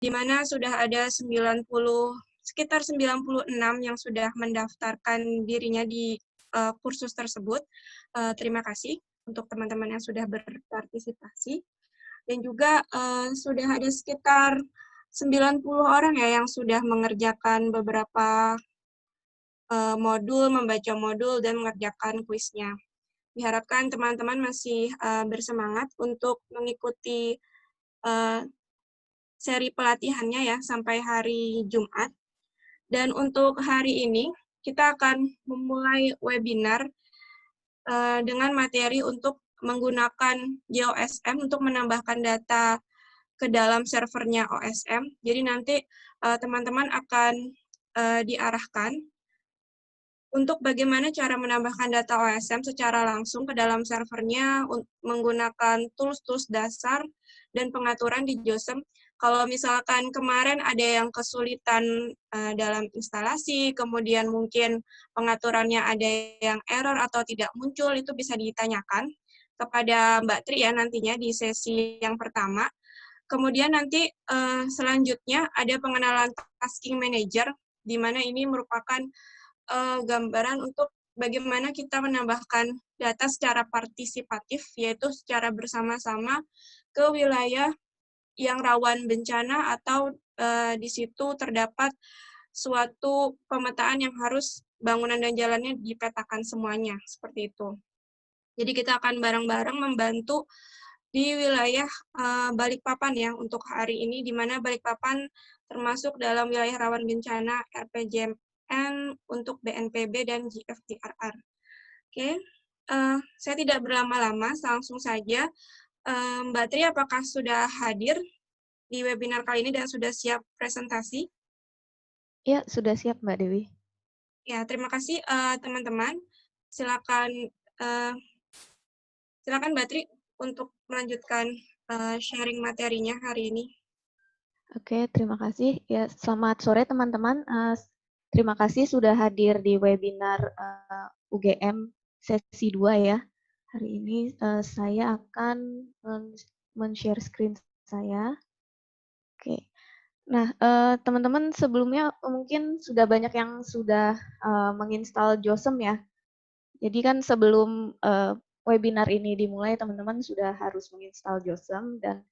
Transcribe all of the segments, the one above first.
di mana sudah ada sekitar 96 yang sudah mendaftarkan dirinya di kursus tersebut. Terima kasih untuk teman-teman yang sudah berpartisipasi. Dan juga sudah ada sekitar 90 orang ya yang sudah mengerjakan beberapa modul, membaca modul, dan mengerjakan kuisnya. Diharapkan teman-teman masih bersemangat untuk mengikuti seri pelatihannya ya sampai hari Jumat. Dan untuk hari ini, kita akan memulai webinar dengan materi untuk menggunakan GeoSM untuk menambahkan data ke dalam servernya OSM. Jadi nanti teman-teman akan diarahkan untuk bagaimana cara menambahkan data OSM secara langsung ke dalam servernya menggunakan tools-tools dasar dan pengaturan di JOSM. Kalau misalkan kemarin ada yang kesulitan dalam instalasi, kemudian mungkin pengaturannya ada yang error atau tidak muncul, itu bisa ditanyakan kepada Mbak Tri ya nantinya di sesi yang pertama. Kemudian nanti selanjutnya ada pengenalan tasking manager, di mana ini merupakan gambaran untuk bagaimana kita menambahkan data secara partisipatif, yaitu secara bersama-sama ke wilayah yang rawan bencana atau di situ terdapat suatu pemetaan yang harus bangunan dan jalannya dipetakan semuanya, seperti itu. Jadi kita akan bareng-bareng membantu di wilayah Balikpapan ya untuk hari ini, di mana Balikpapan termasuk dalam wilayah rawan bencana RPJMN untuk BNPB dan GFDRR. Oke, saya tidak berlama-lama, langsung saja. Mbak Tri, apakah sudah hadir di webinar kali ini dan sudah siap presentasi? Ya, sudah siap Mbak Dewi. Ya, terima kasih teman-teman. Silakan silakan Mbak Tri untuk melanjutkan sharing materinya hari ini. Oke, terima kasih. Ya, selamat sore teman-teman. Terima kasih sudah hadir di webinar UGM sesi 2 ya. Hari ini saya akan men-share screen saya. Oke. Nah, teman-teman sebelumnya mungkin sudah banyak yang sudah menginstal JOSM ya. Jadi kan sebelum webinar ini dimulai, teman-teman sudah harus menginstal JOSM dan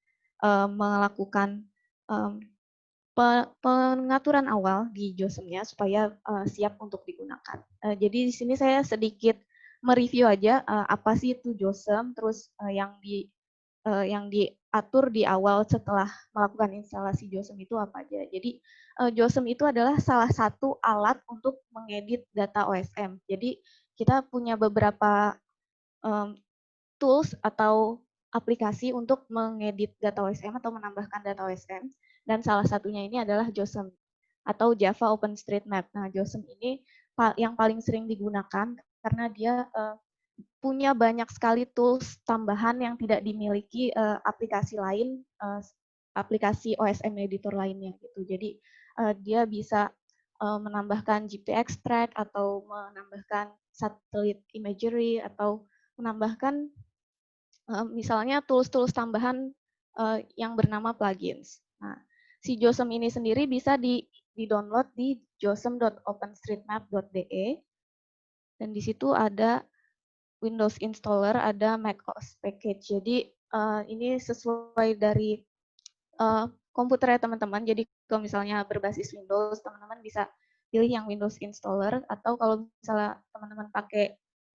melakukan pengaturan awal di JOSM-nya supaya siap untuk digunakan. Jadi di sini saya sedikit mereview aja apa sih itu JOSM, terus yang diatur di awal setelah melakukan instalasi JOSM itu apa aja. Jadi JOSM itu adalah salah satu alat untuk mengedit data OSM. Jadi kita punya beberapa tools atau aplikasi untuk mengedit data OSM atau menambahkan data OSM. Dan salah satunya ini adalah JOSM atau Java OpenStreetMap. Nah, JOSM ini yang paling sering digunakan karena dia punya banyak sekali tools tambahan yang tidak dimiliki aplikasi lain, aplikasi OSM editor lainnya gitu. Jadi dia bisa menambahkan GP extract atau menambahkan satellite imagery atau menambahkan misalnya tools-tools tambahan yang bernama plugins. Nah, si JOSM ini sendiri bisa di-download di josm.openstreetmap.de dan di situ ada Windows installer, ada macOS package. Jadi ini sesuai dari komputernya teman-teman. Jadi kalau misalnya berbasis Windows, teman-teman bisa pilih yang Windows installer, atau kalau misalnya teman-teman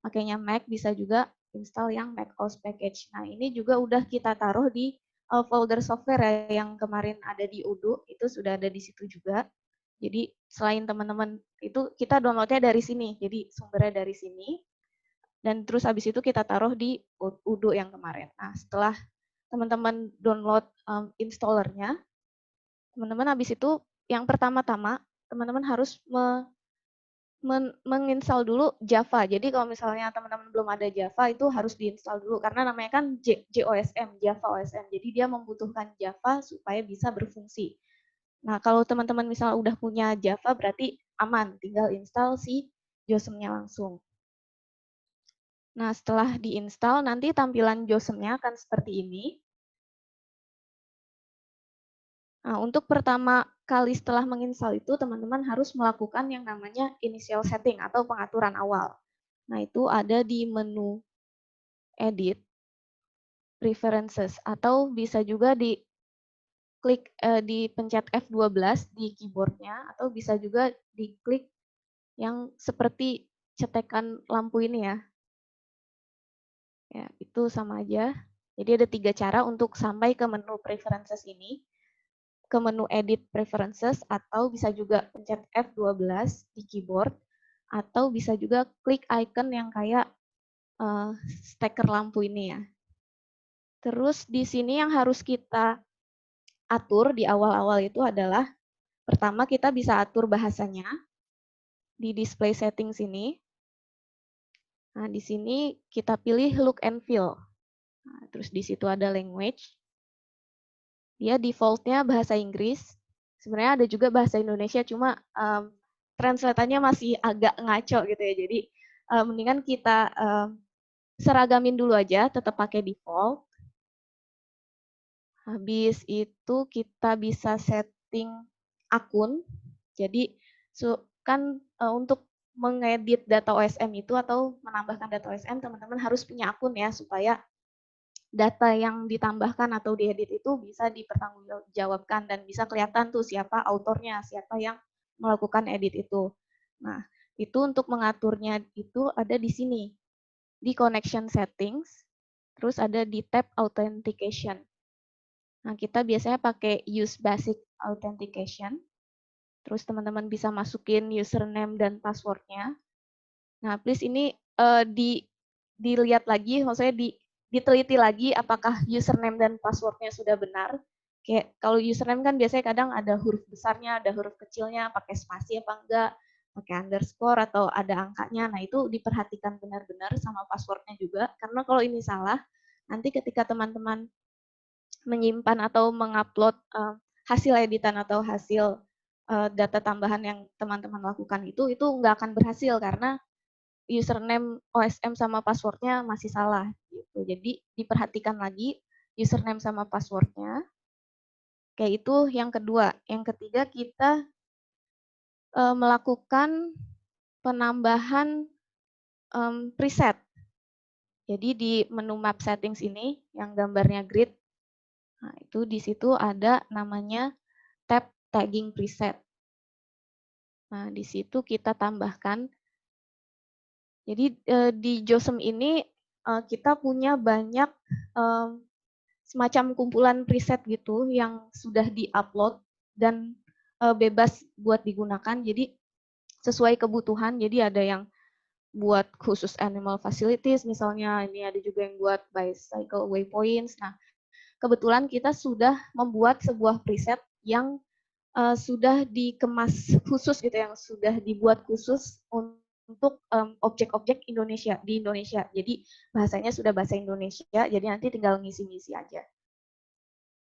pakainya Mac, bisa juga install yang macOS package. Nah, ini juga udah kita taruh di folder software yang kemarin ada di Udo, itu sudah ada di situ juga. Jadi selain teman-teman itu kita downloadnya dari sini, jadi sumbernya dari sini. Dan terus habis itu kita taruh di Udo yang kemarin. Nah, setelah teman-teman download installernya, teman-teman habis itu yang pertama-tama teman-teman harus menginstal dulu Java. Jadi kalau misalnya teman-teman belum ada Java itu harus diinstal dulu karena namanya kan JOSM, Java OSM. Jadi dia membutuhkan Java supaya bisa berfungsi. Nah, kalau teman-teman misalnya udah punya Java berarti aman, tinggal install si JOSM-nya langsung. Nah, setelah diinstal nanti tampilan JOSM-nya akan seperti ini. Nah, untuk pertama kali setelah menginstal itu, teman-teman harus melakukan yang namanya initial setting atau pengaturan awal. Nah, itu ada di menu Edit, Preferences, atau bisa juga dipencet F12 di keyboardnya, atau bisa juga diklik yang seperti cetekan lampu ini ya. Ya, itu sama aja. Jadi ada 3 cara untuk sampai ke menu Preferences ini. Ke menu Edit Preferences, atau bisa juga pencet F12 di keyboard, atau bisa juga klik icon yang kayak steker lampu ini ya. Terus di sini yang harus kita atur di awal-awal itu adalah, pertama kita bisa atur bahasanya di display settings ini. Nah, di sini kita pilih look and feel. Nah, terus di situ ada language. Dia defaultnya bahasa Inggris. Sebenarnya ada juga bahasa Indonesia, cuma translatannya masih agak ngaco gitu ya. Jadi mendingan kita seragamin dulu aja, tetap pakai default. Habis itu kita bisa setting akun. Jadi kan untuk mengedit data OSM itu atau menambahkan data OSM, teman-teman harus punya akun ya, supaya data yang ditambahkan atau diedit itu bisa dipertanggungjawabkan dan bisa kelihatan tuh siapa autornya, siapa yang melakukan edit itu. Nah, itu untuk mengaturnya itu ada di sini, di connection settings, terus ada di tab authentication. Nah, kita biasanya pakai use basic authentication. Terus teman-teman bisa masukin username dan passwordnya. Nah, please ini dilihat lagi, maksudnya diteliti lagi apakah username dan passwordnya sudah benar. Kayak kalau username kan biasanya kadang ada huruf besarnya, ada huruf kecilnya, pakai spasi apa enggak, pakai underscore atau ada angkanya. Nah, itu diperhatikan benar-benar sama passwordnya juga. Karena kalau ini salah, nanti ketika teman-teman menyimpan atau mengupload hasil editan atau hasil data tambahan yang teman-teman lakukan itu nggak akan berhasil karena username OSM sama passwordnya masih salah gitu. Jadi diperhatikan lagi username sama passwordnya. Kayak itu yang kedua. Yang ketiga kita melakukan penambahan preset. Jadi di menu map settings ini yang gambarnya grid, nah itu di situ ada namanya tab tagging preset. Nah, di situ kita tambahkan. Jadi di JOSM ini kita punya banyak semacam kumpulan preset gitu yang sudah di-upload dan bebas buat digunakan. Jadi sesuai kebutuhan. Jadi ada yang buat khusus animal facilities, misalnya ini ada juga yang buat bicycle waypoints. Nah, kebetulan kita sudah membuat sebuah preset yang sudah dikemas khusus gitu, yang sudah dibuat khusus untuk objek-objek Indonesia di Indonesia. Jadi bahasanya sudah bahasa Indonesia, jadi nanti tinggal ngisi-ngisi aja.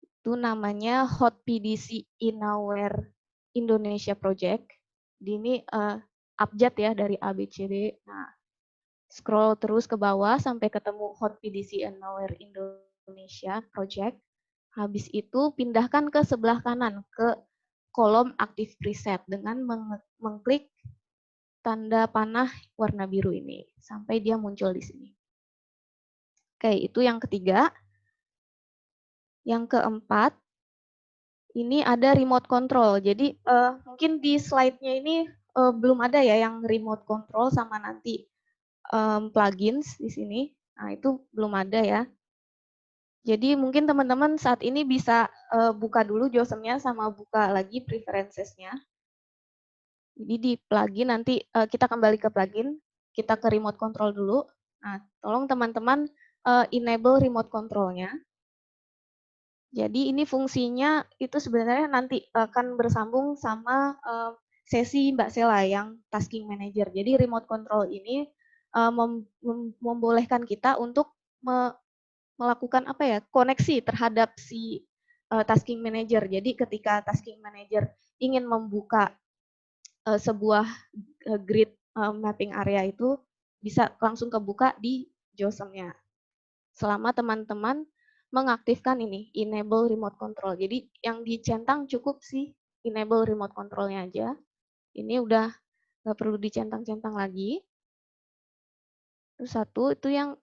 Itu namanya Hot PDC Inaware Indonesia Project. Ini abjad ya dari ABCD. Nah, scroll terus ke bawah sampai ketemu Hot PDC Inaware Indonesia Project. Habis itu pindahkan ke sebelah kanan ke kolom aktif preset dengan mengklik tanda panah warna biru ini sampai dia muncul di sini. Oke, itu yang ketiga. Yang keempat, ini ada remote control. Jadi mungkin di slide-nya ini belum ada ya yang remote control sama nanti plugins di sini. Nah, itu belum ada ya. Jadi mungkin teman-teman saat ini bisa buka dulu JOSM-nya sama buka lagi preferences-nya. Jadi di plugin nanti kita kembali ke plugin, kita ke remote control dulu. Nah, tolong teman-teman enable remote control-nya. Jadi ini fungsinya itu sebenarnya nanti akan bersambung sama sesi Mbak Sela yang tasking manager. Jadi remote control ini membolehkan kita untuk melakukan apa ya, koneksi terhadap si tasking manager. Jadi ketika tasking manager ingin membuka sebuah grid mapping area itu bisa langsung kebuka di JOSM-nya. Selama teman-teman mengaktifkan ini, enable remote control. Jadi yang dicentang cukup sih enable remote controlnya aja. Ini udah nggak perlu dicentang-centang lagi. Terus satu itu yang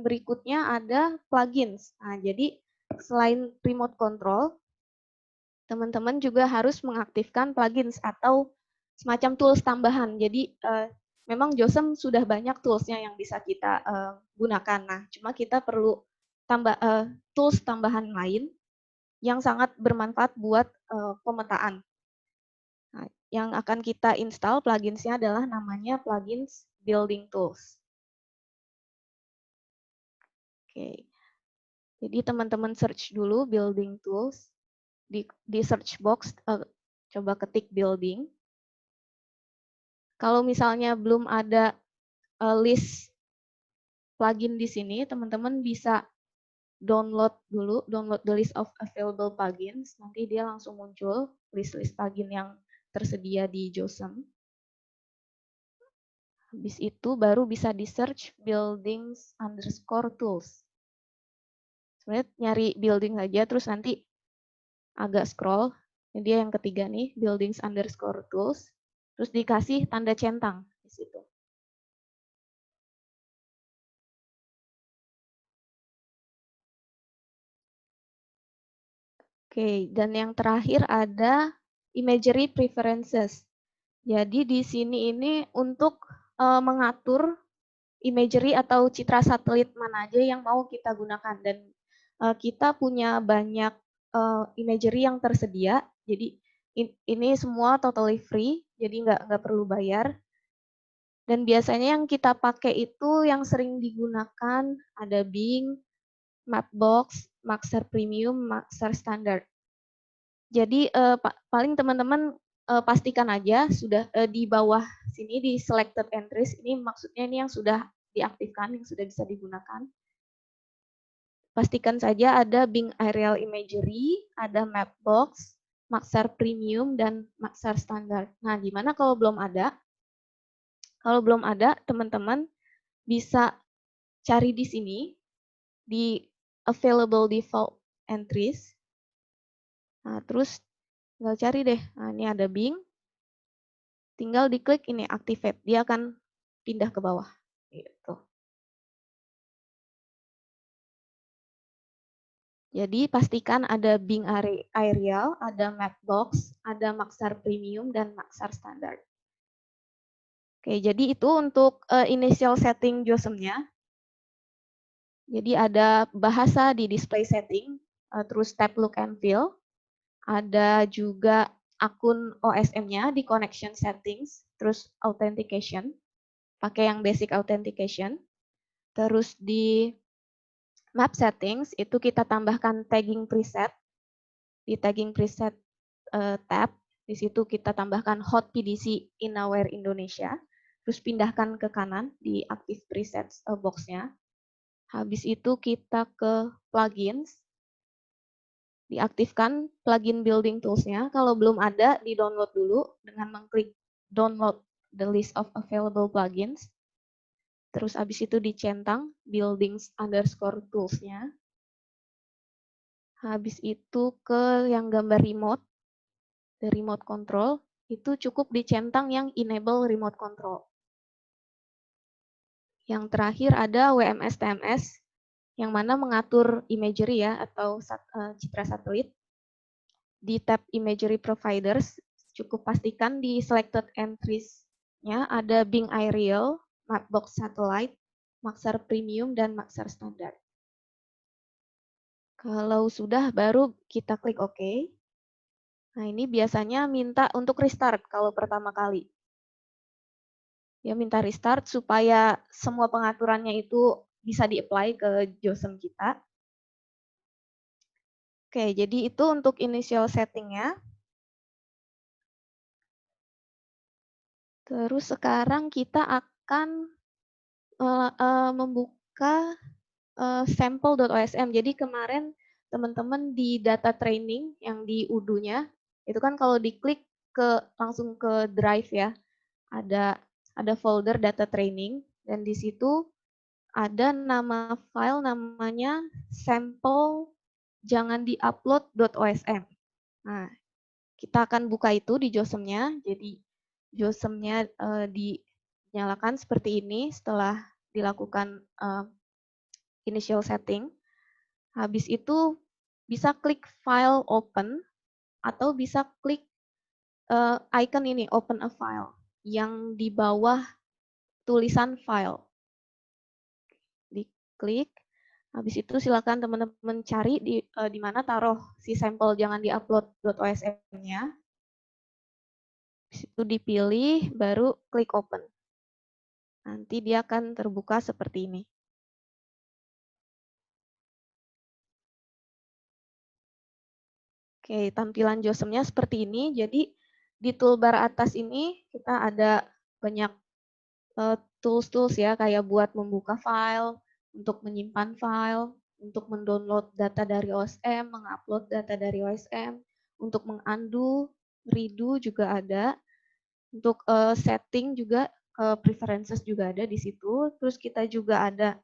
berikutnya ada plugins. Nah, jadi selain remote control, teman-teman juga harus mengaktifkan plugins atau semacam tools tambahan. Jadi memang JOSM sudah banyak toolsnya yang bisa kita gunakan. Nah, cuma kita perlu tools tambahan lain yang sangat bermanfaat buat pemetaan. Nah, yang akan kita install pluginsnya adalah namanya plugins building tools. Oke, jadi teman-teman search dulu building tools di search box, coba ketik building. Kalau misalnya belum ada list plugin di sini, teman-teman bisa download the list of available plugins. Nanti dia langsung muncul list-list plugin yang tersedia di JOSM. Habis itu baru bisa di search buildings_tools. Sebenarnya nyari building aja, terus nanti agak scroll. Ini dia yang ketiga nih, buildings_tools. Terus dikasih tanda centang di situ. Oke, dan yang terakhir ada imagery preferences. Jadi di sini ini untuk mengatur imagery atau citra satelit mana aja yang mau kita gunakan. Dan kita punya banyak imagery yang tersedia. Jadi ini semua totally free, jadi nggak perlu bayar. Dan biasanya yang kita pakai itu yang sering digunakan ada Bing, Mapbox, Maxar Premium, Maxar Standard. Jadi paling teman-teman pastikan aja sudah di bawah sini di selected entries, ini maksudnya ini yang sudah diaktifkan, yang sudah bisa digunakan. Pastikan saja ada Bing Aerial Imagery, ada Mapbox, Maxar Premium, dan Maxar Standard. Nah, gimana kalau belum ada? Kalau belum ada, teman-teman bisa cari di sini, di Available Default Entries. Nah, terus tinggal cari deh. Nah, ini ada Bing. Tinggal diklik ini Activate. Dia akan pindah ke bawah. Gitu. Jadi pastikan ada Bing Aerial, ada Mapbox, ada Maxar Premium, dan Maxar Standard. Oke, jadi itu untuk initial setting JOSM-nya. Jadi ada bahasa di display setting, terus tab look and feel. Ada juga akun OSM-nya di connection settings, terus authentication, pakai yang basic authentication. Terus di map settings itu kita tambahkan tagging preset. Di tagging preset tab, di situ kita tambahkan hot PDC Inaware Indonesia. Terus pindahkan ke kanan di active presets box-nya. Habis itu kita ke plugins. Diaktifkan plugin building tools-nya. Kalau belum ada, di-download dulu dengan mengklik download the list of available plugins. Terus habis itu dicentang buildings_tools-nya. Habis itu ke yang gambar remote, the remote control, itu cukup dicentang yang enable remote control. Yang terakhir ada WMS-TMS, yang mana mengatur imagery ya, atau citra satelit. Di tab Imagery Providers, cukup pastikan di selected entries-nya ada Bing Aerial, Mapbox Satellite, Maxar Premium, dan Maxar Standard. Kalau sudah, baru kita klik OK. Nah, ini biasanya minta untuk restart kalau pertama kali. Ya, minta restart supaya semua pengaturannya itu bisa di-apply ke JOSM kita. Oke, jadi itu untuk initial setting-nya. Terus sekarang kita akan membuka sampel.osm. Jadi kemarin teman-teman di data training yang di UDU-nya, itu kan kalau diklik langsung ke drive ya, ada folder data training, dan di situ ada nama file namanya sampel jangan diupload.osm. Nah, kita akan buka itu di JOSM-nya. Jadi JOSM-nya dinyalakan seperti ini setelah dilakukan initial setting. Habis itu bisa klik file open atau bisa klik icon ini open a file yang di bawah tulisan file. Diklik. Habis itu silakan teman-teman cari di mana taruh si sampel jangan diupload.osm-nya. Habis itu dipilih, baru klik open. Nanti dia akan terbuka seperti ini. Oke, tampilan JOSM-nya seperti ini. Jadi di toolbar atas ini kita ada banyak tools-tools ya, kayak buat membuka file, untuk menyimpan file, untuk mendownload data dari OSM, mengupload data dari OSM, untuk mengundo, redo juga ada, untuk setting juga preferences juga ada di situ. Terus kita juga ada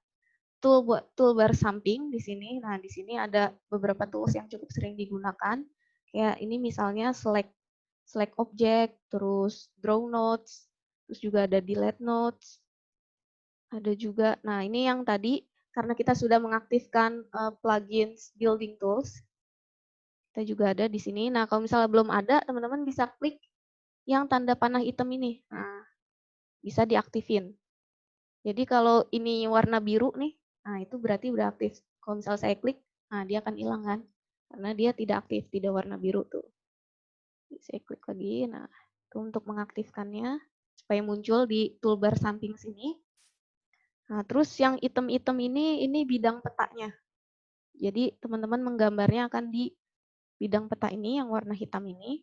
toolbar samping di sini. Nah, di sini ada beberapa tools yang cukup sering digunakan. Kayak ini misalnya select object, terus draw notes, terus juga ada delete notes. Ada juga, nah ini yang tadi karena kita sudah mengaktifkan plugins building tools, kita juga ada di sini. Nah kalau misalnya belum ada, teman-teman bisa klik yang tanda panah hitam ini. Nah, bisa diaktifin. Jadi kalau ini warna biru nih, nah itu berarti udah aktif. Kalau misalnya saya klik, nah dia akan hilang kan, karena dia tidak aktif, tidak warna biru tuh. Saya klik lagi, nah itu untuk mengaktifkannya supaya muncul di toolbar samping sini. Nah, terus yang item-item ini bidang petanya. Jadi teman-teman menggambarnya akan di bidang peta ini yang warna hitam ini.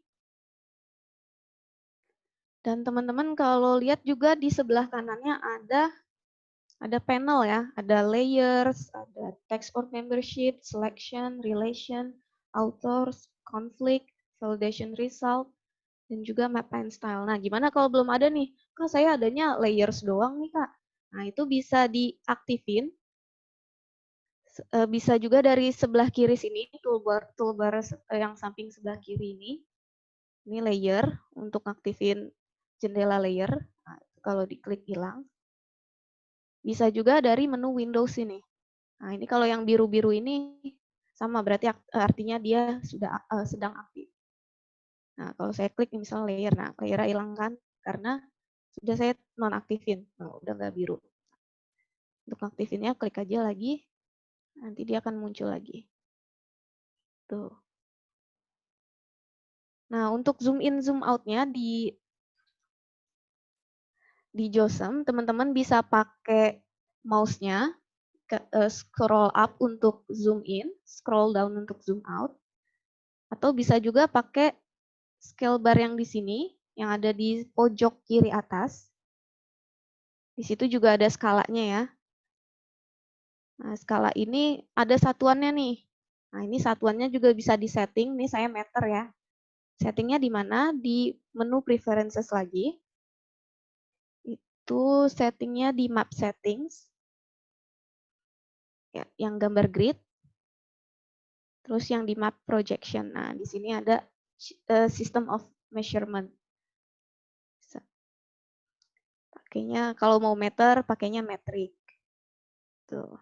Dan teman-teman kalau lihat juga di sebelah kanannya ada panel ya, ada layers, ada text or membership, selection, relation, authors, conflict, validation result, dan juga map and style. Nah, gimana kalau belum ada nih? Kak, saya adanya layers doang nih, Kak. Nah, itu bisa diaktifin. Bisa juga dari sebelah kiri sini, toolbar yang samping sebelah kiri ini. Ini layer untuk aktifin jendela layer. Nah, kalau diklik hilang. Bisa juga dari menu Windows ini. Nah, ini kalau yang biru-biru ini sama, berarti artinya dia sudah sedang aktif. Nah, kalau saya klik misalnya layer, nah layer hilang kan karena sudah saya nonaktifin. Nah, udah nggak biru. Untuk aktifinnya klik aja lagi, nanti dia akan muncul lagi. Tuh. Nah, untuk zoom in zoom out-nya di JOSM, teman-teman bisa pakai mouse-nya, scroll up untuk zoom in, scroll down untuk zoom out, atau bisa juga pakai scale bar yang di sini, yang ada di pojok kiri atas. Di situ juga ada skalanya ya. Nah, skala ini ada satuannya nih. Nah, ini satuannya juga bisa disetting. Ini saya meter ya. Settingnya di mana? Di menu preferences lagi. Itu settingnya di map settings. Ya, yang gambar grid. Terus yang di map projection. Nah, di sini ada system of measurement. Pakainya kalau mau meter, pakainya metrik. Tuh.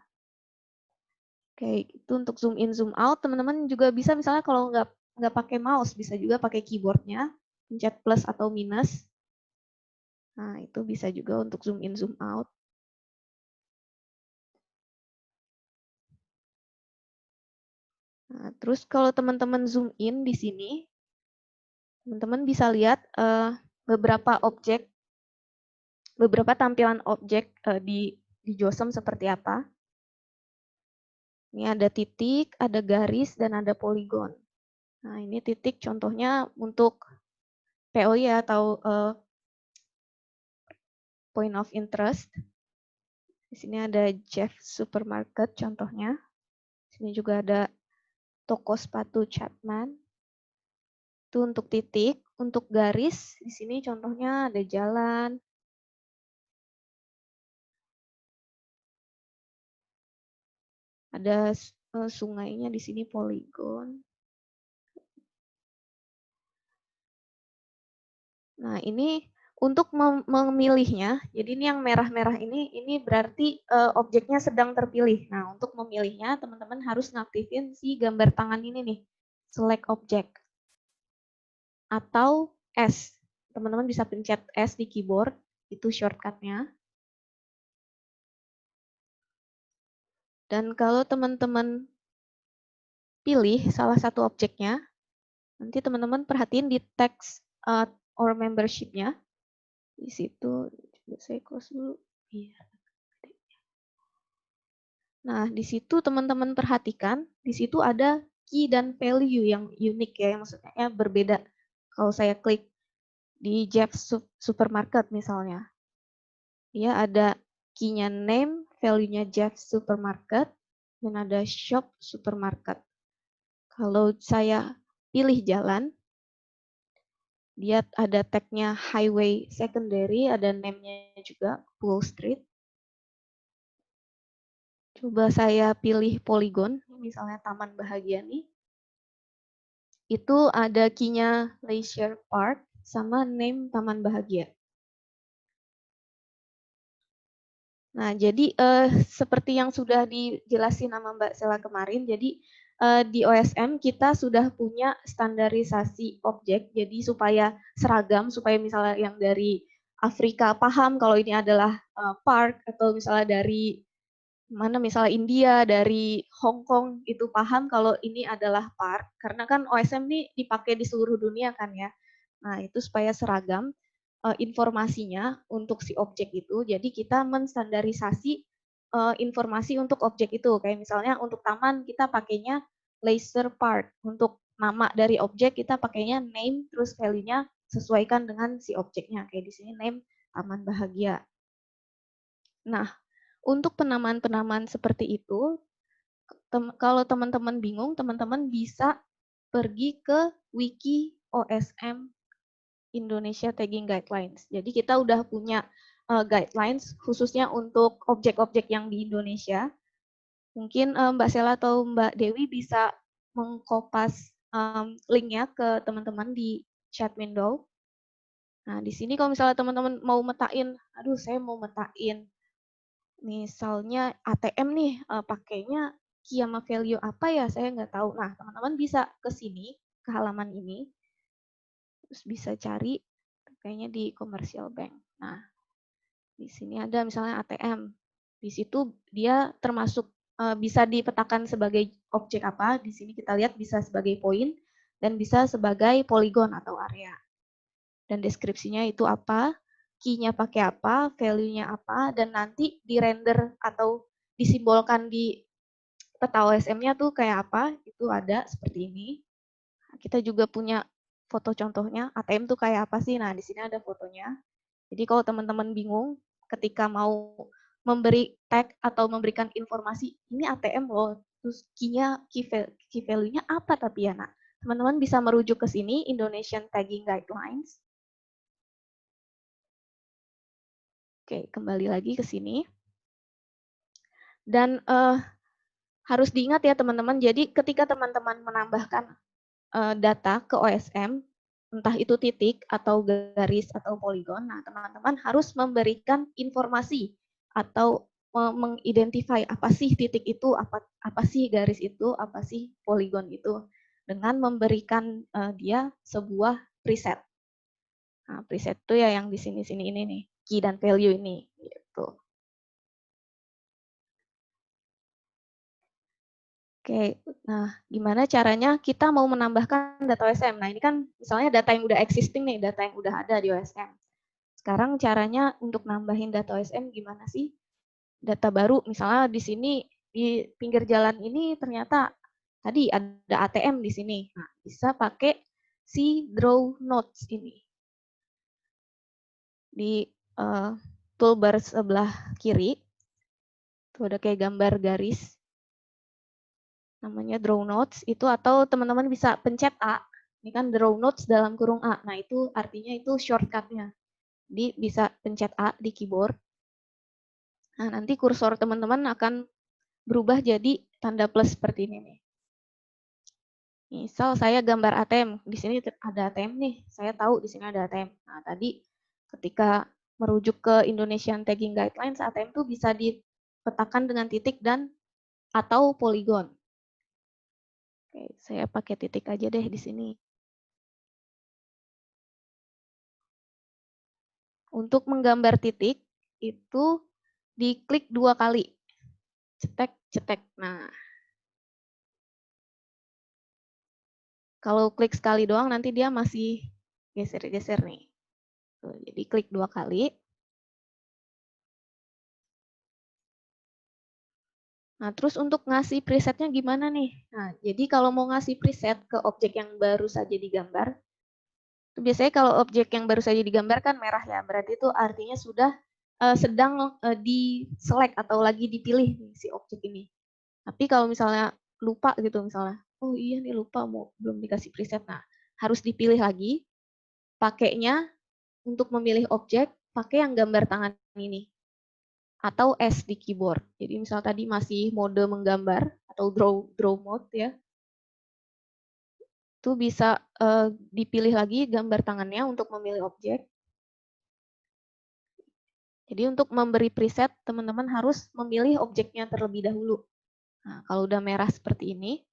Oke, itu untuk zoom in zoom out. Teman-teman juga bisa misalnya kalau nggak pakai mouse, bisa juga pakai keyboardnya, pencet plus atau minus. Nah, itu bisa juga untuk zoom in zoom out. Nah, terus kalau teman-teman zoom in di sini, teman-teman bisa lihat beberapa objek, beberapa tampilan objek di JOSM seperti apa. Ini ada titik, ada garis, dan ada poligon. Nah, ini titik contohnya untuk POI atau point of interest. Di sini ada Jeff Supermarket contohnya. Di sini juga ada toko sepatu Chapman. Itu untuk titik. Untuk garis, di sini contohnya ada jalan. Ada sungainya di sini, Polygon. Nah, ini untuk memilihnya, jadi ini yang merah-merah ini berarti objeknya sedang terpilih. Nah, untuk memilihnya, teman-teman harus ngaktifin si gambar tangan ini nih, select object. Atau S, teman-teman bisa pencet S di keyboard, itu shortcut-nya. Dan kalau teman-teman pilih salah satu objeknya, nanti teman-teman perhatiin di text or membership-nya. Di situ, coba saya close dulu. Iya. Nah, di situ teman-teman perhatikan, di situ ada key dan value yang unik ya, yang maksudnya berbeda. Kalau saya klik di Jeff's Supermarket misalnya, ya ada key-nya name, value-nya Jeff's Supermarket, dan ada shop supermarket. Kalau saya pilih jalan, dia ada tag-nya highway secondary, ada name-nya juga Pool Street. Coba saya pilih Polygon, misalnya Taman Bahagia nih. Itu ada key-nya Leisure Park sama name Taman Bahagia. Nah, jadi seperti yang sudah dijelasin sama Mbak Sela kemarin, jadi di OSM kita sudah punya standarisasi objek, jadi supaya seragam, supaya misalnya yang dari Afrika paham kalau ini adalah park, atau misalnya dari mana misalnya India, dari Hong Kong itu paham kalau ini adalah park, karena kan OSM ini dipakai di seluruh dunia kan ya. Nah, itu supaya seragam informasinya untuk si objek itu. Jadi kita menstandarisasi informasi untuk objek itu. Kayak misalnya untuk taman kita pakainya Leisure Park. Untuk nama dari objek kita pakainya name, terus value-nya sesuaikan dengan si objeknya. Kayak di sini name Taman Bahagia. Nah, untuk penamaan-penamaan seperti itu, kalau teman-teman bingung, teman-teman bisa pergi ke wiki OSM Indonesia Tagging Guidelines. Jadi kita udah punya guidelines khususnya untuk objek-objek yang di Indonesia. Mungkin Mbak Sela atau Mbak Dewi bisa mengkopas linknya ke teman-teman di chat window. Nah, di sini kalau misalnya teman-teman mau metain, aduh saya mau metain misalnya ATM nih, pakainya key sama value apa ya, saya nggak tahu. Nah, teman-teman bisa ke sini, ke halaman ini, terus bisa cari kayaknya di commercial bank. Nah, di sini ada misalnya ATM. Di situ dia termasuk bisa dipetakan sebagai objek apa. Di sini kita lihat bisa sebagai poin dan bisa sebagai poligon atau area. Dan deskripsinya itu apa, key-nya pakai apa, value-nya apa, dan nanti di render atau disimbolkan di peta OSM-nya tuh kayak apa, itu ada seperti ini. Kita juga punya foto contohnya, ATM tuh kayak apa sih, nah di sini ada fotonya. Jadi kalau teman-teman bingung ketika mau memberi tag atau memberikan informasi, ini ATM loh, terus key-nya, key value-nya apa tapi ya, nah teman-teman bisa merujuk ke sini, Indonesian Tagging Guidelines. Oke, kembali lagi ke sini. Dan harus diingat ya teman-teman, jadi ketika teman-teman menambahkan data ke OSM, entah itu titik atau garis atau poligon, nah teman-teman harus memberikan informasi atau mengidentify apa sih titik itu, apa sih garis itu, apa sih poligon itu, dengan memberikan dia sebuah preset. Nah, preset itu ya yang di sini-sini ini nih, key dan value ini. Gitu. Oke, nah gimana caranya kita mau menambahkan data OSM? Nah ini kan misalnya data yang udah existing nih, data yang udah ada di OSM. Sekarang caranya untuk nambahin data OSM gimana sih? Data baru, misalnya di sini, di pinggir jalan ini ternyata tadi ada ATM di sini. Nah, bisa pakai si draw notes ini. Di toolbar sebelah kiri, itu ada kayak gambar garis. Namanya draw notes itu, atau teman-teman bisa pencet A. Ini kan draw notes dalam kurung A. Nah, itu artinya itu shortcut-nya. Jadi bisa pencet A di keyboard. Nah, nanti kursor teman-teman akan berubah jadi tanda plus seperti ini nih. Misal saya gambar ATM, di sini ada ATM nih, saya tahu di sini ada ATM. Nah, tadi ketika merujuk ke Indonesian Tagging Guidelines, ATM itu bisa dipetakan dengan titik dan atau poligon. Oke, saya pakai titik aja deh di sini. Untuk menggambar titik, itu diklik 2 kali. Cetek, cetek. Nah, kalau klik sekali doang nanti dia masih geser-geser nih. Tuh, jadi klik 2 kali. Nah, terus untuk ngasih presetnya gimana nih? Nah, jadi kalau mau ngasih preset ke objek yang baru saja digambar, itu biasanya kalau objek yang baru saja digambar kan merah ya, berarti itu artinya sudah sedang di-select atau lagi dipilih nih, si objek ini. Tapi kalau misalnya lupa gitu misalnya, oh iya nih lupa belum dikasih preset. Nah, harus dipilih lagi, pakainya untuk memilih objek, pakai yang gambar tangan ini. Atau S di keyboard. Jadi misal tadi masih mode menggambar atau draw mode ya, itu bisa dipilih lagi gambar tangannya untuk memilih objek. Jadi untuk memberi preset, teman-teman harus memilih objeknya terlebih dahulu. Nah, kalau udah merah seperti ini,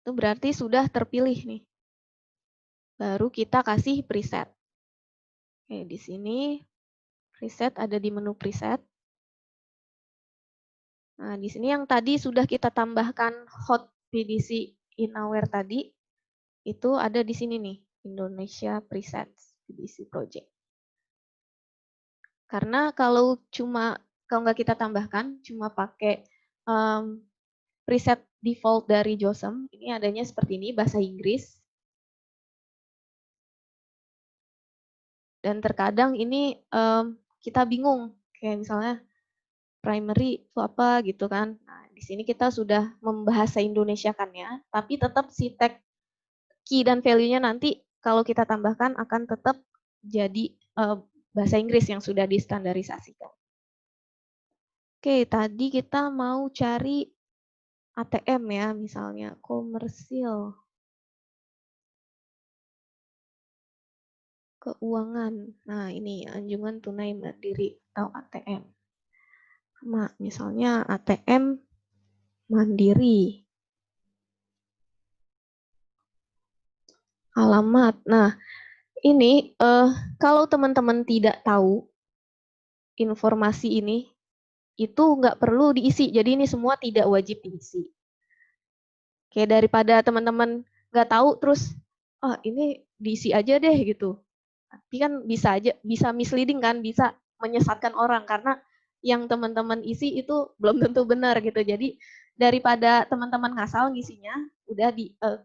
itu berarti sudah terpilih nih. Baru kita kasih preset. Oke, di sini preset ada di menu preset. Nah, di sini yang tadi sudah kita tambahkan hot PDC inaware tadi, itu ada di sini nih, Indonesia Presets PDC Project. Karena kalau nggak kita tambahkan, cuma pakai preset default dari JOSM, ini adanya seperti ini, bahasa Inggris. Dan terkadang ini kita bingung, kayak misalnya primary itu apa gitu kan. Nah, di sini kita sudah membahasa Indonesia-kannya, tapi tetap si tag key dan value-nya nanti kalau kita tambahkan akan tetap jadi bahasa Inggris yang sudah distandarisasikan. Oke, tadi kita mau cari ATM ya, misalnya komersil, keuangan. Nah, ini anjungan tunai mandiri atau ATM. Misalnya ATM mandiri. Alamat. Nah, ini kalau teman-teman tidak tahu informasi ini, itu nggak perlu diisi. Jadi ini semua tidak wajib diisi. Kayak daripada teman-teman nggak tahu terus, oh ini diisi aja deh gitu. Tapi kan bisa misleading kan, bisa menyesatkan orang karena yang teman-teman isi itu belum tentu benar gitu. Jadi daripada teman-teman ngasal ngisinya, udah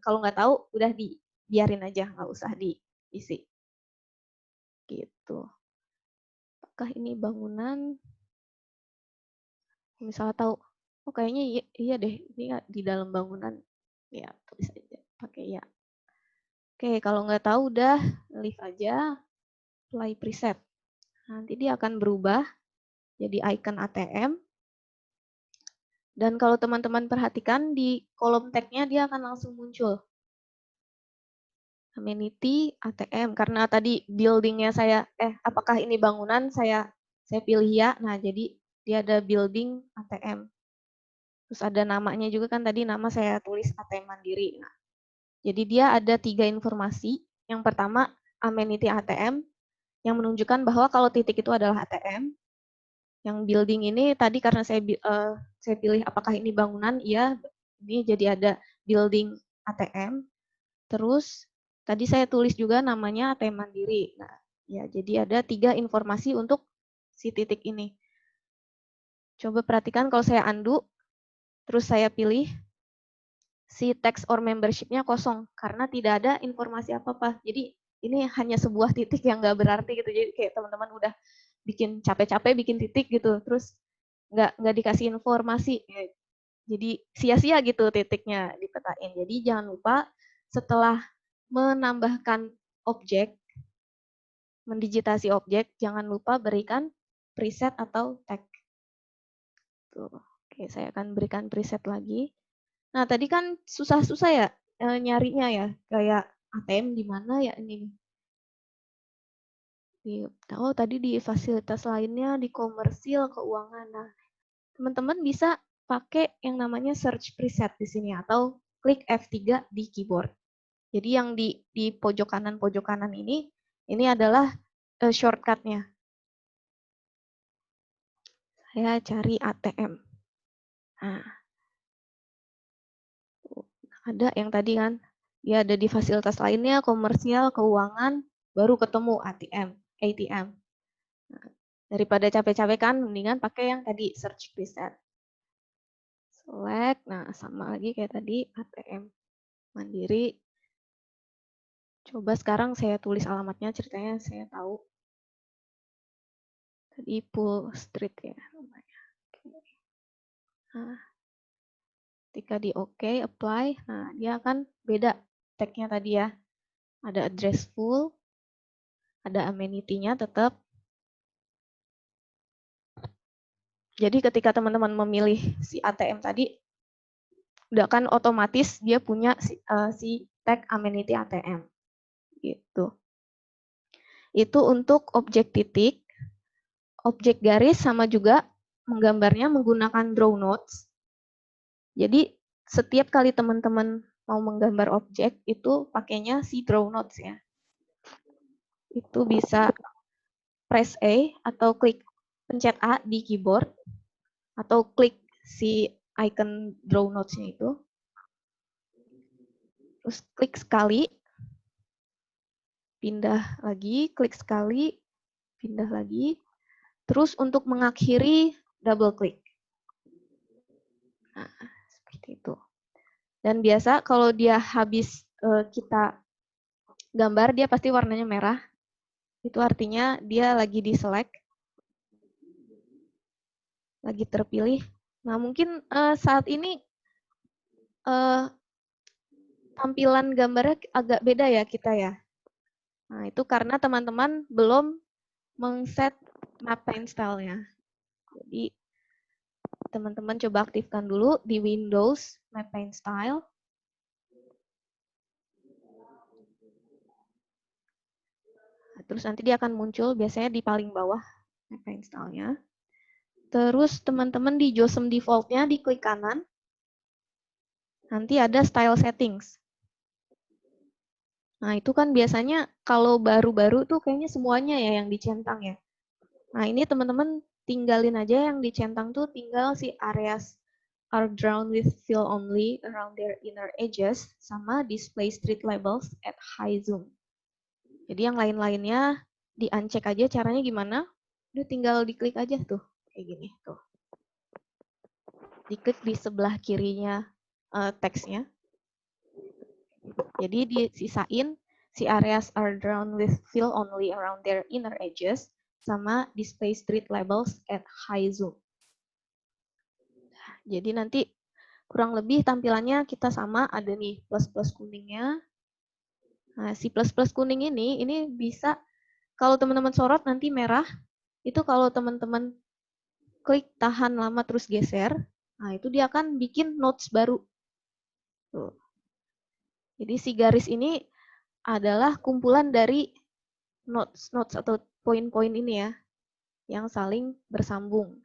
kalau nggak tahu udah dibiarin aja, nggak usah diisi. Gitu. Apakah ini bangunan? Misalnya tahu, oh kayaknya iya deh, ini di dalam bangunan. Ya, tulis aja, pakai ya. Oke, kalau nggak tahu udah leave aja, apply preset. Nanti dia akan berubah jadi icon ATM. Dan kalau teman-teman perhatikan di kolom tag-nya dia akan langsung muncul. Amenity ATM, karena tadi building-nya apakah ini bangunan, saya pilih ya. Nah, jadi dia ada building ATM. Terus ada namanya juga kan tadi nama saya tulis ATM Mandiri. Nah, jadi dia ada 3 informasi. Yang pertama amenity ATM yang menunjukkan bahwa kalau titik itu adalah ATM. Yang building ini tadi karena saya pilih apakah ini bangunan, iya. Ini jadi ada building ATM. Terus tadi saya tulis juga namanya ATM Mandiri. Nah, ya jadi ada 3 informasi untuk si titik ini. Coba perhatikan kalau saya undo, terus saya pilih, si text or membership-nya kosong karena tidak ada informasi apa-apa. Jadi ini hanya sebuah titik yang nggak berarti gitu. Jadi kayak teman-teman udah bikin capek-capek bikin titik gitu, terus nggak dikasih informasi. Jadi sia-sia gitu titiknya dipetain. Jadi jangan lupa setelah menambahkan objek, mendigitasi objek, jangan lupa berikan preset atau tag. Tuh. Oke, saya akan berikan preset lagi. Nah, tadi kan susah-susah ya nyarinya ya, kayak ATM di mana ya ini. Oh, tadi di fasilitas lainnya, di komersil, keuangan. Nah, teman-teman bisa pakai yang namanya search preset di sini atau klik F3 di keyboard. Jadi yang di pojok kanan ini adalah shortcut-nya. Saya cari ATM. Nah, ada yang tadi kan, dia ada di fasilitas lainnya, komersial, keuangan, baru ketemu ATM. Nah, daripada capek-capek kan, mendingan pakai yang tadi search preset. Select, nah sama lagi kayak tadi ATM Mandiri. Coba sekarang saya tulis alamatnya, ceritanya saya tahu. Tadi Pool Street ya namanya. Nah, ketika di OK, apply, nah dia akan beda tag-nya tadi ya. Ada address full, ada amenity-nya tetap. Jadi ketika teman-teman memilih si ATM tadi, udah kan otomatis dia punya si tag amenity ATM. Gitu. Itu untuk objek titik, objek garis sama juga menggambarnya menggunakan draw nodes. Jadi setiap kali teman-teman mau menggambar objek itu pakainya si draw nodes ya. Itu bisa press A atau klik pencet A di keyboard atau klik si icon draw nodes-nya itu. Terus klik sekali, pindah lagi, klik sekali, pindah lagi. Terus untuk mengakhiri double klik. Nah, seperti itu. Dan biasa kalau dia habis kita gambar, dia pasti warnanya merah. Itu artinya dia lagi di select, lagi terpilih. Nah, mungkin saat ini tampilan gambarnya agak beda ya kita ya. Nah, itu karena teman-teman belum mengset map paint style-nya. Jadi, teman-teman coba aktifkan dulu di Windows map paint style. Terus nanti dia akan muncul biasanya di paling bawah map paint style-nya. Terus teman-teman di JOSM default-nya diklik kanan. Nanti ada style settings. Nah, itu kan biasanya kalau baru-baru tuh kayaknya semuanya ya yang dicentang ya. Nah, ini teman-teman tinggalin aja yang dicentang tuh tinggal si areas are drawn with fill only around their inner edges sama display street labels at high zoom. Jadi yang lain-lainnya di-uncheck aja, caranya gimana? Udah tinggal diklik aja tuh, kayak gini tuh. Diklik di sebelah kirinya teksnya. Jadi disisain si areas are drawn with fill only around their inner edges sama display street labels at high zoom. Jadi nanti kurang lebih tampilannya kita sama, ada nih plus-plus kuningnya. Nah, si plus-plus kuning ini bisa kalau teman-teman sorot nanti merah. Itu kalau teman-teman klik tahan lama terus geser, nah itu dia akan bikin notes baru. Tuh. Jadi si garis ini adalah kumpulan dari notes atau poin-poin ini ya, yang saling bersambung.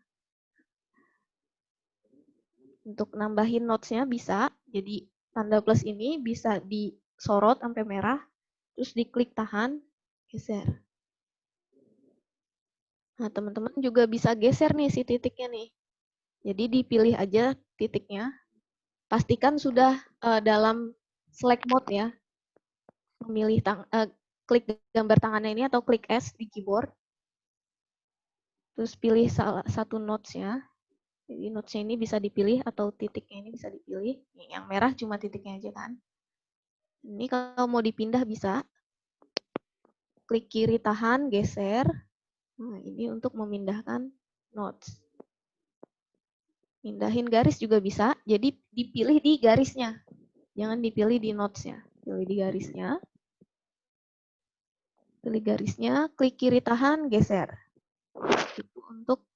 Untuk nambahin notes-nya bisa, jadi tanda plus ini bisa disorot sampai merah, terus diklik tahan, geser. Nah, teman-teman juga bisa geser nih si titiknya nih. Jadi dipilih aja titiknya. Pastikan sudah dalam select mode ya. Memilih klik gambar tangannya ini atau klik S di keyboard. Terus pilih salah satu notes-nya. Jadi notes-nya ini bisa dipilih atau titiknya ini bisa dipilih. Yang merah cuma titiknya aja kan. Ini kalau mau dipindah bisa. Klik kiri tahan, geser. Nah, ini untuk memindahkan notes. Pindahin garis juga bisa. Jadi dipilih di garisnya. Jangan dipilih di notes-nya. Pilih di garisnya. Pilih garisnya, klik kiri tahan, geser. Itu untuk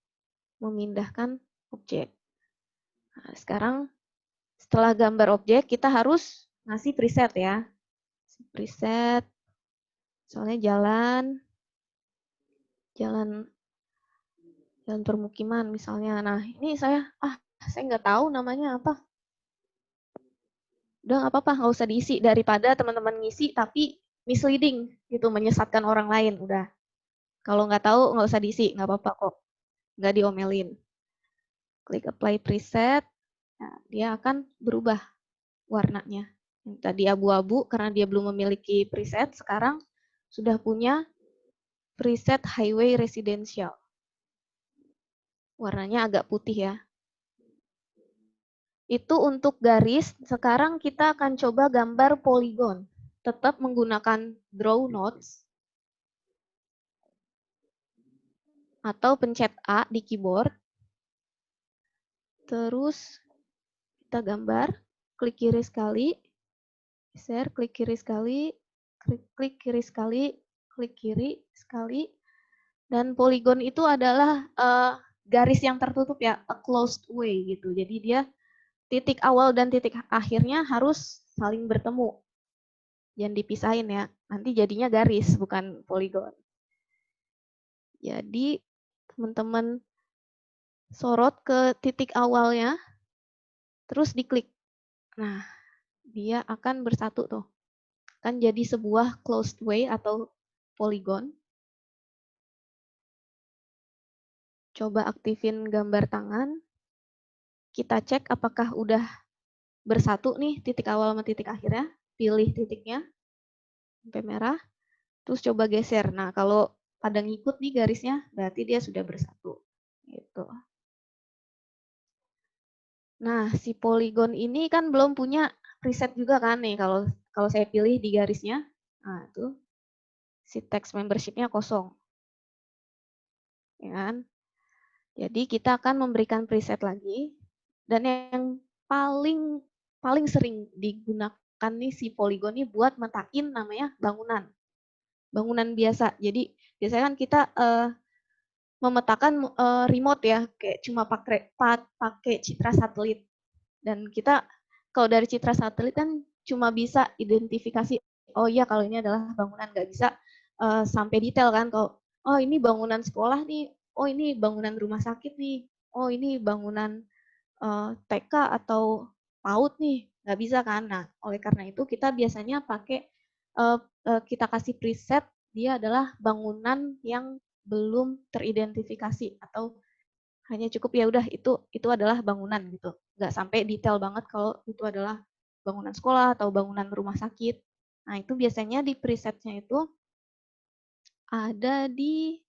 memindahkan objek. Nah, sekarang setelah gambar objek, kita harus ngasih preset ya. Preset, soalnya jalan permukiman misalnya. Nah, ini saya nggak tahu namanya apa. Udah nggak apa-apa, nggak usah diisi daripada teman-teman ngisi tapi misleading gitu, menyesatkan orang lain. Udah, kalau nggak tahu nggak usah diisi, nggak apa-apa kok, nggak diomelin. Klik apply preset, nah, dia akan berubah warnanya. Yang tadi abu-abu karena dia belum memiliki preset, sekarang sudah punya preset highway residential. Warnanya agak putih ya. Itu untuk garis. Sekarang kita akan coba gambar poligon. Tetap menggunakan draw nodes atau pencet A di keyboard. Terus kita gambar, klik kiri sekali, share, klik kiri sekali, klik kiri sekali, klik kiri sekali. Dan poligon itu adalah garis yang tertutup ya, a closed way gitu. Jadi dia titik awal dan titik akhirnya harus saling bertemu. Jangan dipisahin ya, nanti jadinya garis bukan poligon. Jadi teman-teman sorot ke titik awalnya, terus diklik. Nah, dia akan bersatu tuh. Kan jadi sebuah closed way atau poligon. Coba aktifin gambar tangan. Kita cek apakah udah bersatu nih titik awal sama titik akhirnya. Pilih titiknya sampai merah. Terus coba geser. Nah, kalau pada ngikut nih garisnya, berarti dia sudah bersatu. Gitu. Nah, si poligon ini kan belum punya preset juga kan nih kalau saya pilih di garisnya. Nah, itu si text membership-nya kosong. Ya kan? Jadi kita akan memberikan preset lagi dan yang paling paling sering digunakan nih si poligon ini buat metakin namanya bangunan. Bangunan biasa. Jadi biasanya kan kita memetakan remote ya, kayak cuma pakai citra satelit. Dan kita kalau dari citra satelit kan cuma bisa identifikasi, oh iya kalau ini adalah bangunan, nggak bisa sampai detail kan, kalau oh ini bangunan sekolah nih, oh ini bangunan rumah sakit nih, oh ini bangunan TK atau PAUD nih, nggak bisa kan. Nah, oleh karena itu kita biasanya pakai kita kasih preset dia adalah bangunan yang belum teridentifikasi atau hanya cukup ya udah itu adalah bangunan gitu, nggak sampai detail banget kalau itu adalah bangunan sekolah atau bangunan rumah sakit. Nah itu biasanya di presetnya itu ada di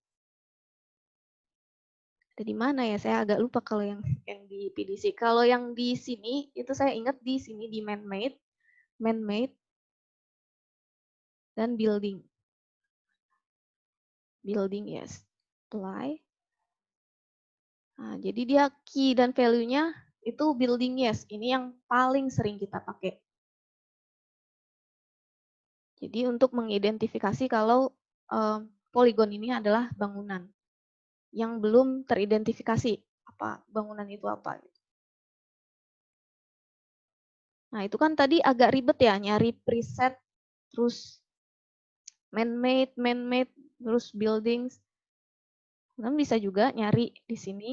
mana ya, saya agak lupa kalau yang di PDC. Kalau yang di sini itu saya ingat di sini di man-made dan building yes, apply. Nah, jadi dia key dan value-nya itu building yes. Ini yang paling sering kita pakai. Jadi untuk mengidentifikasi kalau poligon ini adalah bangunan yang belum teridentifikasi apa bangunan itu apa. Nah itu kan tadi agak ribet ya nyari preset, terus man-made, terus buildings. Kan bisa juga nyari di sini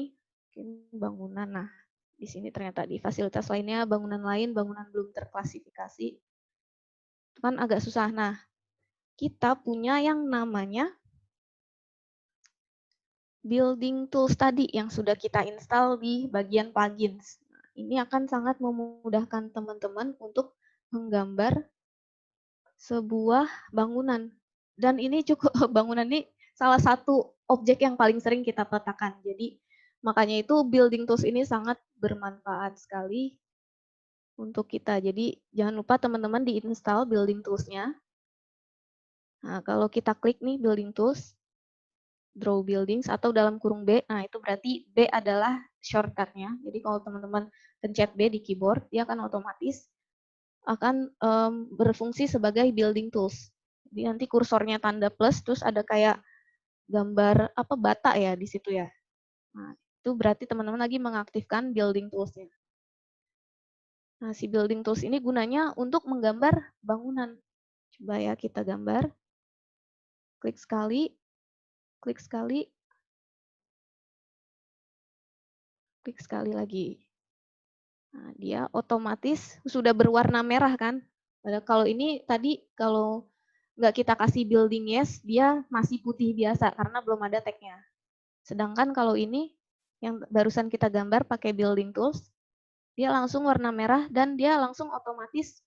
bangunan. Nah di sini ternyata di fasilitas lainnya bangunan lain, bangunan belum terklasifikasi. Itu kan agak susah. Nah kita punya yang namanya building tools tadi yang sudah kita install di bagian plugins. Nah, ini akan sangat memudahkan teman-teman untuk menggambar sebuah bangunan. Dan ini cukup bangunan ini salah satu objek yang paling sering kita petakan. Jadi makanya itu building tools ini sangat bermanfaat sekali untuk kita. Jadi jangan lupa teman-teman diinstal building tools-nya. Nah, kalau kita klik nih building tools, draw buildings atau dalam kurung B, nah itu berarti B adalah shortcutnya. Jadi kalau teman-teman pencet B di keyboard, dia akan otomatis akan berfungsi sebagai building tools. Jadi nanti kursornya tanda plus, terus ada kayak gambar apa bata ya di situ ya. Nah itu berarti teman-teman lagi mengaktifkan building tools-nya. Nah, si building tools ini gunanya untuk menggambar bangunan. Coba ya kita gambar. Klik sekali, klik sekali, klik sekali lagi. Nah, dia otomatis sudah berwarna merah kan. Padahal kalau ini tadi kalau nggak kita kasih building yes, dia masih putih biasa karena belum ada tag-nya. Sedangkan kalau ini yang barusan kita gambar pakai building tools, dia langsung warna merah dan dia langsung otomatis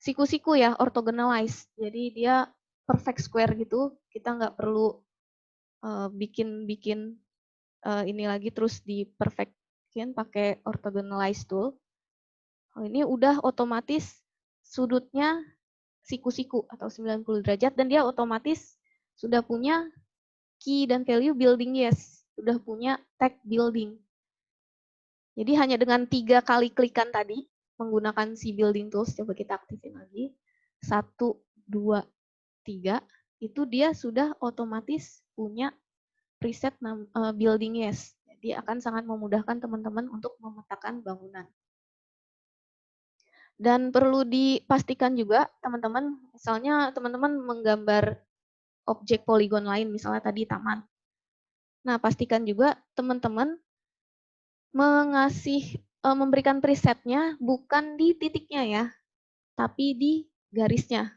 siku-siku ya, orthogonalize. Jadi dia perfect square gitu. Kita nggak perlu bikin-bikin ini lagi terus di perfectkan pakai orthogonalize tool. Oh, ini udah otomatis sudutnya siku-siku atau 90 derajat dan dia otomatis sudah punya key dan value building yes, sudah punya tag building. Jadi hanya dengan 3 kali klikan tadi menggunakan si building tools, coba kita aktifin lagi. 1, 2, 3, itu dia sudah otomatis punya preset building yes. Jadi akan sangat memudahkan teman-teman untuk memetakan bangunan. Dan perlu dipastikan juga teman-teman, misalnya teman-teman menggambar objek poligon lain, misalnya tadi taman. Nah, pastikan juga teman-teman memberikan presetnya bukan di titiknya ya, tapi di garisnya.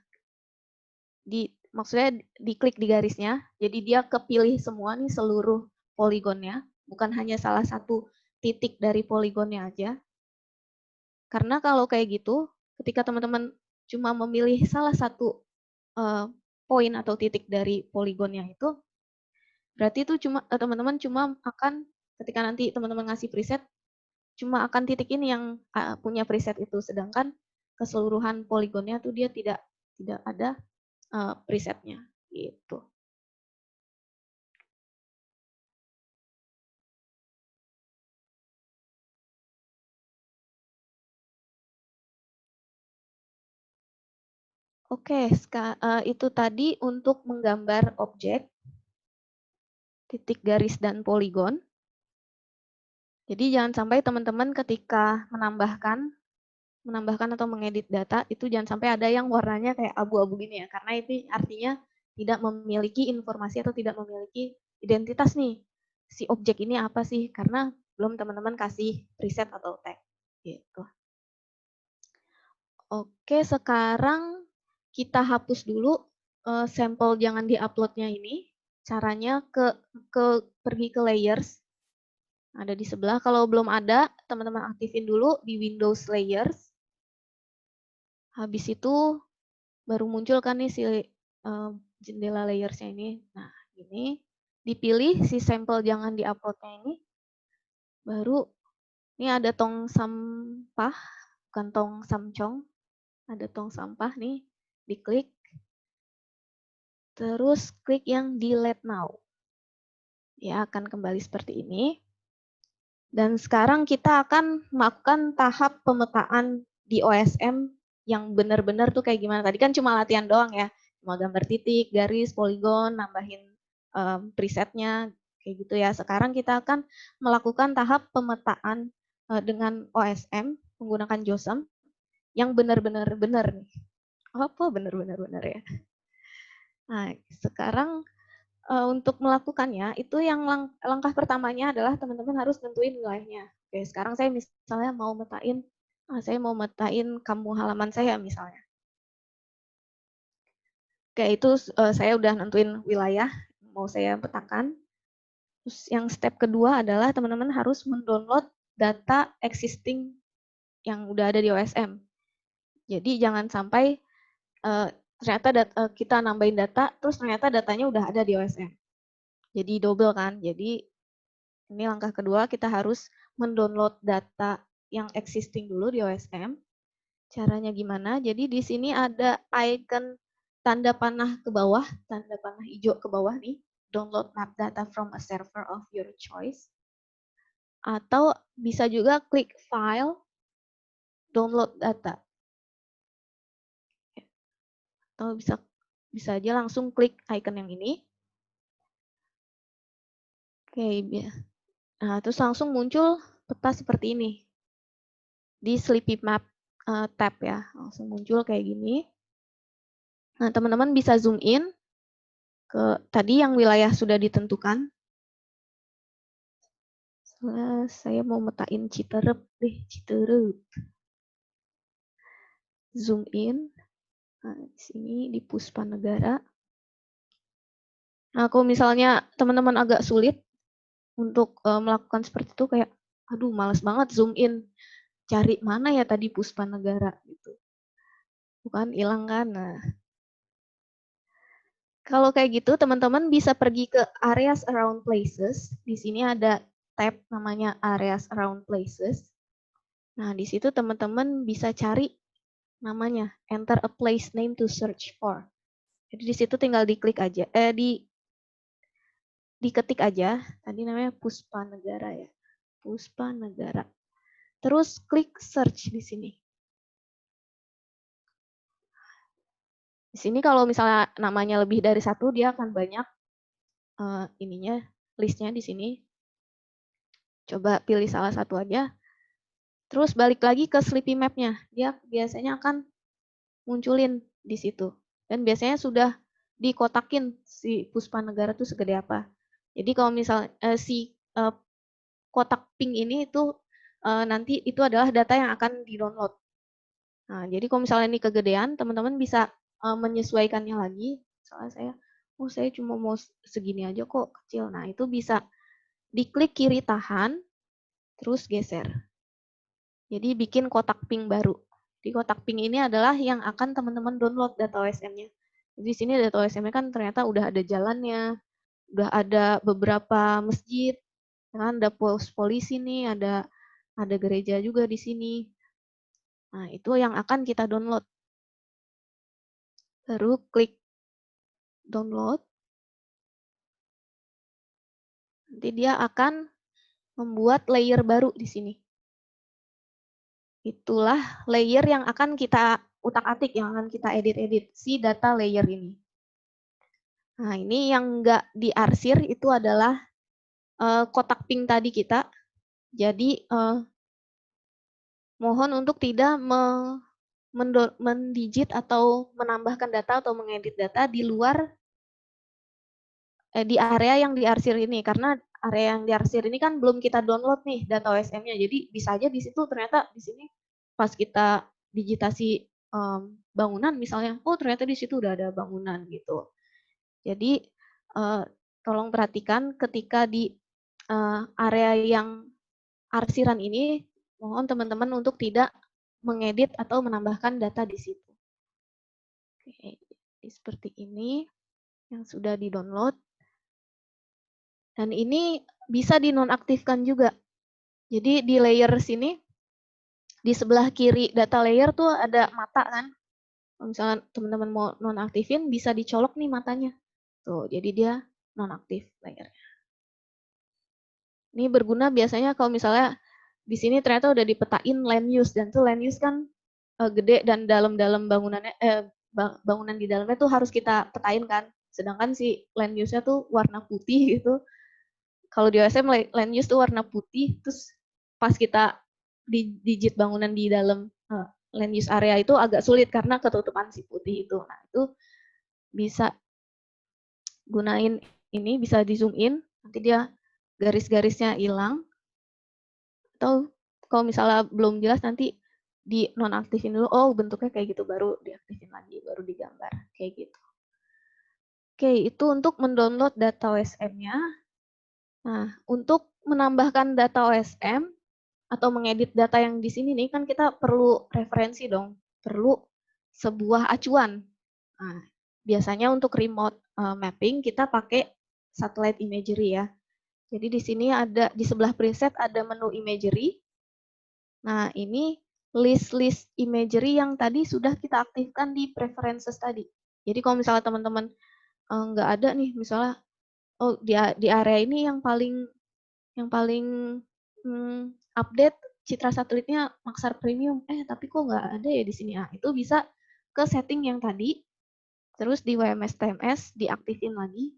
Maksudnya diklik di garisnya, jadi dia kepilih semua nih seluruh poligonnya, bukan hanya salah satu titik dari poligonnya aja. Karena kalau kayak gitu, ketika teman-teman cuma memilih salah satu poin atau titik dari poligonnya itu, berarti itu teman-teman cuma akan ketika nanti teman-teman ngasih preset, cuma akan titik ini yang punya preset itu, sedangkan keseluruhan poligonnya tuh dia tidak ada presetnya gitu. Oke, itu tadi untuk menggambar objek, titik, garis, dan poligon. Jadi jangan sampai teman-teman ketika menambahkan atau mengedit data, itu jangan sampai ada yang warnanya kayak abu-abu gini ya, karena itu artinya tidak memiliki informasi atau tidak memiliki identitas nih. Si objek ini apa sih? Karena belum teman-teman kasih preset atau tag. Gitu. Oke, sekarang kita hapus dulu sampel jangan di-uploadnya ini. Caranya pergi ke layers. Ada di sebelah. Kalau belum ada, teman-teman aktifin dulu di Windows Layers. Habis itu baru muncul kan nih si jendela layersnya ini. Nah, ini dipilih si sampel jangan di-uploadnya ini. Baru ini ada tong sampah, bukan tong samcong. Ada tong sampah nih, diklik. Terus klik yang delete now. Ya, akan kembali seperti ini. Dan sekarang kita akan melakukan tahap pemetaan di OSM yang benar-benar tuh kayak gimana. Tadi kan cuma latihan doang ya. Cuma gambar titik, garis, poligon, nambahin presetnya, kayak gitu ya. Sekarang kita akan melakukan tahap pemetaan dengan OSM menggunakan JOSM yang benar-benar benar nih. Apa benar-benar benar ya? Nah, sekarang untuk melakukannya, itu yang langkah pertamanya adalah teman-teman harus nentuin wilayahnya. Oke, sekarang saya misalnya mau metain kampung halaman saya misalnya. Oke, itu saya udah nentuin wilayah, mau saya petakan. Terus yang step kedua adalah teman-teman harus mendownload data existing yang udah ada di OSM. Jadi jangan sampai ternyata kita nambahin data, terus ternyata datanya udah ada di OSM. Jadi double kan. Jadi ini langkah kedua, kita harus mendownload data yang existing dulu di OSM. Caranya gimana? Jadi di sini ada icon tanda panah ke bawah, tanda panah hijau ke bawah nih. Download map data from a server of your choice. Atau bisa juga klik file, download data. Atau bisa aja langsung klik icon yang ini. Oke, nah terus langsung muncul peta seperti ini. di Sleepy Map tab ya, langsung muncul kayak gini. Nah, teman-teman bisa zoom in ke tadi yang wilayah sudah ditentukan. Saya mau metain Citerep deh, Citerep. Zoom in. Nah, di sini di Puspanegara. Nah, kalau misalnya teman-teman agak sulit untuk melakukan seperti itu kayak, aduh males banget zoom in. Cari mana ya tadi Puspanegara gitu. Bukan hilang kan? Nah, kalau kayak gitu teman-teman bisa pergi ke areas around places. Di sini ada tab namanya areas around places. Nah, di situ teman-teman bisa cari namanya, enter a place name to search for. Jadi di situ tinggal diklik aja, diketik aja. Tadi namanya Puspanegara ya, Puspanegara. Terus klik search di sini. Di sini kalau misalnya namanya lebih dari satu, dia akan banyak ininya, listnya di sini. Coba pilih salah satu aja. Terus balik lagi ke Sleepy Map-nya. Dia biasanya akan munculin di situ. Dan biasanya sudah dikotakin si Puspanegara itu segede apa. Jadi kalau misalnya si kotak pink ini itu nanti itu adalah data yang akan di-download. Nah, jadi kalau misalnya ini kegedean, teman-teman bisa menyesuaikannya lagi. Misalnya saya cuma mau segini aja kok, kecil. Nah, itu bisa diklik kiri tahan, terus geser. Jadi bikin kotak pink baru. Di kotak pink ini adalah yang akan teman-teman download data OSM-nya. Jadi di sini data OSM-nya kan ternyata udah ada jalannya, udah ada beberapa masjid, kan ada pos polisi nih, ada gereja juga di sini. Nah, itu yang akan kita download. Baru klik download. Nanti dia akan membuat layer baru di sini. Itulah layer yang akan kita utak-atik, yang akan kita edit-edit, si data layer ini. Nah, ini yang nggak diarsir itu adalah kotak pink tadi kita. Jadi, mohon untuk tidak mendigit atau menambahkan data atau mengedit data di luar, di area yang diarsir ini. Karena area yang diarsir ini kan belum kita download nih data OSM-nya. Jadi, bisa aja di situ ternyata di sini pas kita digitasi bangunan misalnya, oh ternyata di situ udah ada bangunan gitu. Jadi tolong perhatikan ketika di area yang arsiran ini, mohon teman-teman untuk tidak mengedit atau menambahkan data di situ. Oke, jadi seperti ini yang sudah di-download. Dan ini bisa dinonaktifkan juga. Jadi di layer sini, di sebelah kiri data layer tuh ada mata kan. Kalau misalnya teman-teman mau nonaktifin, bisa dicolok nih matanya. Tuh, jadi dia nonaktif layernya. Ini berguna biasanya kalau misalnya di sini ternyata udah dipetain land use, dan tuh land use kan gede dan dalam-dalam bangunannya, bangunan di dalamnya tuh harus kita petain kan. Sedangkan si land use-nya tuh warna putih gitu. Kalau di OSM land use tuh warna putih, terus pas kita digit bangunan di dalam land use area itu agak sulit karena ketutupan si putih itu. Nah, itu bisa gunain ini, bisa di zoom in, nanti dia garis-garisnya hilang. Atau kalau misalnya belum jelas nanti di nonaktifin dulu, oh bentuknya kayak gitu, baru diaktifin lagi, baru digambar, kayak gitu. Oke, itu untuk mendownload data OSM-nya. Nah, untuk menambahkan data OSM atau mengedit data yang di sini nih, kan kita perlu referensi dong, perlu sebuah acuan. Nah, biasanya untuk remote mapping kita pakai satellite imagery ya. Jadi di sini ada, di sebelah preset ada menu imagery. Nah, ini list-list imagery yang tadi sudah kita aktifkan di preferences tadi. Jadi kalau misalnya teman-teman nggak ada nih, misalnya oh di area ini yang paling update citra satelitnya Maxar Premium, tapi kok nggak ada ya di sini. Ah, itu bisa ke setting yang tadi, terus di WMS TMS diaktifin lagi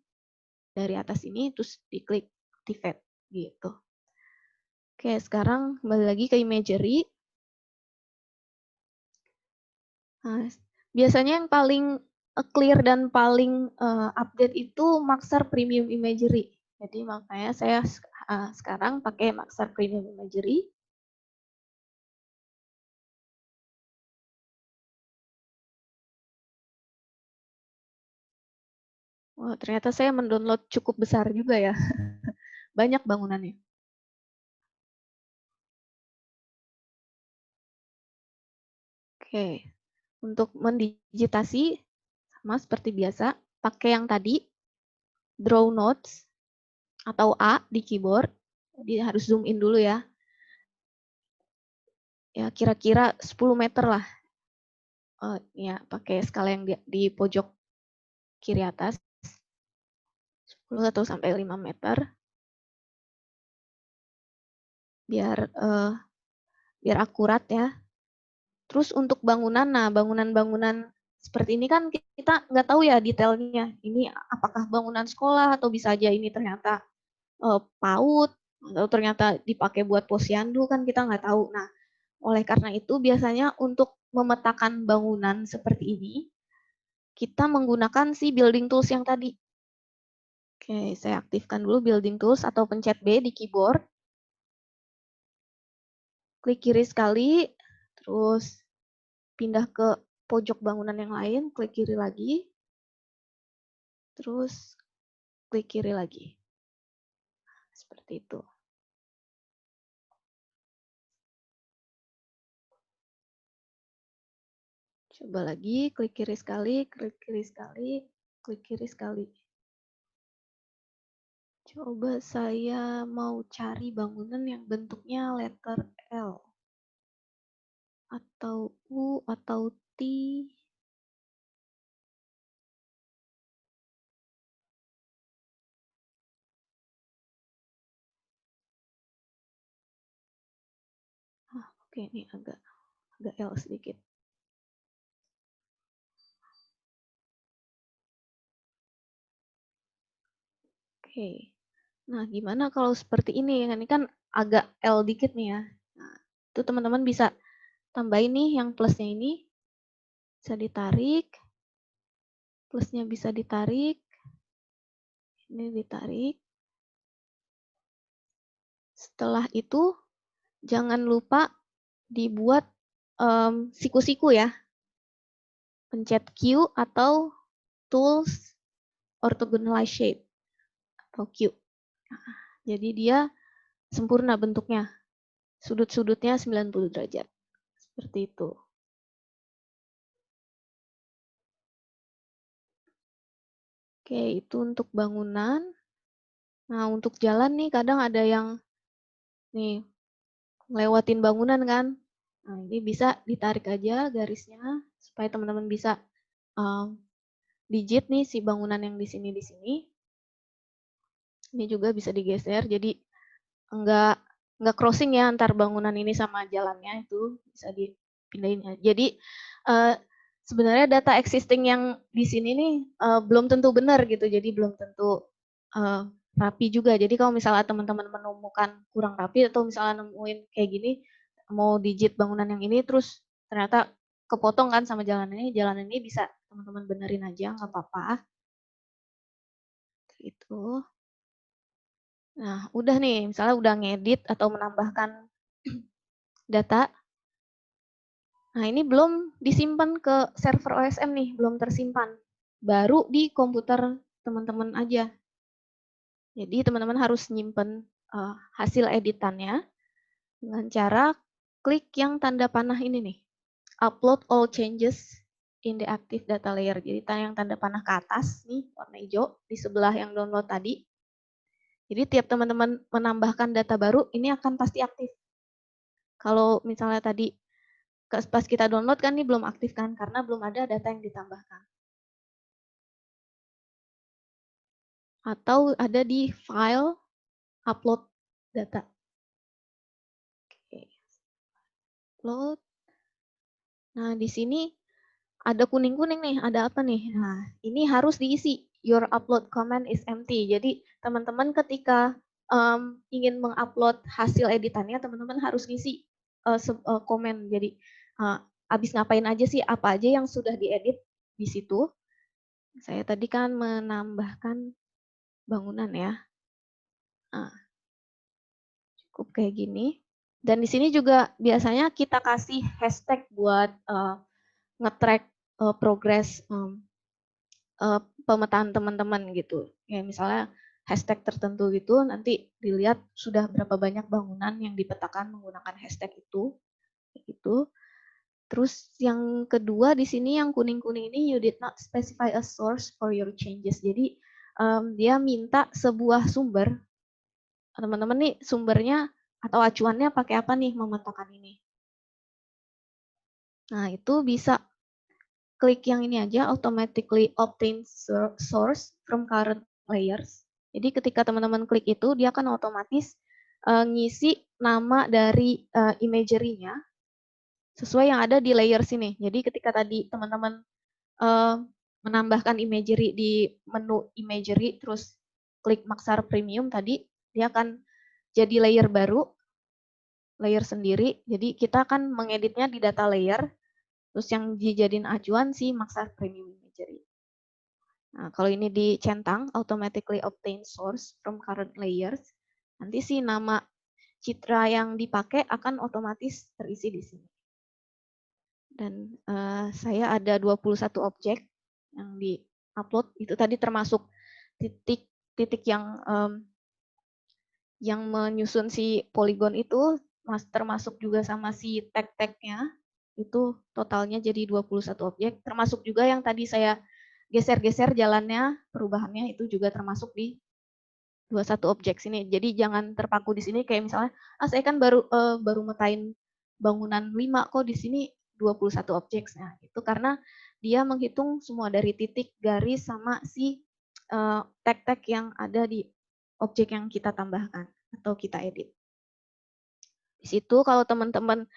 dari atas ini, terus diklik activate gitu. Oke, sekarang kembali lagi ke imagery. Nah, biasanya yang paling clear dan paling update itu Maxar Premium Imagery. Jadi makanya saya sekarang pakai Maxar Premium Imagery. Wah, ternyata saya mendownload cukup besar juga ya. Banyak bangunannya. Oke, untuk mendigitasi sama seperti biasa, pakai yang tadi, draw notes atau A di keyboard. Jadi harus zoom in dulu ya. Ya kira-kira 10 meter lah. Ya pakai skala yang di pojok kiri atas. 10 atau sampai 5 meter. Biar akurat ya. Terus untuk bangunan, nah bangunan-bangunan seperti ini kan kita nggak tahu ya detailnya. Ini apakah bangunan sekolah atau bisa aja ini ternyata PAUD atau ternyata dipakai buat posyandu kan kita nggak tahu. Nah, oleh karena itu biasanya untuk memetakan bangunan seperti ini kita menggunakan si building tools yang tadi. Oke, saya aktifkan dulu building tools atau pencet B di keyboard. Klik kiri sekali, terus pindah ke pojok bangunan yang lain, klik kiri lagi, terus klik kiri lagi. Seperti itu. Coba lagi, klik kiri sekali, klik kiri sekali, klik kiri sekali. Coba saya mau cari bangunan yang bentuknya letter L. Atau U, atau T. Oke, ini agak L sedikit. Oke. Nah, gimana kalau seperti ini? Ini kan agak L dikit nih ya. Nah, itu teman-teman bisa tambahin nih yang plusnya ini. Bisa ditarik. Plusnya bisa ditarik. Ini ditarik. Setelah itu, jangan lupa dibuat siku-siku ya. Pencet Q atau Tools Orthogonalize Shape. Atau Q. Nah, jadi dia sempurna bentuknya. Sudut-sudutnya 90 derajat. Seperti itu. Oke, itu untuk bangunan. Nah, untuk jalan nih kadang ada yang nih ngelewatin bangunan kan. Nah, ini bisa ditarik aja garisnya supaya teman-teman bisa digit nih si bangunan yang di sini. Ini juga bisa digeser jadi enggak crossing ya antar bangunan ini sama jalannya, itu bisa dipindahin ya. Jadi sebenarnya data existing yang di sini nih belum tentu benar gitu. Jadi belum tentu rapi juga. Jadi kalau misalnya teman-teman menemukan kurang rapi atau misalnya nemuin kayak gini, mau digit bangunan yang ini terus ternyata kepotong kan sama jalan ini bisa teman-teman benerin aja, nggak apa-apa. Itu. Nah, udah nih, misalnya udah ngedit atau menambahkan data. Nah, ini belum disimpan ke server OSM nih, belum tersimpan. Baru di komputer teman-teman aja. Jadi teman-teman harus nyimpen hasil editannya dengan cara klik yang tanda panah ini nih. Upload all changes in the active data layer. Jadi yang tanda panah ke atas nih, warna hijau, di sebelah yang download tadi. Jadi tiap teman-teman menambahkan data baru, ini akan pasti aktif. Kalau misalnya tadi pas kita download kan ini belum aktif kan, karena belum ada data yang ditambahkan. Atau ada di file upload data. Oke. Upload. Nah, di sini ada kuning-kuning nih, ada apa nih? Nah, ini harus diisi. Your upload comment is empty. Jadi, teman-teman ketika ingin mengupload hasil editannya, teman-teman harus ngisi komen. Jadi, habis ngapain aja sih, apa aja yang sudah diedit di situ. Saya tadi kan menambahkan bangunan ya. Nah, cukup kayak gini. Dan di sini juga biasanya kita kasih hashtag buat nge-track progres pemetaan teman-teman gitu. Ya misalnya hashtag tertentu gitu, nanti dilihat sudah berapa banyak bangunan yang dipetakan menggunakan hashtag itu. Gitu. Terus yang kedua di sini yang kuning-kuning ini, you did not specify a source for your changes. Jadi dia minta sebuah sumber. Teman-teman nih sumbernya atau acuannya pakai apa nih memetakan ini. Nah itu bisa klik yang ini aja, automatically obtain source from current layers. Jadi ketika teman-teman klik itu, dia akan otomatis ngisi nama dari imagery-nya sesuai yang ada di layer sini. Jadi ketika tadi teman-teman menambahkan imagery di menu imagery, terus klik Maxar Premium tadi, dia akan jadi layer baru, layer sendiri. Jadi kita akan mengeditnya di data layer, terus yang dijadiin acuan si Maxar Premium Imagery. Nah, kalau ini dicentang, automatically obtain source from current layers, nanti si nama citra yang dipakai akan otomatis terisi di sini. Dan saya ada 21 objek yang di-upload, itu tadi termasuk titik-titik yang menyusun si poligon itu, termasuk juga sama si tag-tagnya, itu totalnya jadi 21 objek, termasuk juga yang tadi saya geser-geser jalannya, perubahannya itu juga termasuk di 21 objek sini. Jadi jangan terpaku di sini kayak misalnya, saya kan baru metain bangunan 5, kok di sini 21 objek. Nah, itu karena dia menghitung semua dari titik, garis, sama si tag-tag yang ada di objek yang kita tambahkan atau kita edit. Di situ kalau teman-teman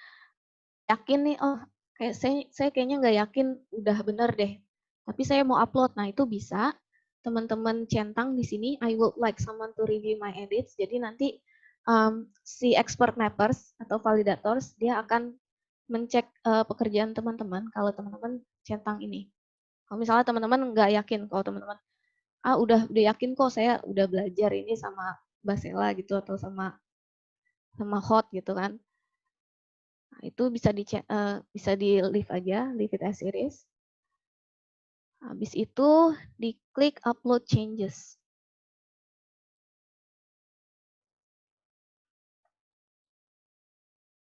yakin nih, oh kayak saya kayaknya nggak yakin udah bener deh, tapi saya mau upload. Nah itu bisa teman-teman centang di sini, I would like someone to review my edits. Jadi nanti si expert mappers atau validators dia akan mencek pekerjaan teman-teman kalau teman-teman centang ini. Kalau misalnya teman-teman nggak yakin, kalau teman-teman udah yakin kok saya udah belajar ini sama Basela gitu atau sama Hot gitu kan. Nah, itu bisa di leave aja, leave it as it is. Habis itu diklik upload changes.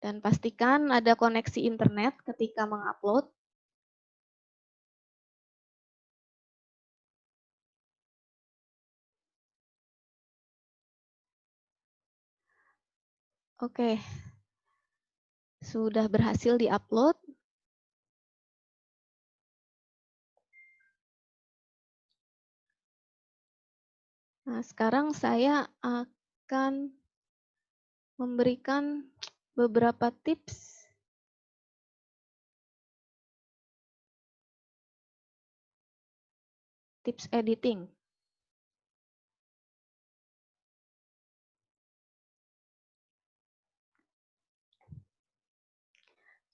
Dan pastikan ada koneksi internet ketika mengupload. Oke, sudah berhasil diupload. Nah, sekarang saya akan memberikan beberapa tips editing.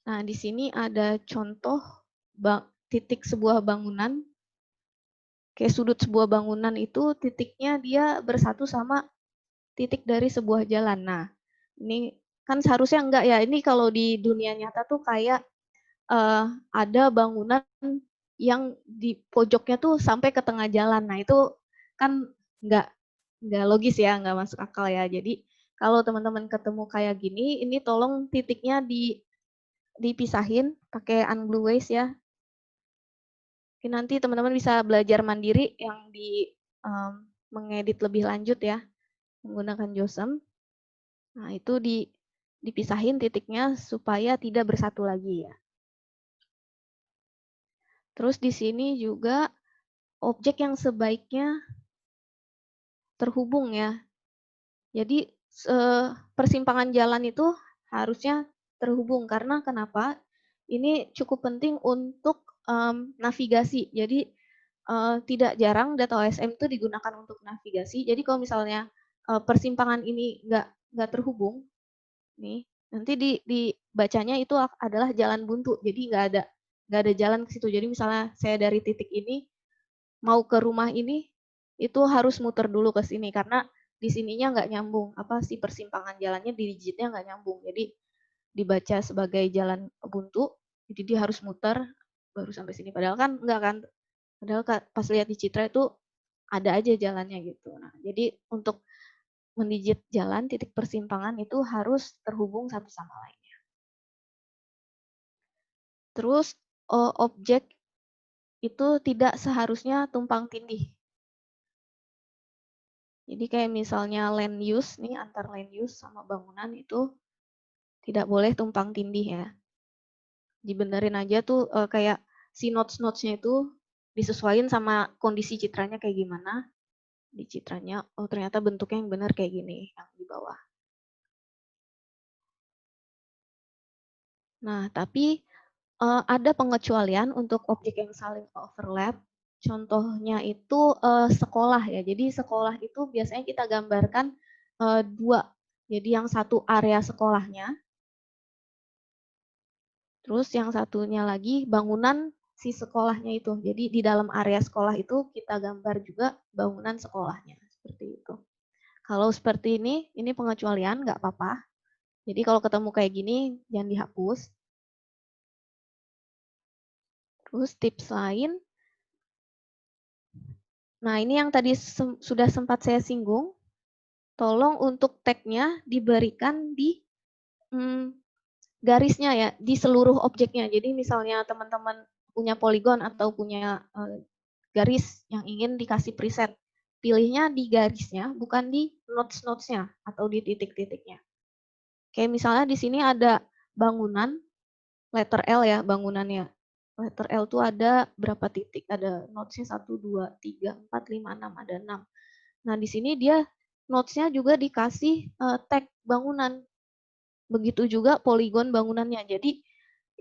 Nah, di sini ada contoh titik sebuah bangunan. Kayak sudut sebuah bangunan itu titiknya dia bersatu sama titik dari sebuah jalan. Nah, ini kan seharusnya enggak ya. Ini kalau di dunia nyata tuh kayak ada bangunan yang di pojoknya tuh sampai ke tengah jalan. Nah, itu kan enggak logis ya, enggak masuk akal ya. Jadi kalau teman-teman ketemu kayak gini, ini tolong titiknya dipisahin pakai unglue ways ya. Nanti teman-teman bisa belajar mandiri yang mengedit lebih lanjut ya menggunakan JOSM. Nah, itu dipisahin titiknya supaya tidak bersatu lagi ya. Terus di sini juga objek yang sebaiknya terhubung ya. Jadi persimpangan jalan itu harusnya terhubung karena kenapa? Ini cukup penting untuk navigasi. Jadi tidak jarang data OSM itu digunakan untuk navigasi. Jadi kalau misalnya persimpangan ini nggak terhubung, nih nanti bacanya itu adalah jalan buntu. Jadi nggak ada jalan ke situ. Jadi misalnya saya dari titik ini mau ke rumah ini itu harus muter dulu ke sini karena di sininya nggak nyambung. Apa sih persimpangan jalannya di digitnya nggak nyambung. Jadi dibaca sebagai jalan buntu, jadi dia harus muter baru sampai sini. Padahal kan enggak kan. Padahal pas lihat di Citra itu ada aja jalannya gitu. Nah, jadi untuk mendigit jalan titik persimpangan itu harus terhubung satu sama lainnya. Terus objek itu tidak seharusnya tumpang tindih. Jadi kayak misalnya land use nih, antar land use sama bangunan itu tidak boleh tumpang tindih ya. Dibenerin aja tuh kayak si notes-notesnya itu disesuaikan sama kondisi citranya kayak gimana. Di citranya, oh ternyata bentuknya yang benar kayak gini, yang di bawah. Nah, tapi ada pengecualian untuk objek yang saling overlap. Contohnya itu sekolah ya. Jadi sekolah itu biasanya kita gambarkan dua. Jadi yang satu area sekolahnya, terus yang satunya lagi bangunan si sekolahnya itu. Jadi di dalam area sekolah itu kita gambar juga bangunan sekolahnya. Seperti itu. Kalau seperti ini pengecualian, nggak apa-apa. Jadi kalau ketemu kayak gini, jangan dihapus. Terus tips lain, nah ini yang tadi sudah sempat saya singgung, tolong untuk tag-nya diberikan di garisnya ya, di seluruh objeknya. Jadi misalnya teman-teman punya poligon atau punya garis yang ingin dikasih preset, pilihnya di garisnya, bukan di notes-notesnya atau di titik-titiknya. Kayak misalnya di sini ada bangunan, letter L ya bangunannya. Letter L tuh ada berapa titik? Ada notesnya 1, 2, 3, 4, 5, 6, ada 6. Nah di sini dia notesnya juga dikasih tag bangunan. Begitu juga poligon bangunannya. Jadi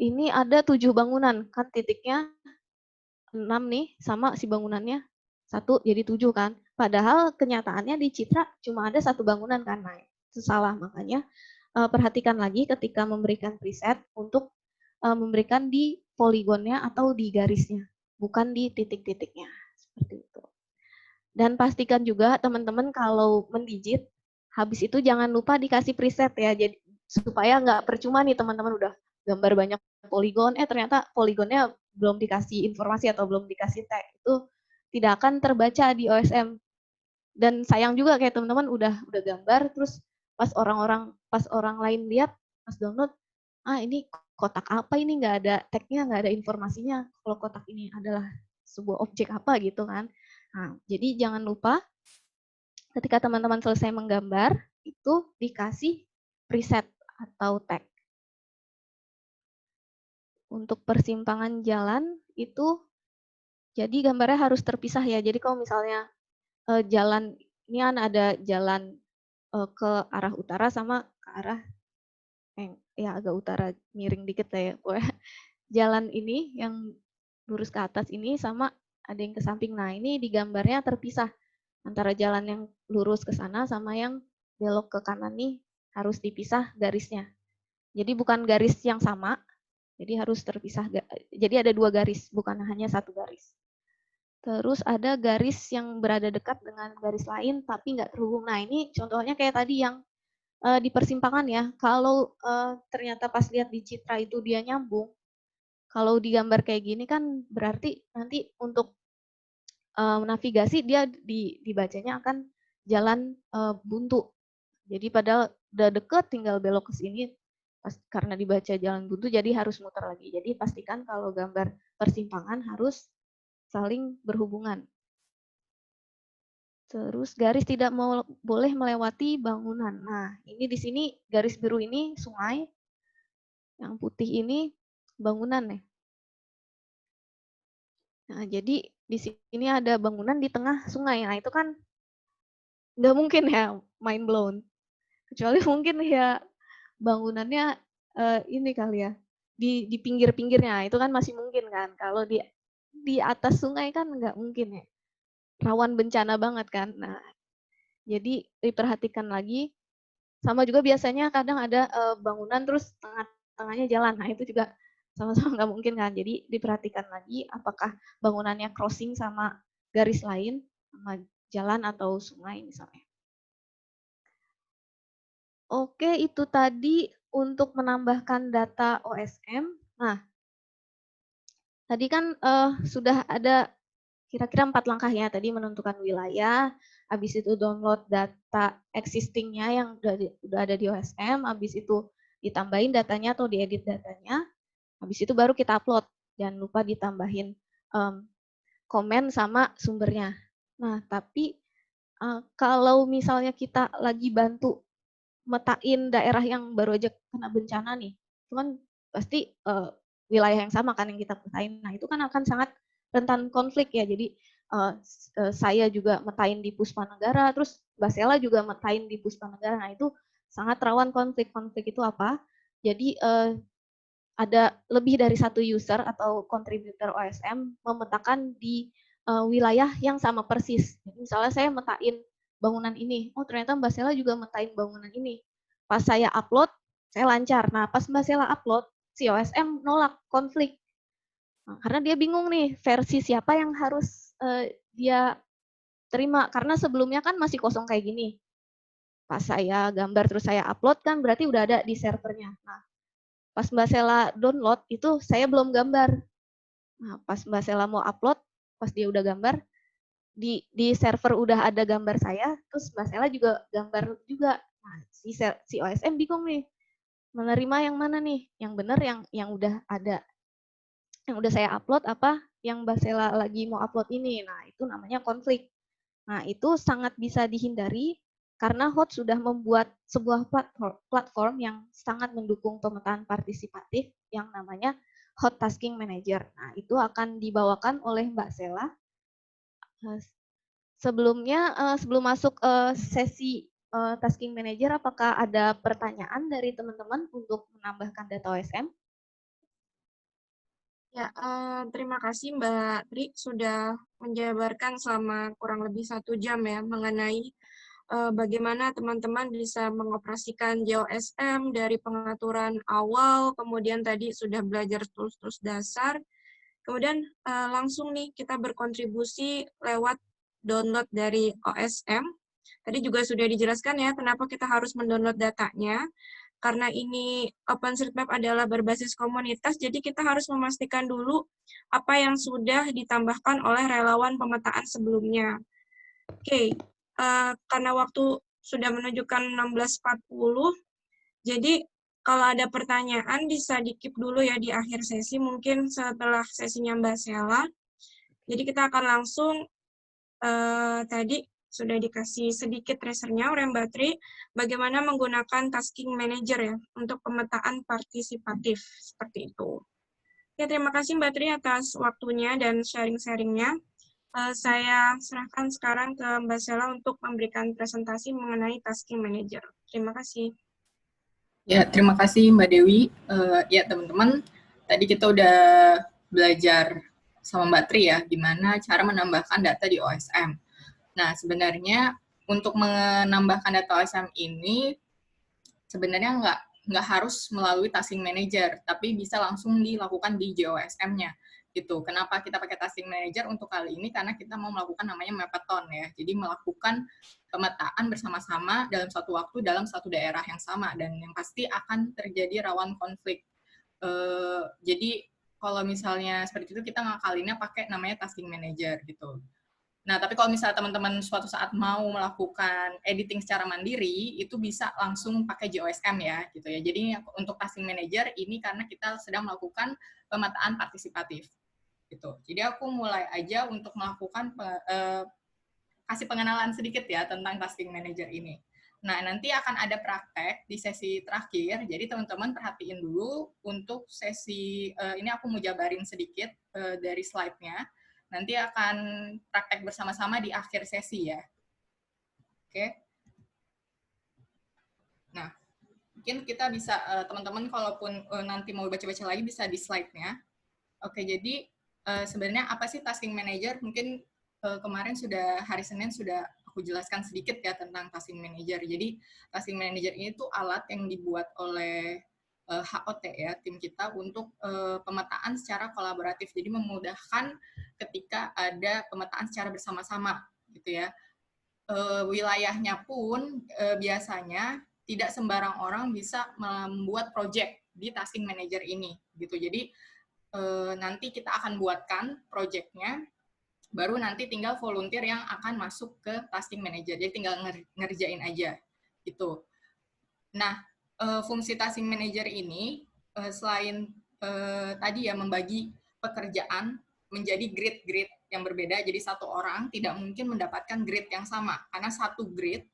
ini ada 7 bangunan, kan titiknya 6 nih, sama si bangunannya 1 jadi 7 kan. Padahal kenyataannya di Citra cuma ada 1 bangunan kan. Nah, itu salah, makanya perhatikan lagi ketika memberikan preset untuk memberikan di poligonnya atau di garisnya, bukan di titik-titiknya. Seperti itu. Dan pastikan juga teman-teman kalau mendigit, habis itu jangan lupa dikasih preset ya, jadi supaya nggak percuma nih teman-teman udah gambar banyak poligon, ternyata poligonnya belum dikasih informasi atau belum dikasih tag, itu tidak akan terbaca di OSM. Dan sayang juga kayak teman-teman udah gambar, terus pas orang lain lihat, pas download, ini kotak apa ini, nggak ada tag-nya, nggak ada informasinya, kalau kotak ini adalah sebuah objek apa gitu kan. Nah, jadi jangan lupa ketika teman-teman selesai menggambar, itu dikasih preset atau tag. Untuk persimpangan jalan itu, jadi gambarnya harus terpisah ya. Jadi kalau misalnya jalan, ini kan ada jalan ke arah utara sama ke arah ya agak utara, miring dikit ya. Jalan ini yang lurus ke atas ini sama ada yang ke samping. Nah ini di gambarnya terpisah antara jalan yang lurus ke sana sama yang belok ke kanan nih harus dipisah garisnya. Jadi bukan garis yang sama, jadi harus terpisah. Jadi ada 2 garis, bukan hanya 1 garis. Terus ada garis yang berada dekat dengan garis lain tapi nggak terhubung. Nah ini contohnya kayak tadi yang di persimpangan ya. Kalau ternyata pas lihat di Citra itu dia nyambung, kalau digambar kayak gini kan berarti nanti untuk navigasi dia dibacanya akan jalan buntu. Jadi padahal udah deket tinggal belok ke sini, karena dibaca jalan buntu jadi harus muter lagi. Jadi pastikan kalau gambar persimpangan harus saling berhubungan. Terus garis tidak boleh melewati bangunan. Nah, ini di sini garis biru ini sungai, yang putih ini bangunan ya. Nah, jadi di sini ada bangunan di tengah sungai. Nah, itu kan nggak mungkin ya, mind blown. Kecuali mungkin ya bangunannya ini kali ya, di pinggir-pinggirnya. Itu kan masih mungkin kan. Kalau di atas sungai kan nggak mungkin ya. Rawan bencana banget kan. Nah, jadi diperhatikan lagi. Sama juga biasanya kadang ada bangunan terus tengahnya jalan. Nah, itu juga sama-sama nggak mungkin kan. Jadi diperhatikan lagi apakah bangunannya crossing sama garis lain, sama jalan atau sungai misalnya. Oke, itu tadi untuk menambahkan data OSM. Nah, tadi kan sudah ada kira-kira 4 langkah ya. Tadi menentukan wilayah, habis itu download data existing-nya yang udah ada di OSM, habis itu ditambahin datanya atau diedit datanya, habis itu baru kita upload. Jangan lupa ditambahin komen sama sumbernya. Nah, tapi kalau misalnya kita lagi bantu metain daerah yang baru aja kena bencana nih, cuman pasti wilayah yang sama kan yang kita petain. Nah, itu kan akan sangat rentan konflik ya. Jadi saya juga metain di Puspa Negara, terus Mbak Sela juga metain di Puspa Negara. Nah, itu sangat rawan konflik. Konflik itu apa? Jadi ada lebih dari satu user atau contributor OSM memetakan di wilayah yang sama persis. Jadi misalnya saya metain bangunan ini, oh ternyata Mbak Sela juga metain bangunan ini. Pas saya upload, saya lancar. Nah, pas Mbak Sela upload, si OSM nolak konflik. Nah, karena dia bingung nih, versi siapa yang harus dia terima. Karena sebelumnya kan masih kosong kayak gini. Pas saya gambar terus saya upload kan berarti udah ada di servernya. Nah, pas Mbak Sela download itu saya belum gambar. Nah, pas Mbak Sela mau upload, pas dia udah gambar, di server udah ada gambar saya, terus Mbak Sela juga gambar juga. Nah, si OSM bingung nih, menerima yang mana nih? Yang benar yang udah ada. Yang udah saya upload apa yang Mbak Sela lagi mau upload ini. Nah, itu namanya konflik. Nah, itu sangat bisa dihindari karena HOT sudah membuat sebuah platform yang sangat mendukung pemetaan partisipatif yang namanya Hot Tasking Manager. Nah, itu akan dibawakan oleh Mbak Sela. Sebelumnya, sebelum masuk sesi Tasking Manager, apakah ada pertanyaan dari teman-teman untuk menambahkan data OSM? Ya, terima kasih Mbak Tri sudah menjabarkan selama kurang lebih 1 jam ya mengenai bagaimana teman-teman bisa mengoperasikan JOSM dari pengaturan awal, kemudian tadi sudah belajar tools-tools dasar, kemudian langsung nih kita berkontribusi lewat download dari OSM. Tadi juga sudah dijelaskan ya kenapa kita harus mendownload datanya. Karena ini OpenStreetMap adalah berbasis komunitas, jadi kita harus memastikan dulu apa yang sudah ditambahkan oleh relawan pemetaan sebelumnya. Oke, karena waktu sudah menunjukkan 16.40, jadi kalau ada pertanyaan bisa di-keep dulu ya di akhir sesi, mungkin setelah sesinya Mbak Sela. Jadi kita akan langsung tadi sudah dikasih sedikit tracernya oleh Mbak Tri, bagaimana menggunakan tasking manager ya, untuk pemetaan partisipatif, seperti itu. Ya, terima kasih Mbak Tri atas waktunya dan sharing-sharingnya. Saya serahkan sekarang ke Mbak Sela untuk memberikan presentasi mengenai tasking manager. Terima kasih. Ya, terima kasih Mbak Dewi. Ya, teman-teman, tadi kita udah belajar sama Mbak Tri ya, gimana cara menambahkan data di OSM. Nah, sebenarnya untuk menambahkan data OSM ini sebenarnya nggak harus melalui tasking manager, tapi bisa langsung dilakukan di JOSM-nya gitu. Kenapa kita pakai tasking manager untuk kali ini? Karena kita mau melakukan namanya mapathon ya. Jadi melakukan pemetaan bersama-sama dalam satu waktu dalam satu daerah yang sama dan yang pasti akan terjadi rawan konflik. Jadi kalau misalnya seperti itu kita ngakalinnya pakai namanya tasking manager gitu. Nah, tapi kalau misalnya teman-teman suatu saat mau melakukan editing secara mandiri, itu bisa langsung pakai JOSM ya, gitu ya. Jadi untuk tasking manager ini karena kita sedang melakukan pemetaan partisipatif, gitu. Jadi aku mulai aja untuk melakukan kasih pengenalan sedikit ya tentang tasking manager ini. Nah, nanti akan ada praktek di sesi terakhir, jadi teman-teman perhatiin dulu untuk sesi, ini aku mau jabarin sedikit dari slide-nya, nanti akan praktek bersama-sama di akhir sesi ya. Oke. Nah, mungkin kita bisa, teman-teman kalaupun nanti mau baca-baca lagi bisa di slide-nya. Oke, jadi sebenarnya apa sih tasking manager? Mungkin kemarin hari Senin sudah aku jelaskan sedikit ya tentang tasking manager. Jadi tasking manager ini tuh alat yang dibuat oleh HOT ya, tim kita untuk pemetaan secara kolaboratif. Jadi memudahkan ketika ada pemetaan secara bersama-sama gitu ya. Wilayahnya pun biasanya tidak sembarang orang bisa membuat project di tasking manager ini gitu. Jadi nanti kita akan buatkan projectnya, baru nanti tinggal volunteer yang akan masuk ke tasking manager. Jadi tinggal ngerjain aja gitu. Nah, fungsi tasking manager ini selain tadi ya membagi pekerjaan menjadi grade-grade yang berbeda, jadi satu orang tidak mungkin mendapatkan grade yang sama, karena satu grade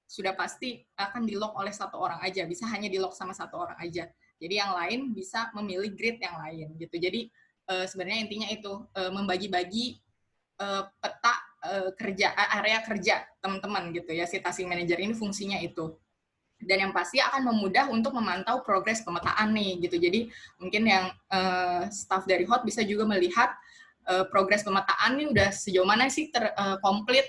sudah pasti akan di-lock oleh satu orang aja, bisa hanya di-lock sama satu orang aja. Jadi yang lain bisa memilih grade yang lain gitu. Jadi sebenarnya intinya itu membagi-bagi peta kerja, area kerja teman-teman gitu ya, si tasking manager ini fungsinya itu. Dan yang pasti akan memudah untuk memantau progres pemetaan nih gitu. Jadi mungkin yang staff dari HOT bisa juga melihat progres pemetaan ini udah sejauh mana sih komplit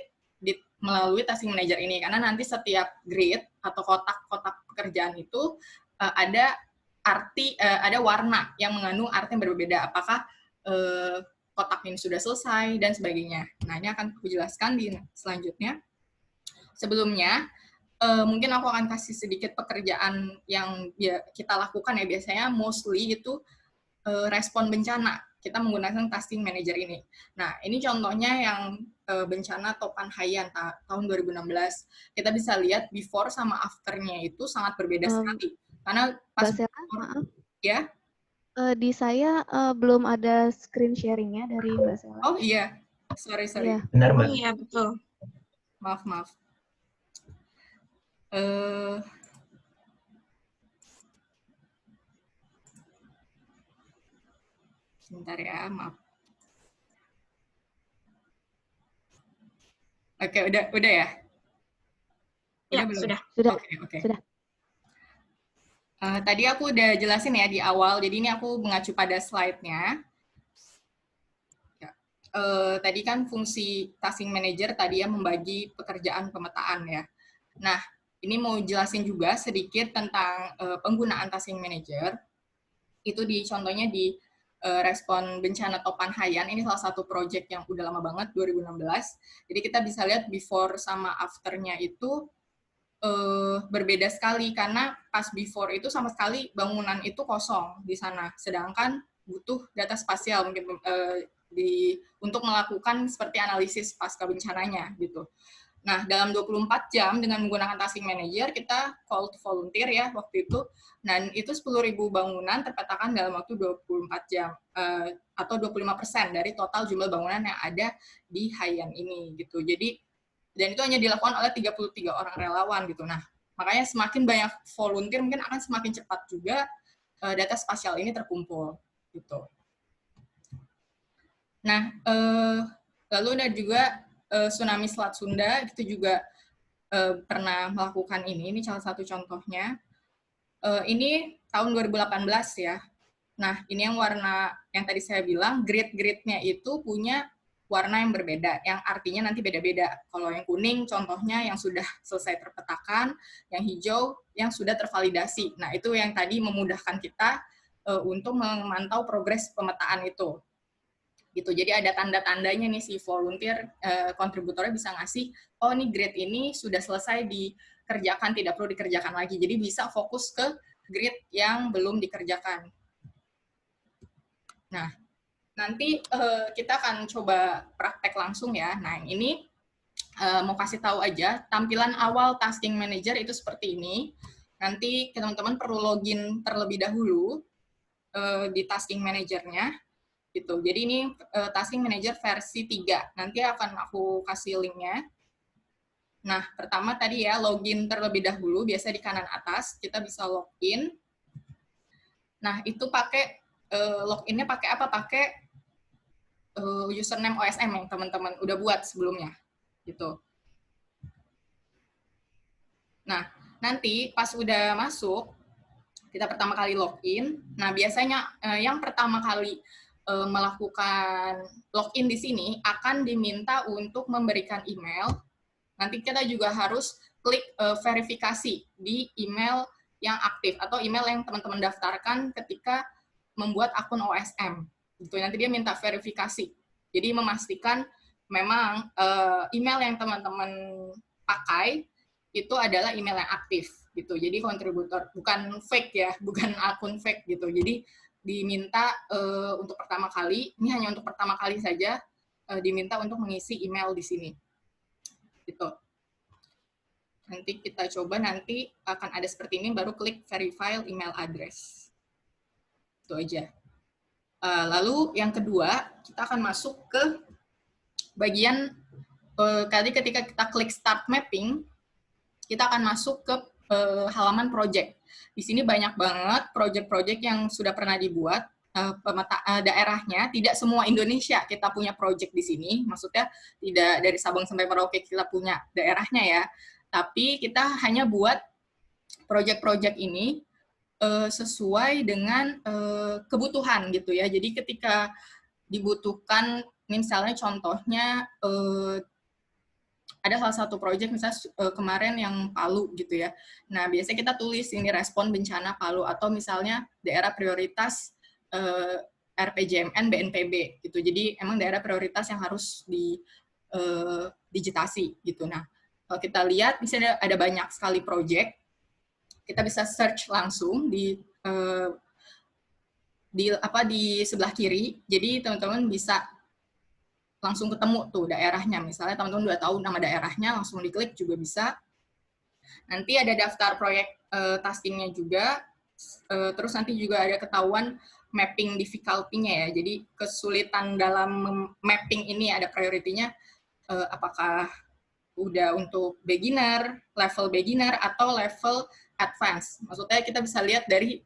melalui tasking manager ini, karena nanti setiap grade atau kotak-kotak pekerjaan itu ada arti, ada warna yang mengandung arti yang berbeda. Apakah kotak ini sudah selesai dan sebagainya. Nah, ini akan aku jelaskan di selanjutnya. Sebelumnya, mungkin aku akan kasih sedikit pekerjaan yang kita lakukan ya, biasanya mostly itu respon bencana. Kita menggunakan tasking manager ini. Nah, ini contohnya yang bencana Topan Haiyan tahun 2016. Kita bisa lihat before sama after-nya itu sangat berbeda sekali. Karena pas maaf. Ya. Di saya belum ada screen sharing-nya dari Mbak Sela. Oh iya, sorry. Iya. Benar, Mbak. Oh iya, betul. Maaf. Sebentar ya, maaf. Oke, udah ya? Ya, belum? sudah. Oke. Sudah. Tadi aku udah jelasin ya di awal, jadi ini aku mengacu pada slide-nya. Tadi kan fungsi tasking manager tadi ya membagi pekerjaan pemetaan ya. Nah, ini mau jelasin juga sedikit tentang penggunaan tasking manager. Itu contohnya di respon bencana Topan Haiyan, ini salah satu project yang udah lama banget, 2016. Jadi kita bisa lihat before sama after-nya itu berbeda sekali, karena pas before itu sama sekali bangunan itu kosong di sana, sedangkan butuh data spasial mungkin untuk melakukan seperti analisis pasca bencananya gitu. Nah, dalam 24 jam dengan menggunakan tasking manager, kita call to volunteer ya waktu itu, dan itu 10.000 bangunan terpetakan dalam waktu 24 jam, atau 25% dari total jumlah bangunan yang ada di Haiyan ini gitu. Jadi, dan itu hanya dilakukan oleh 33 orang relawan gitu. Nah, makanya semakin banyak volunteer mungkin akan semakin cepat juga data spasial ini terkumpul gitu. Nah, lalu ada juga Tsunami Selat Sunda, itu juga pernah melakukan ini salah satu contohnya. Ini tahun 2018 ya. Nah, ini yang warna yang tadi saya bilang, grade-grade-nya itu punya warna yang berbeda, yang artinya nanti beda-beda. Kalau yang kuning contohnya yang sudah selesai terpetakan, yang hijau yang sudah tervalidasi. Nah, itu yang tadi memudahkan kita untuk memantau progres pemetaan itu. Gitu. Jadi ada tanda-tandanya nih, si volunteer kontributornya bisa ngasih, oh ini grade ini sudah selesai dikerjakan, tidak perlu dikerjakan lagi. Jadi bisa fokus ke grade yang belum dikerjakan. Nah, nanti kita akan coba praktek langsung ya. Nah, ini mau kasih tahu aja, tampilan awal tasking manager itu seperti ini. Nanti teman-teman perlu login terlebih dahulu di tasking manajernya. Gitu. Jadi ini tasking manager versi 3. Nanti akan aku kasih linknya. Nah, pertama tadi ya, login terlebih dahulu, biasa di kanan atas, kita bisa login. Nah, itu pakai, loginnya pakai apa? Pakai username OSM yang teman-teman udah buat sebelumnya. Gitu. Nah, nanti pas udah masuk, kita pertama kali login. Nah, biasanya yang pertama kali melakukan login di sini akan diminta untuk memberikan email. Nanti kita juga harus klik verifikasi di email yang aktif atau email yang teman-teman daftarkan ketika membuat akun OSM. Gitu. Nanti dia minta verifikasi. Jadi memastikan memang email yang teman-teman pakai itu adalah email yang aktif gitu. Jadi kontributor bukan fake ya, bukan akun fake gitu. Jadi diminta untuk pertama kali, ini hanya untuk pertama kali saja diminta untuk mengisi email di sini. Gitu. Nanti kita coba, nanti akan ada seperti ini, baru klik verify email address. Itu aja. Lalu yang kedua, kita akan masuk ke bagian kali ketika kita klik start mapping, kita akan masuk ke halaman project. Di sini banyak banget project-project yang sudah pernah dibuat. Daerahnya, tidak semua Indonesia kita punya project di sini, maksudnya tidak dari Sabang sampai Merauke kita punya daerahnya ya, tapi kita hanya buat project-project ini sesuai dengan kebutuhan gitu ya. Jadi ketika dibutuhkan, misalnya contohnya ada salah satu project misalnya kemarin yang Palu gitu ya. Nah, biasanya kita tulis ini respon bencana Palu, atau misalnya daerah prioritas RPJMN BNPB gitu. Jadi emang daerah prioritas yang harus digitasi gitu. Nah, kalau kita lihat di sini ada banyak sekali project. Kita bisa search langsung di sebelah kiri. Jadi teman-teman bisa langsung ketemu tuh daerahnya. Misalnya teman-teman udah tahu nama daerahnya, langsung diklik juga bisa. Nanti ada daftar proyek taskingnya juga. Terus nanti juga ada ketahuan mapping difficulty-nya ya. Jadi kesulitan dalam mapping ini ada priority-nya, apakah udah untuk beginner, level beginner, atau level advance. Maksudnya kita bisa lihat dari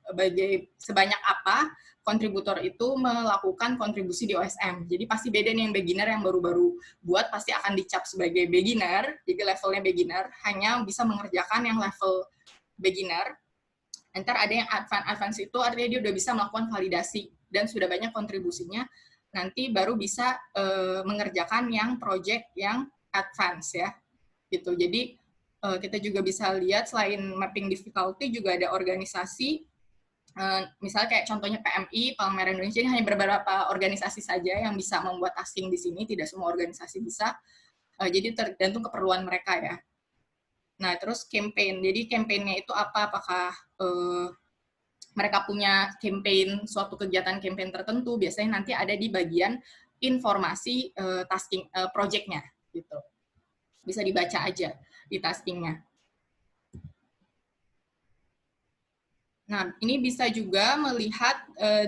sebanyak apa kontributor itu melakukan kontribusi di OSM. Jadi pasti beda nih, yang beginner yang baru-baru buat pasti akan dicap sebagai beginner, jadi levelnya beginner, hanya bisa mengerjakan yang level beginner. Ntar ada yang advance itu artinya dia udah bisa melakukan validasi dan sudah banyak kontribusinya, nanti baru bisa mengerjakan yang project yang advance ya. Gitu. Jadi kita juga bisa lihat selain mapping difficulty juga ada organisasi, misalnya kayak contohnya PMI, Palang Merah Indonesia, ini hanya beberapa organisasi saja yang bisa membuat tasking di sini, tidak semua organisasi bisa. Jadi tergantung keperluan mereka ya. Nah, terus campaign. Jadi campaign-nya itu apa? Apakah mereka punya campaign, suatu kegiatan campaign tertentu, biasanya nanti ada di bagian informasi tasking project-nya gitu. Bisa dibaca aja di taskingnya. Nah, ini bisa juga melihat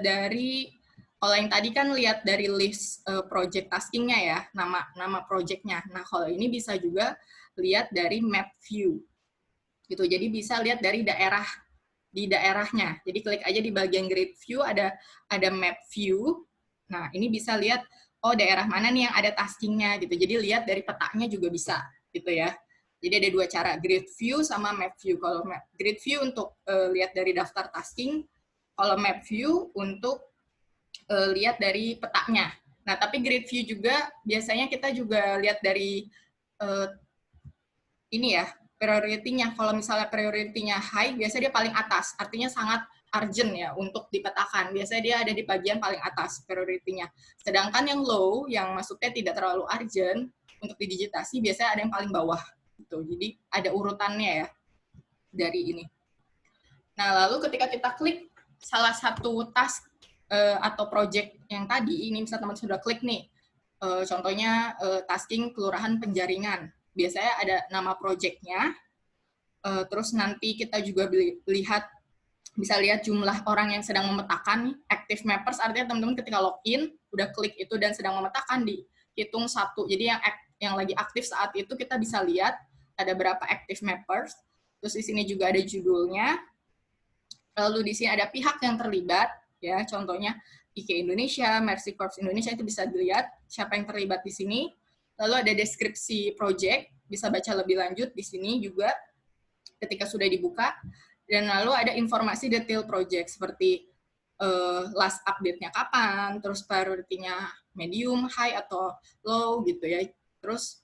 dari, kalau yang tadi kan lihat dari list project taskingnya ya, nama projectnya. Nah, kalau ini bisa juga lihat dari map view. Gitu. Jadi bisa lihat dari di daerahnya. Jadi klik aja di bagian grid view, ada map view. Nah, ini bisa lihat, oh daerah mana nih yang ada taskingnya gitu. Jadi lihat dari petanya juga bisa gitu ya. Jadi ada dua cara, grid view sama map view. Kalau grid view untuk lihat dari daftar tasking, kalau map view untuk lihat dari petanya. Nah, tapi grid view juga biasanya kita juga lihat dari ini ya, priority-nya. Kalau misalnya priority-nya high, biasanya dia paling atas. Artinya sangat urgent ya untuk dipetakan. Biasanya dia ada di bagian paling atas priority-nya. Sedangkan yang low, yang maksudnya tidak terlalu urgent untuk didigitasi, biasanya ada yang paling bawah. Gitu. Jadi ada urutannya ya dari ini. Nah, lalu ketika kita klik salah satu task atau project yang tadi, ini misalnya teman sudah klik nih, contohnya tasking Kelurahan Penjaringan. Biasanya ada nama project-nya, terus nanti kita juga bisa lihat jumlah orang yang sedang memetakan, active mappers, artinya teman-teman ketika login, udah klik itu dan sedang memetakan, dihitung 1. Jadi yang lagi aktif saat itu kita bisa lihat ada berapa active mappers. Terus di sini juga ada judulnya. Lalu di sini ada pihak yang terlibat, ya contohnya IKE Indonesia, Mercy Corps Indonesia, itu bisa dilihat siapa yang terlibat di sini. Lalu ada deskripsi project, bisa baca lebih lanjut di sini juga ketika sudah dibuka. Dan lalu ada informasi detail project seperti last update-nya kapan, terus priority-nya medium, high, atau low gitu ya. Terus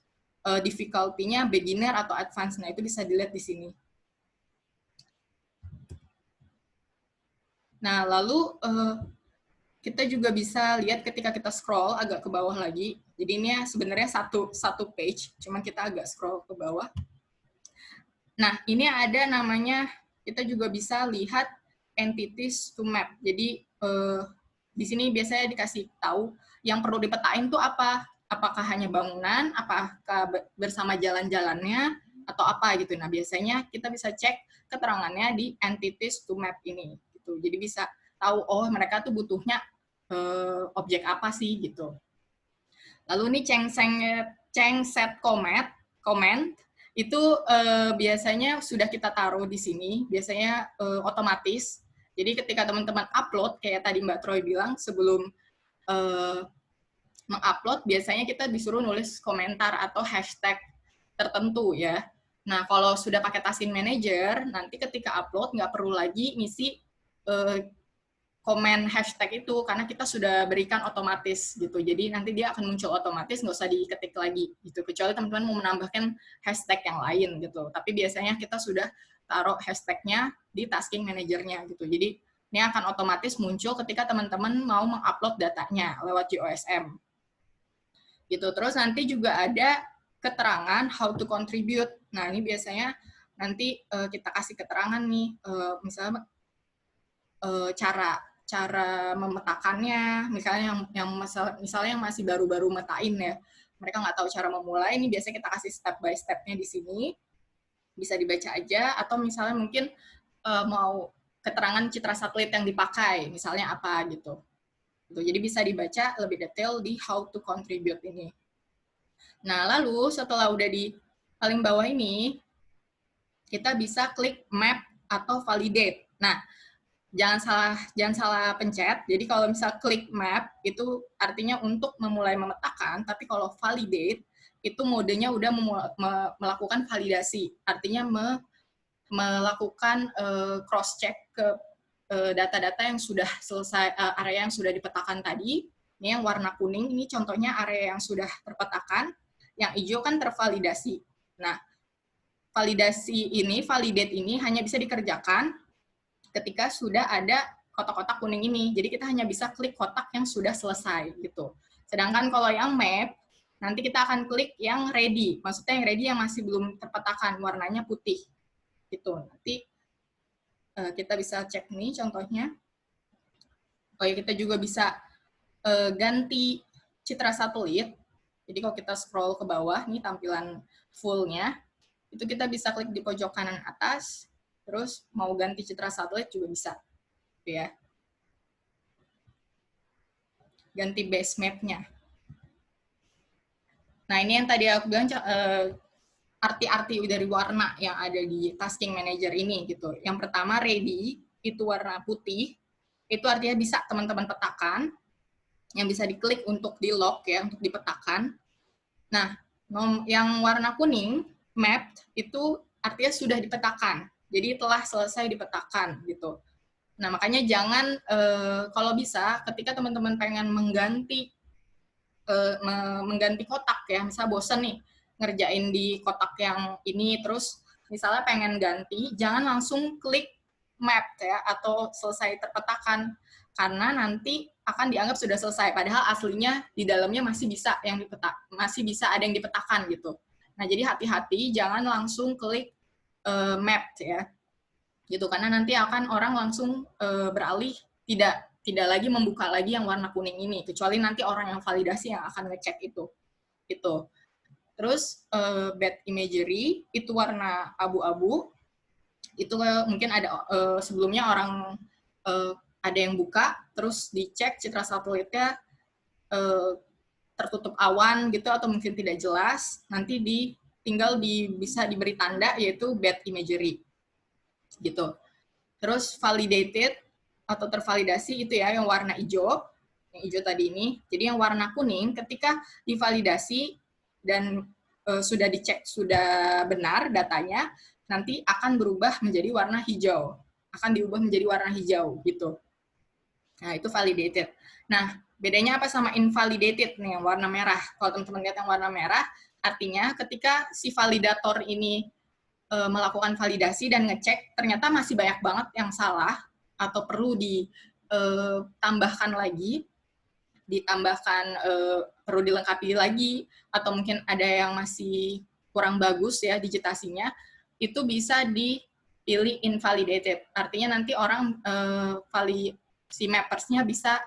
difficulty-nya beginner atau advance. Nah, itu bisa dilihat di sini. Nah, lalu kita juga bisa lihat ketika kita scroll agak ke bawah lagi. Jadi ini sebenarnya satu page, cuman kita agak scroll ke bawah. Nah, ini ada namanya, kita juga bisa lihat entities to map. Jadi di sini biasanya dikasih tahu yang perlu dipetain tuh apa. Apakah hanya bangunan, apakah bersama jalan-jalannya, atau apa gitu. Nah, biasanya kita bisa cek keterangannya di entities to map ini. Gitu. Jadi bisa tahu, oh mereka tuh butuhnya objek apa sih gitu. Lalu ini Changset comment itu biasanya sudah kita taruh di sini, biasanya otomatis. Jadi ketika teman-teman upload, kayak tadi Mbak Troy bilang, sebelum mengupload, biasanya kita disuruh nulis komentar atau hashtag tertentu ya. Nah, kalau sudah pakai Tasking Manager, nanti ketika upload nggak perlu lagi ngisi komen hashtag itu, karena kita sudah berikan otomatis gitu. Jadi nanti dia akan muncul otomatis, nggak usah diketik lagi gitu. Kecuali teman-teman mau menambahkan hashtag yang lain gitu. Tapi biasanya kita sudah taruh hashtagnya di Tasking Manager-nya gitu. Jadi ini akan otomatis muncul ketika teman-teman mau mengupload datanya lewat GOSM. Gitu. Terus nanti juga ada keterangan how to contribute. Nah, ini biasanya nanti kita kasih keterangan nih, misalnya cara memetakannya, misalnya misalnya yang masih baru-baru metain ya, mereka nggak tahu cara memulai, ini biasanya kita kasih step by step-nya di sini, bisa dibaca aja, atau misalnya mungkin mau keterangan citra satelit yang dipakai, misalnya apa gitu. Jadi bisa dibaca lebih detail di how to contribute ini. Nah, lalu setelah udah di paling bawah ini, kita bisa klik map atau validate. Nah, jangan salah pencet. Jadi kalau misal klik map itu artinya untuk memulai memetakan, tapi kalau validate itu modenya udah melakukan validasi. Artinya melakukan cross check ke data-data yang sudah selesai, area yang sudah dipetakan tadi. Ini yang warna kuning, ini contohnya area yang sudah terpetakan, yang hijau kan tervalidasi. Nah, validate ini hanya bisa dikerjakan ketika sudah ada kotak-kotak kuning ini. Jadi kita hanya bisa klik kotak yang sudah selesai gitu. Sedangkan kalau yang map, nanti kita akan klik yang ready. Maksudnya yang ready yang masih belum terpetakan, warnanya putih. Gitu. Nanti kita bisa cek nih contohnya. Oh ya, kita juga bisa ganti citra satelit. Jadi kalau kita scroll ke bawah, nih tampilan full-nya, itu kita bisa klik di pojok kanan atas, terus mau ganti citra satelit juga bisa, ya. Ganti base map-nya. Nah, ini yang tadi aku bilang arti-arti dari warna yang ada di Tasking Manager ini gitu. Yang pertama ready itu warna putih, itu artinya bisa teman-teman petakan, yang bisa diklik untuk di lock ya, untuk dipetakan. Nah, yang warna kuning mapped itu artinya sudah dipetakan. Jadi telah selesai dipetakan gitu. Nah, makanya jangan kalau bisa ketika teman-teman pengen mengganti kotak ya, misalnya bosen nih ngerjain di kotak yang ini, terus misalnya pengen ganti, jangan langsung klik map ya atau selesai terpetakan, karena nanti akan dianggap sudah selesai, padahal aslinya di dalamnya masih bisa ada yang dipetakan gitu. Nah, jadi hati-hati jangan langsung klik map ya, gitu, karena nanti akan orang langsung beralih tidak lagi membuka lagi yang warna kuning ini, kecuali nanti orang yang validasi yang akan ngecek itu. Gitu. Terus bad imagery itu warna abu-abu, itu mungkin ada sebelumnya orang ada yang buka, terus dicek citra satelitnya tertutup awan gitu atau mungkin tidak jelas, nanti bisa diberi tanda yaitu bad imagery gitu. Terus validated atau tervalidasi itu ya yang warna hijau, yang hijau tadi ini. Jadi yang warna kuning ketika divalidasi dan sudah dicek sudah benar datanya, nanti akan berubah menjadi warna hijau, akan diubah menjadi warna hijau gitu. Nah, itu validated. Nah, bedanya apa sama invalidated nih, yang warna merah? Kalau teman-teman lihat yang warna merah, artinya ketika si validator ini melakukan validasi dan ngecek, ternyata masih banyak banget yang salah, atau perlu ditambahkan lagi, perlu dilengkapi lagi, atau mungkin ada yang masih kurang bagus ya digitasinya, itu bisa dipilih invalidated. Artinya nanti orang si mappersnya bisa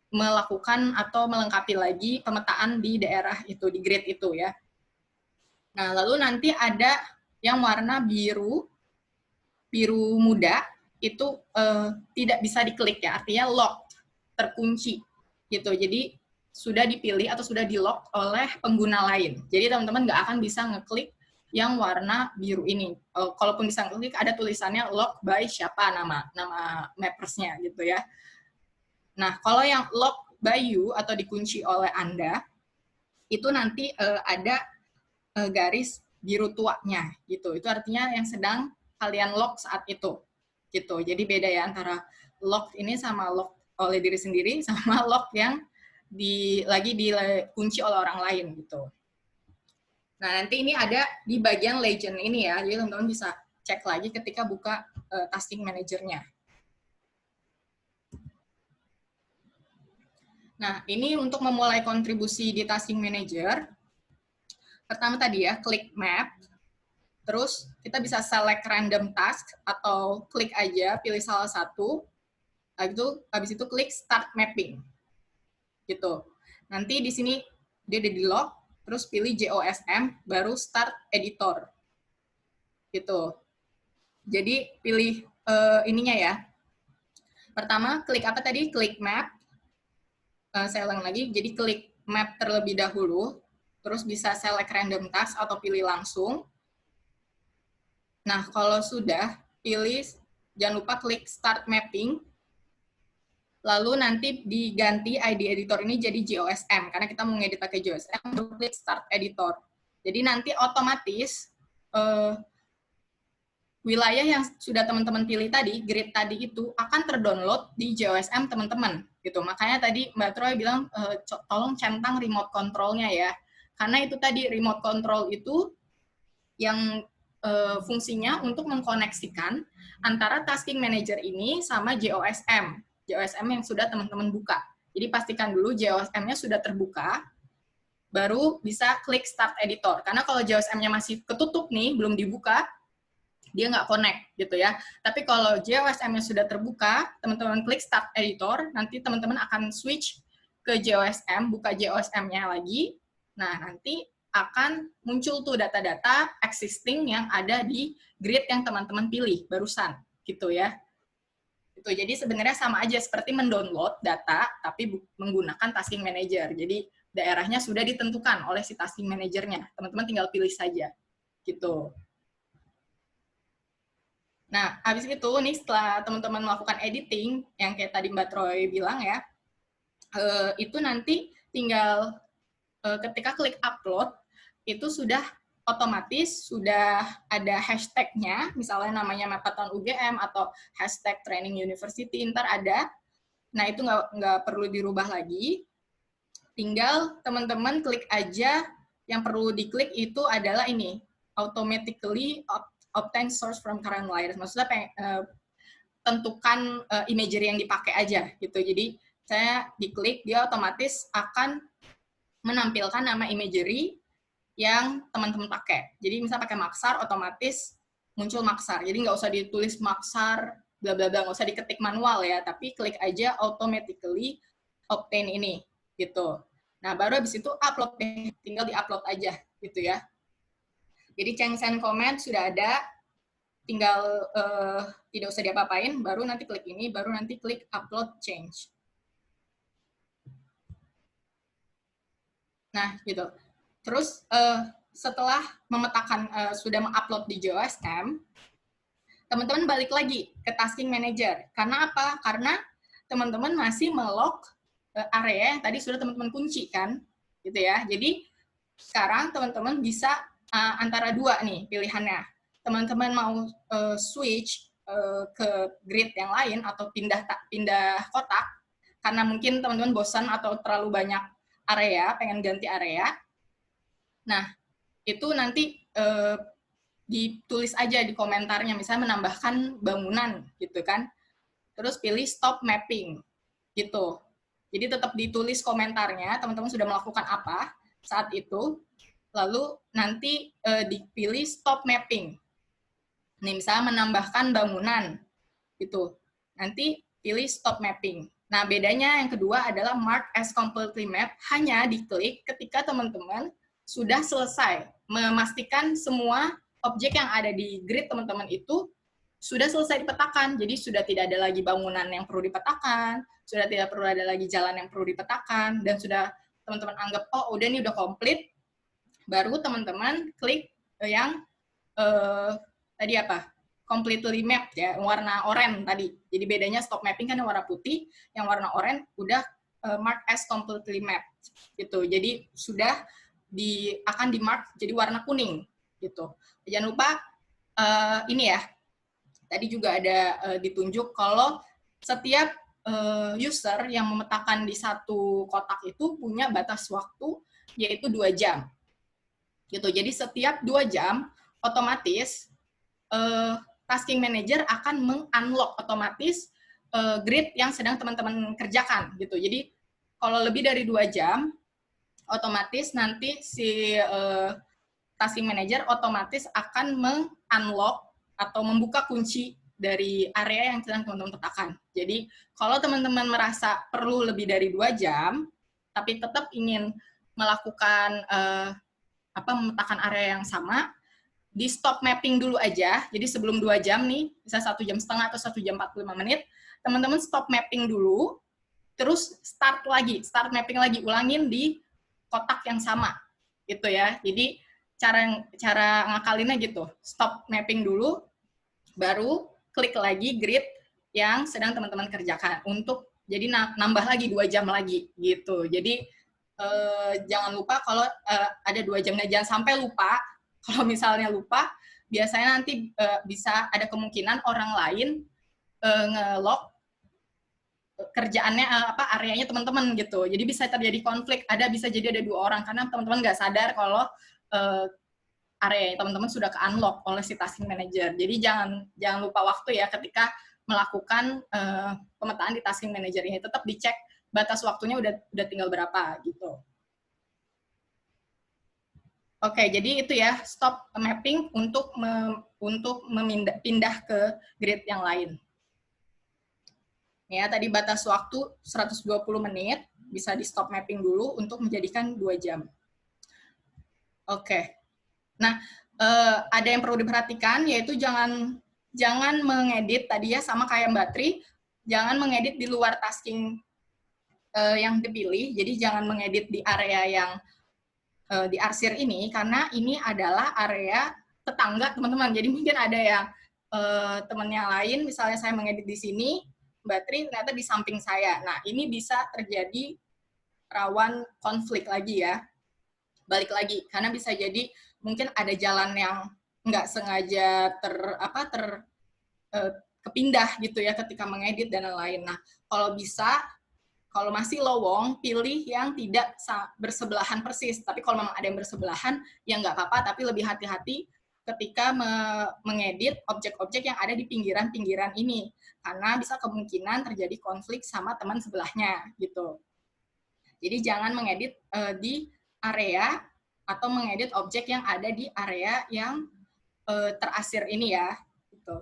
melakukan atau melengkapi lagi pemetaan di daerah itu, di grid itu ya. Nah, lalu nanti ada yang warna biru muda, itu tidak bisa diklik ya, artinya locked, terkunci gitu. Jadi sudah dipilih atau sudah di-lock oleh pengguna lain. Jadi teman-teman nggak akan bisa ngeklik yang warna biru ini. Kalaupun bisa ngeklik, ada tulisannya lock by siapa, nama mappersnya gitu ya. Nah, kalau yang lock by you atau dikunci oleh Anda, itu nanti ada garis biru tuanya gitu. Itu artinya yang sedang kalian lock saat itu. Gitu. Jadi beda ya antara lock ini sama lock oleh diri sendiri sama lock yang lagi dikunci oleh orang lain gitu. Nah, nanti ini ada di bagian legend ini ya. Jadi teman-teman bisa cek lagi ketika buka tasking manager-nya. Nah, ini untuk memulai kontribusi di tasking manager. Pertama tadi ya, klik map. Terus kita bisa select random task atau klik aja, pilih salah satu. Habis itu klik start mapping. Gitu. Nanti di sini dia udah di-lock, terus pilih JOSM, baru start editor. Gitu. Jadi pilih ininya ya. Pertama, klik apa tadi? Klik map. Saya ulang lagi, jadi klik map terlebih dahulu, terus bisa select random task atau pilih langsung. Nah, kalau sudah, pilih, jangan lupa klik start mapping, lalu nanti diganti ID editor ini jadi JOSM, karena kita mau ngedit pakai JOSM, baru klik start editor. Jadi nanti otomatis wilayah yang sudah teman-teman pilih tadi, grid tadi itu akan terdownload di JOSM teman-teman. Gitu. Makanya tadi Mbak Troy bilang, tolong centang remote control-nya ya. Karena itu tadi, remote control itu yang fungsinya untuk mengkoneksikan antara tasking manager ini sama JOSM yang sudah teman-teman buka. Jadi pastikan dulu JOSM-nya sudah terbuka, baru bisa klik start editor. Karena kalau JOSM-nya masih ketutup nih, belum dibuka, dia nggak connect gitu ya. Tapi kalau JOSM-nya sudah terbuka, teman-teman klik start editor, nanti teman-teman akan switch ke JOSM, buka JOSM-nya lagi. Nah, nanti akan muncul tuh data-data existing yang ada di grid yang teman-teman pilih barusan, gitu ya. Itu jadi sebenarnya sama aja seperti mendownload data, tapi menggunakan tasking manager. Jadi daerahnya sudah ditentukan oleh si tasking manajernya. Teman-teman tinggal pilih saja, gitu. Nah, habis itu nih setelah teman-teman melakukan editing, yang kayak tadi Mbak Troy bilang ya, itu nanti tinggal ketika klik upload, itu sudah otomatis sudah ada hashtag-nya, misalnya namanya Mappathon UGM atau hashtag Training University, ntar ada. Nah, itu nggak perlu dirubah lagi. Tinggal teman-teman klik aja, yang perlu diklik itu adalah ini, automatically obtain source from current layers. Maksudnya tentukan imagery yang dipakai aja gitu. Jadi saya diklik, dia otomatis akan menampilkan nama imagery yang teman-teman pakai. Jadi misalnya pakai Maxar, otomatis muncul Maxar. Jadi nggak usah ditulis Maxar, bla bla bla, nggak usah diketik manual ya, tapi klik aja automatically obtain ini gitu. Nah, baru habis itu upload, tinggal di-upload aja gitu ya. Jadi change and comment sudah ada, tinggal tidak usah diapa-apain, baru nanti klik ini, baru nanti klik upload change. Nah, gitu. Terus setelah memetakan, sudah mengupload di JOSM, teman-teman balik lagi ke tasking manager. Karena apa? Karena teman-teman masih melock area yang tadi sudah teman-teman kunci kan, gitu ya. Jadi sekarang teman-teman bisa antara dua nih pilihannya. Teman-teman mau switch ke grid yang lain atau pindah kotak karena mungkin teman-teman bosan atau terlalu banyak area, pengen ganti area. Nah, itu nanti ditulis aja di komentarnya, misalnya menambahkan bangunan gitu kan. terus pilih stop mapping, gitu. Jadi tetap ditulis komentarnya, teman-teman sudah melakukan apa saat itu, lalu nanti dipilih stop mapping. Nih, misalnya menambahkan bangunan, gitu. Nanti pilih stop mapping. Nah, bedanya yang kedua adalah mark as completely mapped, hanya diklik ketika teman-teman sudah selesai memastikan semua objek yang ada di grid teman-teman itu sudah selesai dipetakan. Jadi sudah tidak ada lagi bangunan yang perlu dipetakan, sudah tidak perlu ada lagi jalan yang perlu dipetakan, dan sudah teman-teman anggap, oh udah nih udah komplit, baru teman-teman klik yang tadi apa? Completely mapped ya, warna oranye tadi. Jadi bedanya stop mapping kan yang warna putih, yang warna oranye udah mark as completely mapped gitu. Jadi sudah akan di mark jadi warna kuning gitu. Jangan lupa ini ya. Tadi juga ada ditunjuk kalau setiap user yang memetakan di satu kotak itu punya batas waktu yaitu 2 jam. Gitu. Jadi setiap 2 jam otomatis tasking manager akan meng-unlock otomatis grid yang sedang teman-teman kerjakan gitu. Jadi kalau lebih dari 2 jam otomatis nanti si tasking manager otomatis akan meng-unlock atau membuka kunci dari area yang sedang teman-teman petakan. Jadi kalau teman-teman merasa perlu lebih dari 2 jam tapi tetap ingin melakukan memetakan area yang sama, di stop mapping dulu aja. Jadi sebelum 2 jam nih, bisa 1 jam setengah atau 1 jam 45 menit, teman-teman stop mapping dulu, terus start mapping lagi, ulangin di kotak yang sama, gitu ya. Jadi cara ngakalinnya gitu, stop mapping dulu, baru klik lagi grid yang sedang teman-teman kerjakan untuk jadi nambah lagi 2 jam lagi, gitu. Jadi jangan lupa kalau ada 2 jamnya, jangan sampai lupa. Kalau misalnya lupa, biasanya nanti bisa ada kemungkinan orang lain nge-lock kerjaannya areanya teman-teman gitu. Jadi bisa terjadi konflik. Bisa jadi ada 2 orang karena teman-teman nggak sadar kalau area teman-teman sudah ke-unlock oleh si tasking manager. Jadi jangan lupa waktu ya ketika melakukan pemetaan di tasking manager ini. Tetap dicek batas waktunya udah tinggal berapa gitu. Oke, jadi itu ya stop mapping untuk pindah ke grid yang lain. Ya, tadi batas waktu 120 menit, bisa di stop mapping dulu untuk menjadikan 2 jam. Oke. Nah, ada yang perlu diperhatikan yaitu jangan mengedit tadi ya, sama kayak Mbak Tri, jangan mengedit di luar tasking yang dipilih. Jadi jangan mengedit di area yang di arsir ini, karena ini adalah area tetangga teman-teman. Jadi mungkin ada yang temannya lain, misalnya saya mengedit di sini, Mbak Tri ternyata di samping saya. Nah, ini bisa terjadi rawan konflik lagi ya. Balik lagi, karena bisa jadi mungkin ada jalan yang nggak sengaja kepindah gitu ya ketika mengedit dan lain-lain. Nah, kalau masih lowong, pilih yang tidak bersebelahan persis. Tapi kalau memang ada yang bersebelahan, ya nggak apa-apa, tapi lebih hati-hati ketika mengedit objek-objek yang ada di pinggiran-pinggiran ini. Karena bisa kemungkinan terjadi konflik sama teman sebelahnya, gitu. Jadi jangan mengedit di area atau mengedit objek yang ada di area yang terasir ini ya. Gitu.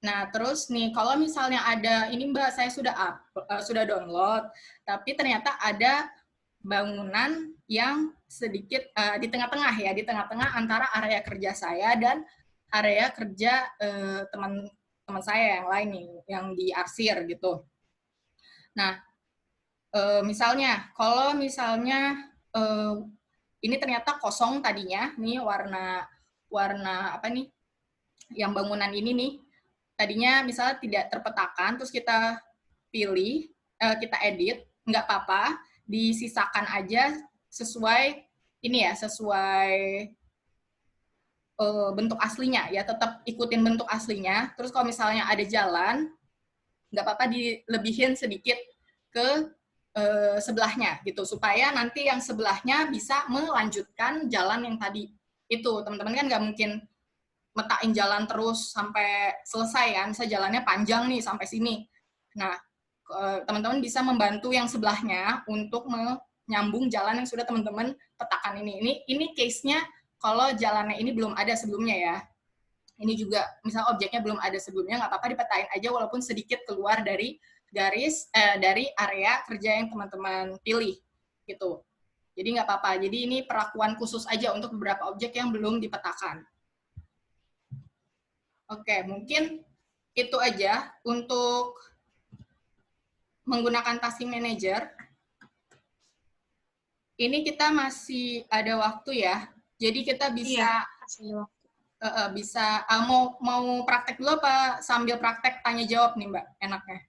Nah, terus nih, kalau misalnya ada, ini Mbak, saya sudah download, tapi ternyata ada bangunan yang sedikit di tengah-tengah ya, di tengah-tengah antara area kerja saya dan area kerja teman saya yang lain nih, yang diarsir gitu. Nah, kalau misalnya ini ternyata kosong tadinya, nih warna apa nih, yang bangunan ini nih, tadinya misalnya tidak terpetakan, terus kita pilih, kita edit, nggak apa-apa, disisakan aja sesuai ini ya, sesuai bentuk aslinya ya, tetap ikutin bentuk aslinya. Terus kalau misalnya ada jalan, nggak apa-apa dilebihin sedikit ke sebelahnya gitu, supaya nanti yang sebelahnya bisa melanjutkan jalan yang tadi itu. Teman-teman kan nggak mungkin metain jalan terus sampai selesai kan, misalnya jalannya panjang nih sampai sini. Nah, teman-teman bisa membantu yang sebelahnya untuk menyambung jalan yang sudah teman-teman petakan ini. Ini case-nya kalau jalannya ini belum ada sebelumnya ya. Ini juga misal objeknya belum ada sebelumnya, nggak apa-apa dipetain aja walaupun sedikit keluar dari garis dari area kerja yang teman-teman pilih gitu. Jadi nggak apa-apa. Jadi ini perlakuan khusus aja untuk beberapa objek yang belum dipetakan. Oke, mungkin itu aja untuk menggunakan tasking manager. Ini kita masih ada waktu ya. Jadi kita bisa mau praktek dulu apa sambil praktek tanya jawab nih Mbak enaknya?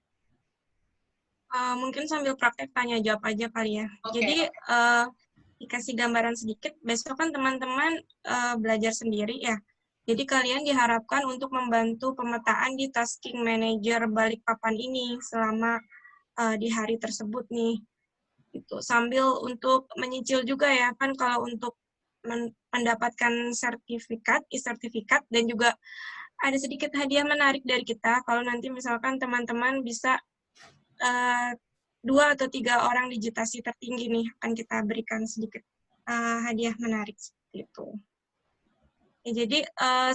Mungkin sambil praktek tanya jawab aja kali ya. Jadi dikasih gambaran sedikit, besok kan teman-teman belajar sendiri ya. Jadi kalian diharapkan untuk membantu pemetaan di tasking manager Balikpapan ini selama di hari tersebut nih. Gitu. Sambil untuk menyicil juga ya, kan kalau untuk mendapatkan sertifikat, e-sertifikat, dan juga ada sedikit hadiah menarik dari kita, kalau nanti misalkan teman-teman bisa 2 atau 3 orang digitasi tertinggi nih, akan kita berikan sedikit hadiah menarik seperti itu. Ya, jadi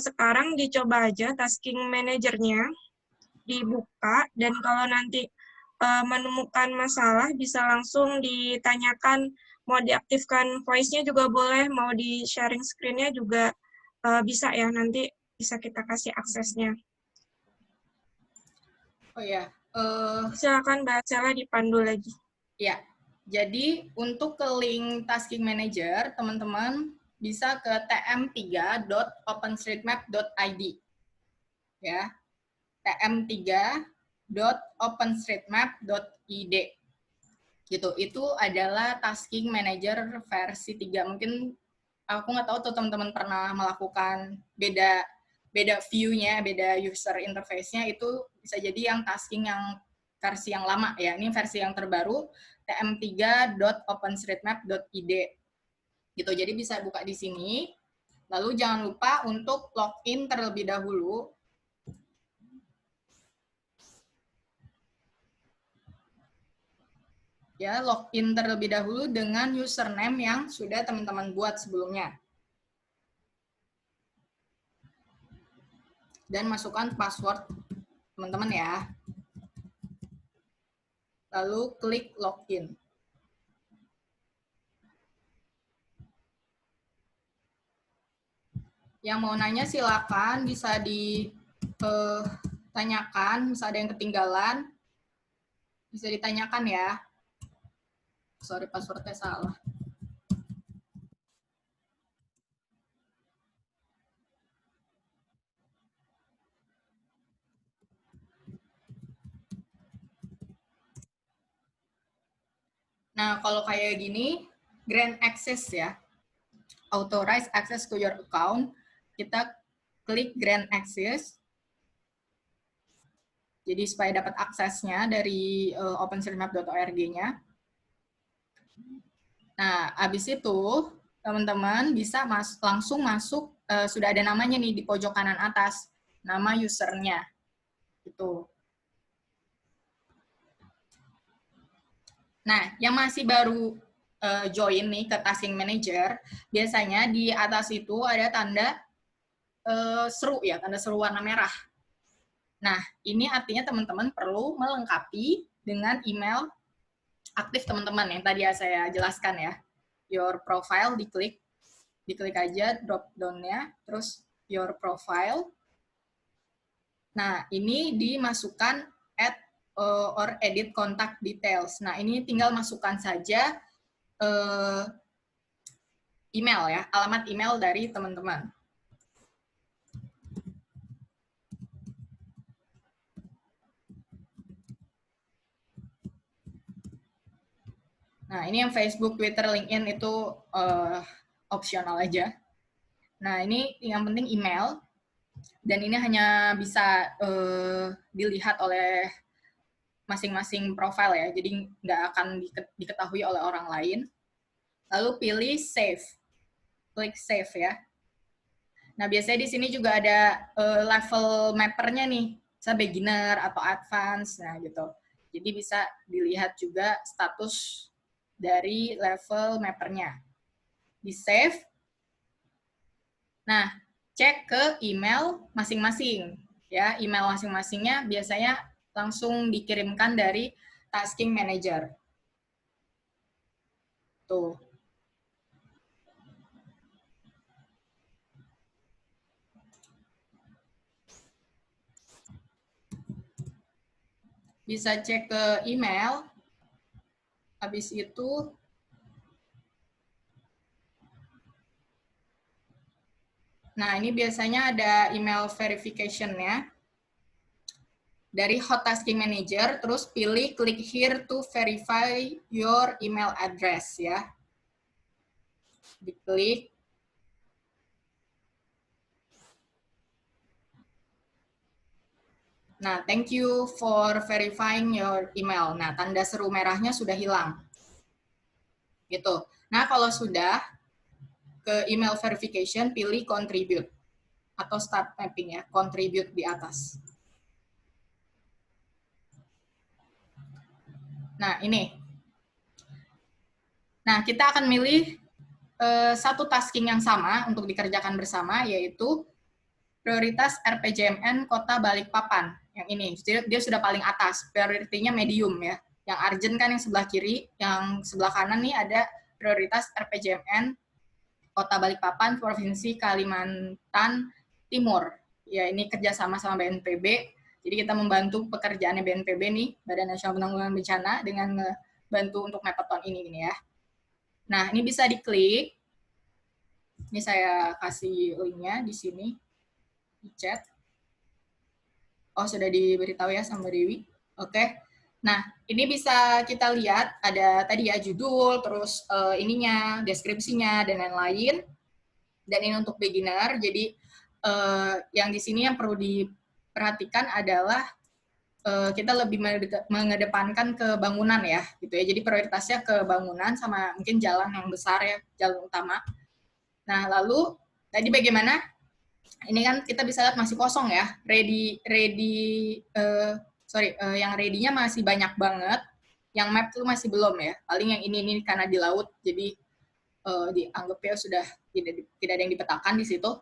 sekarang dicoba aja tasking manajernya, dibuka, dan kalau nanti menemukan masalah bisa langsung ditanyakan, mau diaktifkan voice-nya juga boleh, mau di sharing screen-nya juga bisa ya, nanti bisa kita kasih aksesnya. Oh ya. Silakan Mbak Sela dipandu lagi. Ya, jadi untuk ke link tasking manager, teman-teman bisa ke tm3.openstreetmap.id. Ya, tm3.openstreetmap.id. Gitu. Itu adalah tasking manager versi 3. Mungkin aku nggak tahu tuh teman-teman pernah melakukan beda view-nya, beda user interface-nya, itu bisa jadi yang tasking yang versi yang lama ya. Ini versi yang terbaru, tm3.openstreetmap.id. Gitu. Jadi bisa buka di sini. Lalu jangan lupa untuk login terlebih dahulu. Ya, login terlebih dahulu dengan username yang sudah teman-teman buat sebelumnya. Dan masukkan password teman-teman ya. Lalu klik login. Yang mau nanya silakan, bisa ditanyakan, bisa ada yang ketinggalan, bisa ditanyakan ya. Sorry, passwordnya salah. Nah, kalau kayak gini, grant access ya. Authorize access to your account. Kita klik grant access. Jadi supaya dapat aksesnya dari openstreetmap.org-nya. Nah, habis itu teman-teman bisa langsung masuk, sudah ada namanya nih di pojok kanan atas, nama usernya. Gitu. Nah, yang masih baru join nih ke tasking manager, biasanya di atas itu ada tanda seru ya, tanda seru warna merah. Nah, ini artinya teman-teman perlu melengkapi dengan email aktif teman-teman yang tadi saya jelaskan ya. Your profile diklik aja drop down-nya, terus your profile. Nah, ini dimasukkan add or edit contact details. Nah, ini tinggal masukkan saja email ya, alamat email dari teman-teman. Nah, ini yang Facebook, Twitter, LinkedIn itu opsional aja. Nah, ini yang penting email. Dan ini hanya bisa dilihat oleh masing-masing profile ya, jadi nggak akan diketahui oleh orang lain. Lalu pilih save. Klik save ya. Nah, biasanya di sini juga ada level mappernya nih, bisa beginner atau advance, nah gitu. Jadi bisa dilihat juga status dari level mappernya. Di save. Nah, cek ke email masing-masing. Ya, email masing-masingnya biasanya langsung dikirimkan dari tasking manager. Tuh. Bisa cek ke email. Habis itu nah, ini biasanya ada email verification-nya. Dari Hot Tasking Manager, terus pilih click here to verify your email address ya. Diklik. Nah, thank you for verifying your email. Nah, tanda seru merahnya sudah hilang. Gitu. Nah, kalau sudah ke email verification, pilih contribute atau start mapping ya, contribute di atas. Nah, ini. Nah, kita akan milih satu tasking yang sama untuk dikerjakan bersama, yaitu prioritas RPJMN Kota Balikpapan. Yang ini, dia sudah paling atas, prioritinya medium ya. Yang urgent kan yang sebelah kiri, yang sebelah kanan nih ada prioritas RPJMN Kota Balikpapan, Provinsi Kalimantan Timur. Ya, ini kerjasama sama BNPB. Jadi kita membantu pekerjaannya BNPB nih, Badan Nasional Penanggulangan Bencana, dengan membantu untuk Mapathon ini ya. Nah, ini bisa diklik. Ini saya kasih linknya di sini, di chat. Oh, sudah diberitahu ya sama Dewi. Oke. Nah, ini bisa kita lihat ada tadi ya judul, terus ininya, deskripsinya, dan lain-lain. Dan ini untuk beginner, jadi yang di sini yang perlu diperhatikan adalah kita lebih mengedepankan ke bangunan ya, gitu ya. Jadi prioritasnya ke bangunan sama mungkin jalan yang besar ya, jalan utama. Nah, lalu tadi bagaimana? Ini kan kita bisa lihat masih kosong ya, yang ready-nya masih banyak banget, yang map tuh masih belum ya, paling yang ini karena di laut, jadi dianggapnya sudah tidak ada yang dipetakan di situ.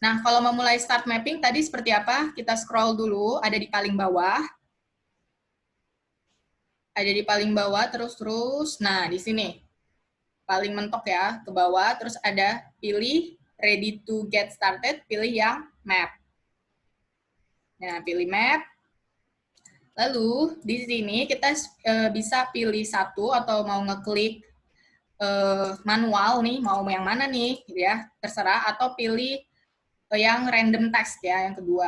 Nah, kalau memulai start mapping tadi seperti apa? Kita scroll dulu, ada di paling bawah. Ada di paling bawah terus. Nah, di sini. Paling mentok ya, ke bawah. Terus ada pilih ready to get started, pilih yang map. Nah, pilih map. Lalu, di sini kita bisa pilih satu atau mau ngeklik manual nih, mau yang mana nih, gitu ya, terserah. Atau pilih yang random text ya, yang kedua.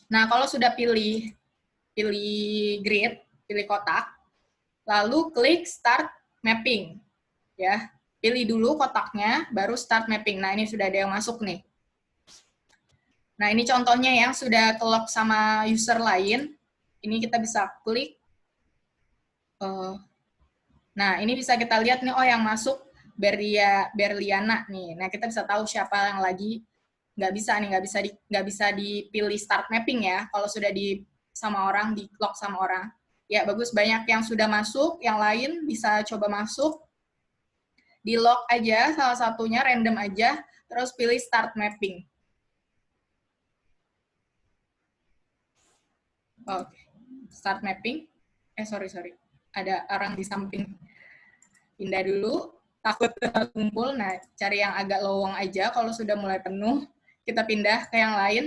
Nah, kalau sudah pilih grid, pilih kotak, lalu klik start mapping. Ya, pilih dulu kotaknya, baru start mapping. Nah, ini sudah ada yang masuk nih. Nah, ini contohnya yang sudah ke-lock sama user lain. Ini kita bisa klik. Nah, ini bisa kita lihat nih, oh yang masuk Berliana nih. Nah, kita bisa tahu siapa yang lagi nggak bisa dipilih start mapping ya. Kalau sudah sama orang, di lock sama orang. Ya, bagus, banyak yang sudah masuk, yang lain bisa coba masuk. Di lock aja, salah satunya random aja, terus pilih start mapping. Oke, start mapping. Sorry. Ada orang di samping. Pindah dulu, takut terkumpul. Nah, cari yang agak lowong aja. Kalau sudah mulai penuh, kita pindah ke yang lain.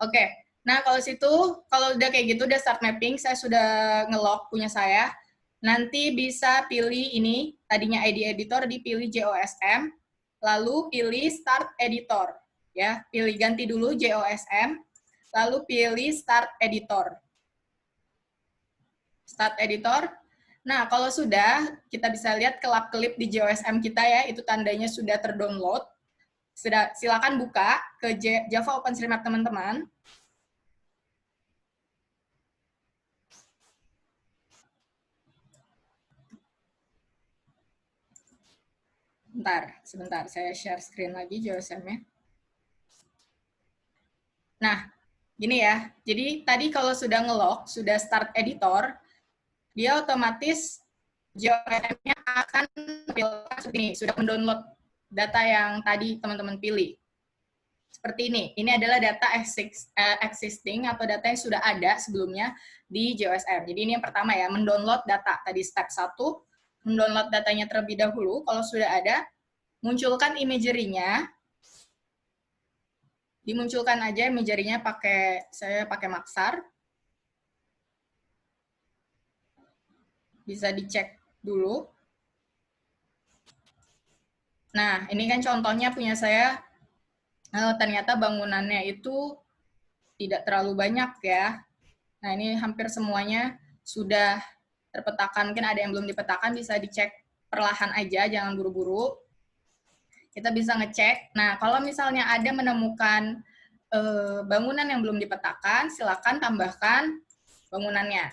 Oke, nah kalau udah kayak gitu, udah start mapping, saya sudah nge-lock punya saya. Nanti bisa pilih ini, tadinya ID editor, dipilih JOSM, lalu pilih start editor. Ya, pilih ganti dulu JOSM, lalu pilih start editor. Start editor. Nah, kalau sudah, kita bisa lihat kelap-kelip di JOSM kita ya, itu tandanya sudah terdownload. Silakan buka ke Java OpenStreetMap teman-teman. Sebentar, saya share screen lagi JOSM-nya. Nah, gini ya. Jadi tadi kalau sudah nge-lock, sudah start editor, dia otomatis GeoISM-nya akan seperti ini, sudah mendownload data yang tadi teman-teman pilih. Seperti ini. Ini adalah data existing atau data yang sudah ada sebelumnya di GeoISM. Jadi ini yang pertama ya, mendownload data. Tadi step 1, mendownload datanya terlebih dahulu. Kalau sudah ada, munculkan imagery-nya. Dimunculkan aja imagery-nya saya pakai Maxar. Bisa dicek dulu. Nah, ini kan contohnya punya saya, ternyata bangunannya itu tidak terlalu banyak ya. Nah, ini hampir semuanya sudah terpetakan. Mungkin ada yang belum dipetakan, bisa dicek perlahan aja, jangan buru-buru. Kita bisa ngecek. Nah, kalau misalnya ada menemukan bangunan yang belum dipetakan, silakan tambahkan bangunannya.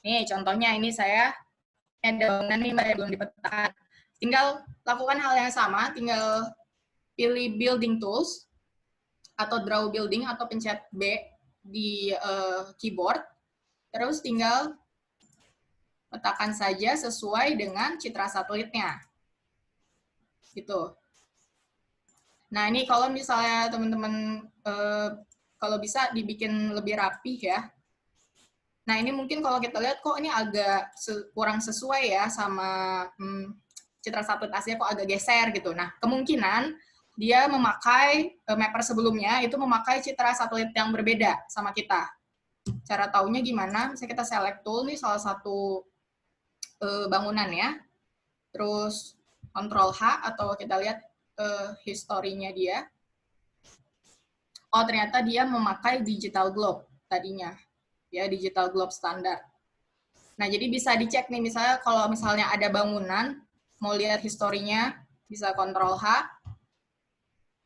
Nih, contohnya ini saya ada bangunan nih yang belum dipetakan. Tinggal lakukan hal yang sama, tinggal pilih building tools, atau draw building, atau pencet B di keyboard, terus tinggal letakkan saja sesuai dengan citra satelitnya. Gitu. Nah, ini kalau misalnya teman-teman, kalau bisa dibikin lebih rapih ya. Nah, ini mungkin kalau kita lihat kok ini agak kurang sesuai ya sama citra satelit aslinya, kok agak geser gitu. Nah, kemungkinan dia memakai mapper sebelumnya itu memakai citra satelit yang berbeda sama kita. Cara taunya gimana? Misalnya kita select tool nih salah satu bangunan ya. Terus Ctrl H atau kita lihat historinya dia. Oh, ternyata dia memakai digital globe tadinya. Ya, digital globe standar. Nah, jadi bisa dicek nih, misalnya kalau misalnya ada bangunan, mau lihat historinya, bisa Ctrl H,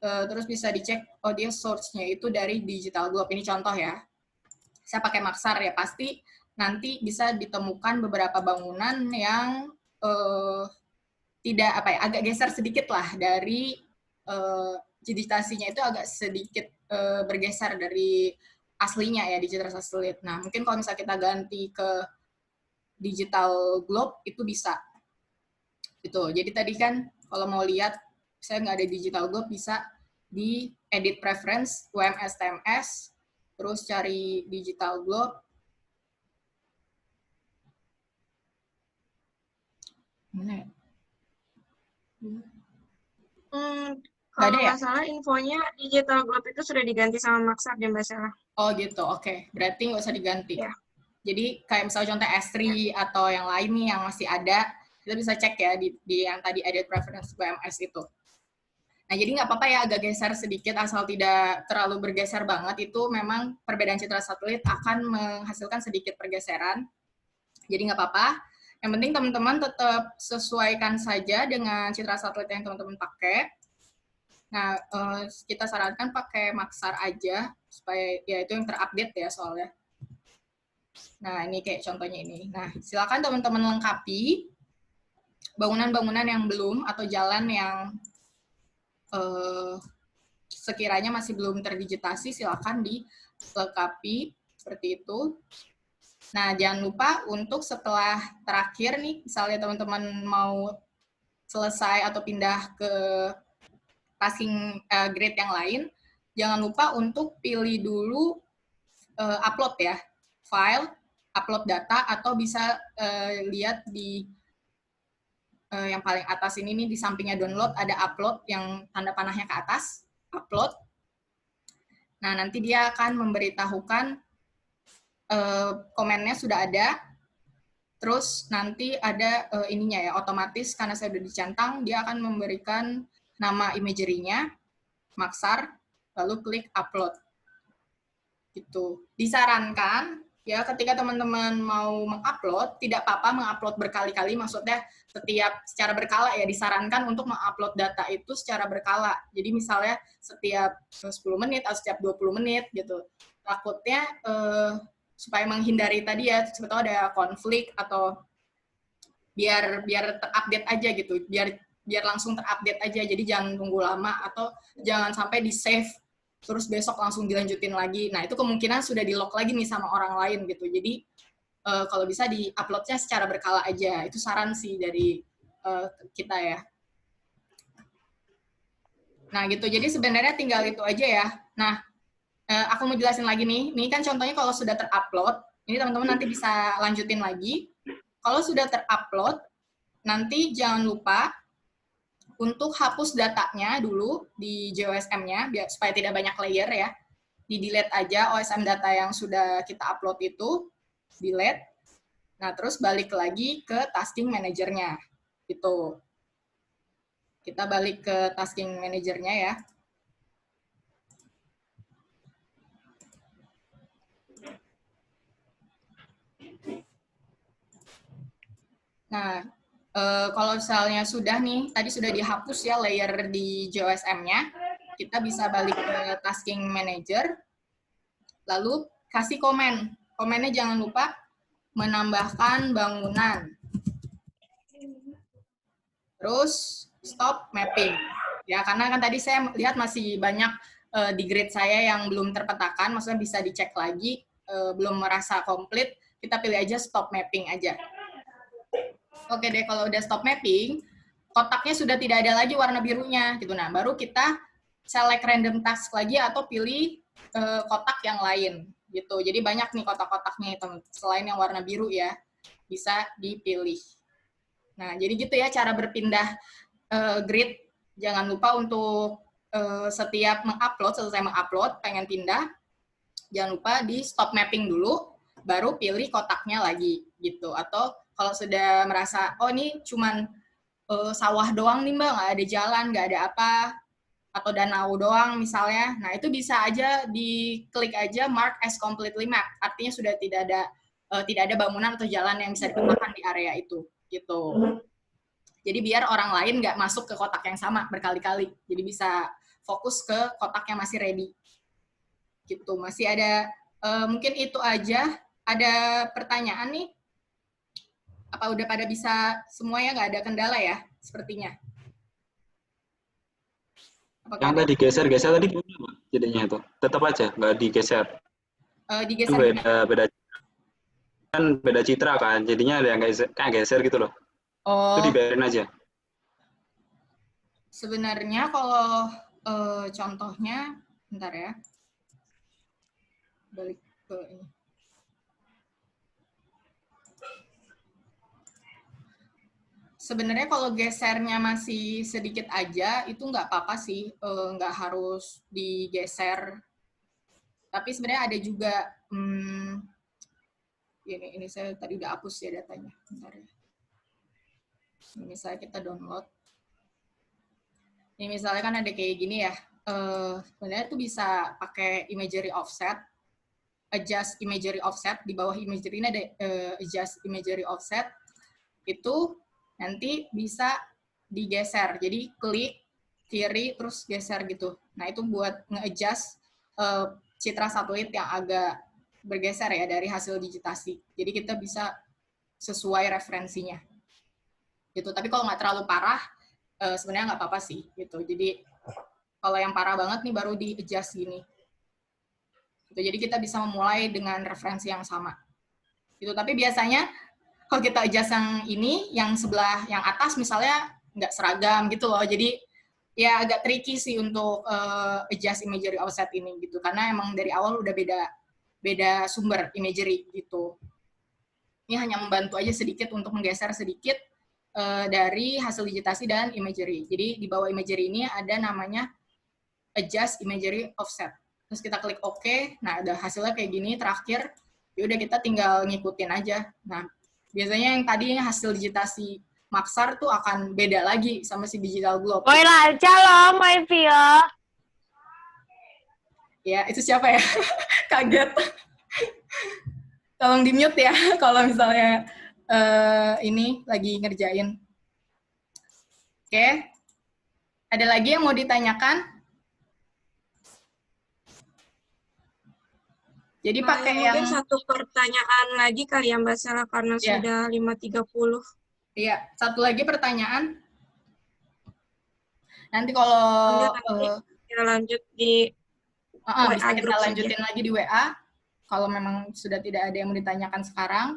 terus bisa dicek, oh dia source-nya itu dari digital globe. Ini contoh ya. Saya pakai Maxar ya, pasti nanti bisa ditemukan beberapa bangunan yang tidak agak geser sedikit lah dari digitasinya, itu agak sedikit bergeser dari aslinya ya di citra satelit. Nah, mungkin kalau misalnya kita ganti ke digital globe itu bisa. Gitu. Jadi tadi kan kalau mau lihat saya nggak ada digital globe, bisa di edit preference UMS TMS, terus cari digital globe. Mana ya? Kalau nggak salah infonya digital globe itu sudah diganti sama Maxar deh Mbak Sela. Oh gitu, oke. Berarti nggak usah diganti. Ya. Jadi kayak misalnya contoh S3 atau yang lain nih yang masih ada, kita bisa cek ya di yang tadi edit preference UMS itu. Nah, jadi nggak apa-apa ya agak geser sedikit, asal tidak terlalu bergeser banget. Itu memang perbedaan citra satelit akan menghasilkan sedikit pergeseran. Jadi nggak apa-apa. Yang penting teman-teman tetap sesuaikan saja dengan citra satelit yang teman-teman pakai. Nah, kita sarankan pakai Maxar aja, supaya ya itu yang terupdate ya soalnya. Nah, ini kayak contohnya ini. Nah, silakan teman-teman lengkapi bangunan-bangunan yang belum atau jalan yang sekiranya masih belum terdigitasi, silakan dilengkapi seperti itu. Nah, jangan lupa untuk setelah terakhir nih, misalnya teman-teman mau selesai atau pindah ke passing grade yang lain, jangan lupa untuk pilih dulu upload ya, file, upload data, atau bisa lihat di yang paling atas ini nih, di sampingnya download ada upload yang tanda panahnya ke atas, upload. Nah, nanti dia akan memberitahukan komennya sudah ada, terus nanti ada ininya ya, otomatis karena saya sudah dicentang, dia akan memberikan nama imagery-nya, Maxar, lalu klik upload. Gitu. Disarankan ya ketika teman-teman mau mengupload, tidak apa-apa mengupload berkali-kali, maksudnya setiap secara berkala ya, disarankan untuk mengupload data itu secara berkala. Jadi misalnya setiap 10 menit atau setiap 20 menit gitu. Takutnya supaya menghindari tadi ya, sebetulnya ada konflik atau biar terupdate aja gitu, biar langsung terupdate aja. Jadi jangan tunggu lama atau jangan sampai di save terus besok langsung dilanjutin lagi. Nah, itu kemungkinan sudah di-lock lagi nih sama orang lain gitu. Jadi, kalau bisa di-upload-nya secara berkala aja. Itu saran sih dari kita ya. Nah, gitu. Jadi sebenarnya tinggal itu aja ya. Nah, aku mau jelasin lagi nih. Ini kan contohnya kalau sudah terupload, ini teman-teman nanti bisa lanjutin lagi. Kalau sudah terupload, nanti jangan lupa untuk hapus datanya dulu di JOSM-nya, supaya tidak banyak layer ya. Di-delete aja OSM data yang sudah kita upload itu, delete. Nah, terus balik lagi ke tasking manajernya. Gitu. Kita balik ke tasking manajernya ya. Nah, kalau misalnya sudah nih, tadi sudah dihapus ya layer di JOSM-nya, kita bisa balik ke tasking manager, lalu kasih komen. Komennya jangan lupa menambahkan bangunan. Terus stop mapping. Ya, karena kan tadi saya lihat masih banyak di grid saya yang belum terpetakan, maksudnya bisa dicek lagi, belum merasa komplit, kita pilih aja stop mapping aja. Oke deh, kalau udah stop mapping, kotaknya sudah tidak ada lagi warna birunya, gitu. Nah, baru kita select random task lagi atau pilih kotak yang lain, gitu. Jadi banyak nih kotak-kotaknya itu, selain yang warna biru ya, bisa dipilih. Nah, jadi gitu ya cara berpindah grid. Jangan lupa untuk setiap mengupload, selesai mengupload, pengen pindah, jangan lupa di stop mapping dulu, baru pilih kotaknya lagi, gitu. Atau kalau sudah merasa, oh ini cuman sawah doang nih Mbak, nggak ada jalan, nggak ada apa, atau danau doang misalnya, nah itu bisa aja diklik aja mark as completely mapped, artinya sudah tidak ada bangunan atau jalan yang bisa dipetakan di area itu, gitu. Jadi biar orang lain nggak masuk ke kotak yang sama berkali-kali, jadi bisa fokus ke kotak yang masih ready. Gitu, masih ada, mungkin itu aja. Ada pertanyaan nih? Apa udah pada bisa semua ya, nggak ada kendala ya, sepertinya? Yang tadi geser-geser tadi gimana jadinya itu? Tetap aja, nggak digeser. Digeser kan beda citra kan, jadinya ada yang kayak geser gitu loh. Oh. Itu dibiarin aja. Sebenarnya kalau contohnya, bentar ya. Balik ke ini. Sebenarnya kalau gesernya masih sedikit aja, itu nggak apa-apa sih, nggak harus digeser. Tapi sebenarnya ada juga, ini saya tadi udah hapus ya datanya. Bentar ya. Ini misalnya kita download. Ini misalnya kan ada kayak gini ya, sebenarnya tuh bisa pakai imagery offset, adjust imagery offset, di bawah imagery ini ada adjust imagery offset, itu nanti bisa digeser, jadi klik kiri terus geser gitu. Nah itu buat nge-adjust citra satelit yang agak bergeser ya dari hasil digitasi. Jadi kita bisa sesuai referensinya. Gitu. Tapi kalau nggak terlalu parah, sebenarnya nggak apa-apa sih. Gitu. Jadi kalau yang parah banget nih baru di-adjust gini. Gitu. Jadi kita bisa memulai dengan referensi yang sama. Gitu. Tapi biasanya kalau kita adjust yang ini, yang sebelah, yang atas misalnya nggak seragam gitu loh. Jadi ya agak tricky sih untuk adjust imagery offset ini gitu. Karena emang dari awal udah beda sumber imagery gitu. Ini hanya membantu aja sedikit untuk menggeser sedikit dari hasil digitasi dan imagery. Jadi di bawah imagery ini ada namanya adjust imagery offset. Terus kita klik OK. Nah, udah hasilnya kayak gini terakhir. Ya udah kita tinggal ngikutin aja. Nah, biasanya yang tadi hasil digitasi Maxar tuh akan beda lagi sama si Digital Globe. Oi lancar loh, my Vio. Ya, itu siapa ya? Kaget. Tolong di-mute ya kalau misalnya ini lagi ngerjain. Oke. Ada lagi yang mau ditanyakan? Jadi pakai mungkin satu pertanyaan lagi kali ya Mbak Sela karena sudah 5.30. Iya, satu lagi pertanyaan. Nanti kalau kita lanjut di WA bisa kita grup saja. lanjutin lagi di WA kalau memang sudah tidak ada yang mau ditanyakan sekarang.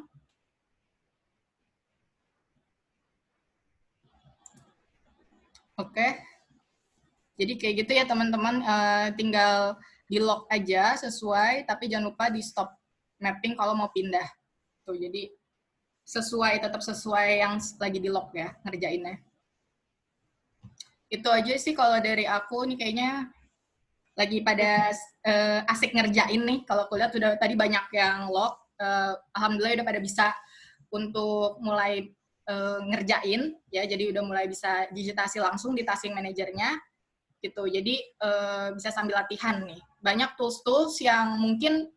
Oke. Jadi kayak gitu ya teman-teman, tinggal di lock aja sesuai, tapi jangan lupa di stop mapping kalau mau pindah. Tuh, jadi tetap sesuai yang lagi di lock ya ngerjainnya. Itu aja sih kalau dari aku nih, kayaknya lagi pada asik ngerjain nih. Kalau aku lihat udah tadi banyak yang lock, alhamdulillah udah pada bisa untuk mulai ngerjain ya, jadi udah mulai bisa digitasi langsung di tasking manajernya gitu. Jadi bisa sambil latihan nih. Banyak tools-tools yang mungkin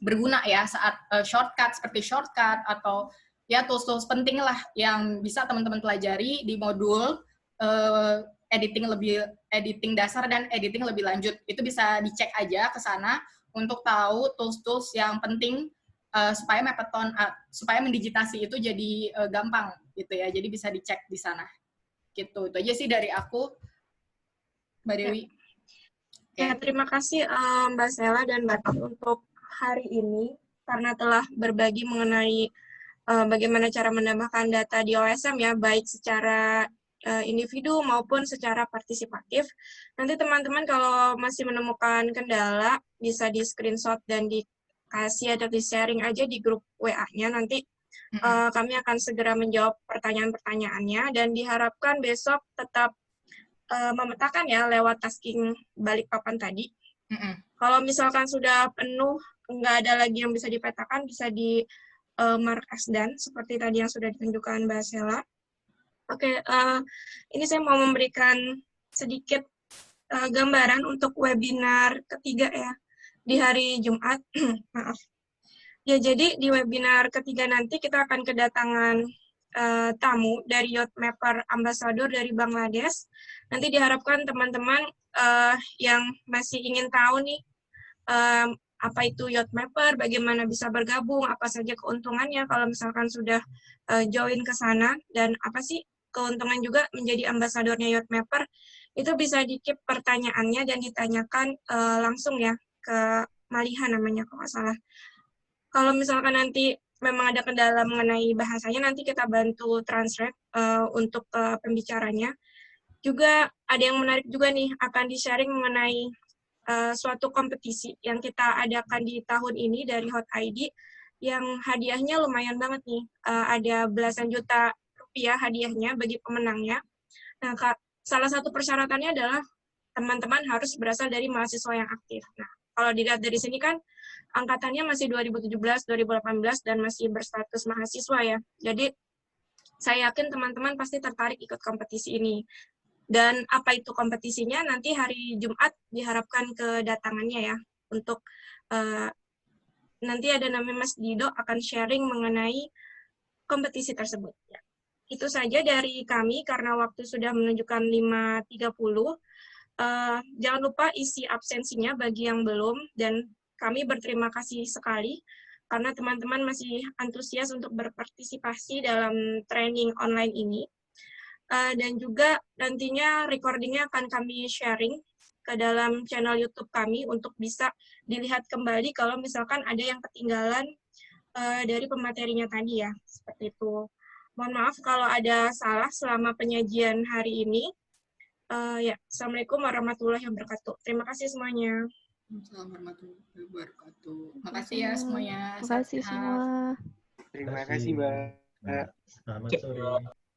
berguna ya saat shortcut, seperti shortcut atau ya tools-tools penting lah yang bisa teman-teman pelajari di modul editing dasar dan editing lebih lanjut. Itu bisa dicek aja ke sana untuk tahu tools-tools yang penting supaya Mapperton, supaya mendigitasi itu jadi gampang gitu ya. Jadi bisa dicek di sana. Gitu. Itu aja sih dari aku, Mbak Dewi. Ya, terima kasih Mbak Sela dan Mbak Tati untuk hari ini karena telah berbagi mengenai bagaimana cara menambahkan data di OSM ya, baik secara individu maupun secara partisipatif. Nanti teman-teman kalau masih menemukan kendala bisa di screenshot dan dikasih atau di sharing aja di grup WA-nya. Nanti kami akan segera menjawab pertanyaan-pertanyaannya dan diharapkan besok tetap memetakan ya lewat tasking Balikpapan tadi. Kalau misalkan sudah penuh, nggak ada lagi yang bisa dipetakan, bisa di mark as done, seperti tadi yang sudah ditunjukkan Mbak Sela. Oke, ini saya mau memberikan sedikit gambaran untuk webinar ketiga ya, di hari Jumat. Maaf. Ya, jadi di webinar ketiga nanti kita akan kedatangan tamu dari Yacht Mapper Ambassador dari Bangladesh. Nanti diharapkan teman-teman yang masih ingin tahu nih apa itu Yacht Mapper, bagaimana bisa bergabung, apa saja keuntungannya kalau misalkan sudah join ke sana, dan apa sih keuntungan juga menjadi ambasadornya Yacht Mapper, itu bisa di-keep pertanyaannya dan ditanyakan langsung ya ke Maliha namanya kalau nggak salah. Kalau misalkan nanti memang ada kendala mengenai bahasanya, nanti kita bantu translate untuk pembicaranya. Juga ada yang menarik juga nih, akan di-sharing mengenai suatu kompetisi yang kita adakan di tahun ini dari Hot ID, yang hadiahnya lumayan banget nih. Ada belasan juta rupiah hadiahnya bagi pemenangnya. Nah, salah satu persyaratannya adalah teman-teman harus berasal dari mahasiswa yang aktif. Nah, kalau dilihat dari sini kan, angkatannya masih 2017, 2018, dan masih berstatus mahasiswa ya. Jadi, saya yakin teman-teman pasti tertarik ikut kompetisi ini. Dan apa itu kompetisinya, nanti hari Jumat diharapkan kedatangannya ya. Untuk nanti ada namanya Mas Dido akan sharing mengenai kompetisi tersebut. Ya. Itu saja dari kami, karena waktu sudah menunjukkan 5.30. Jangan lupa isi absensinya bagi yang belum, dan kami berterima kasih sekali karena teman-teman masih antusias untuk berpartisipasi dalam training online ini. Dan juga nantinya recordingnya akan kami sharing ke dalam channel YouTube kami untuk bisa dilihat kembali kalau misalkan ada yang ketinggalan dari pematerinya tadi ya, seperti itu. Mohon maaf kalau ada salah selama penyajian hari ini. Ya, Assalamualaikum warahmatullahi wabarakatuh. Terima kasih semuanya. Assalamualaikum warahmatullahi wabarakatuh. Makasih ya semuanya. Terima kasih semua. Terima kasih, Mbak. Selamat sore.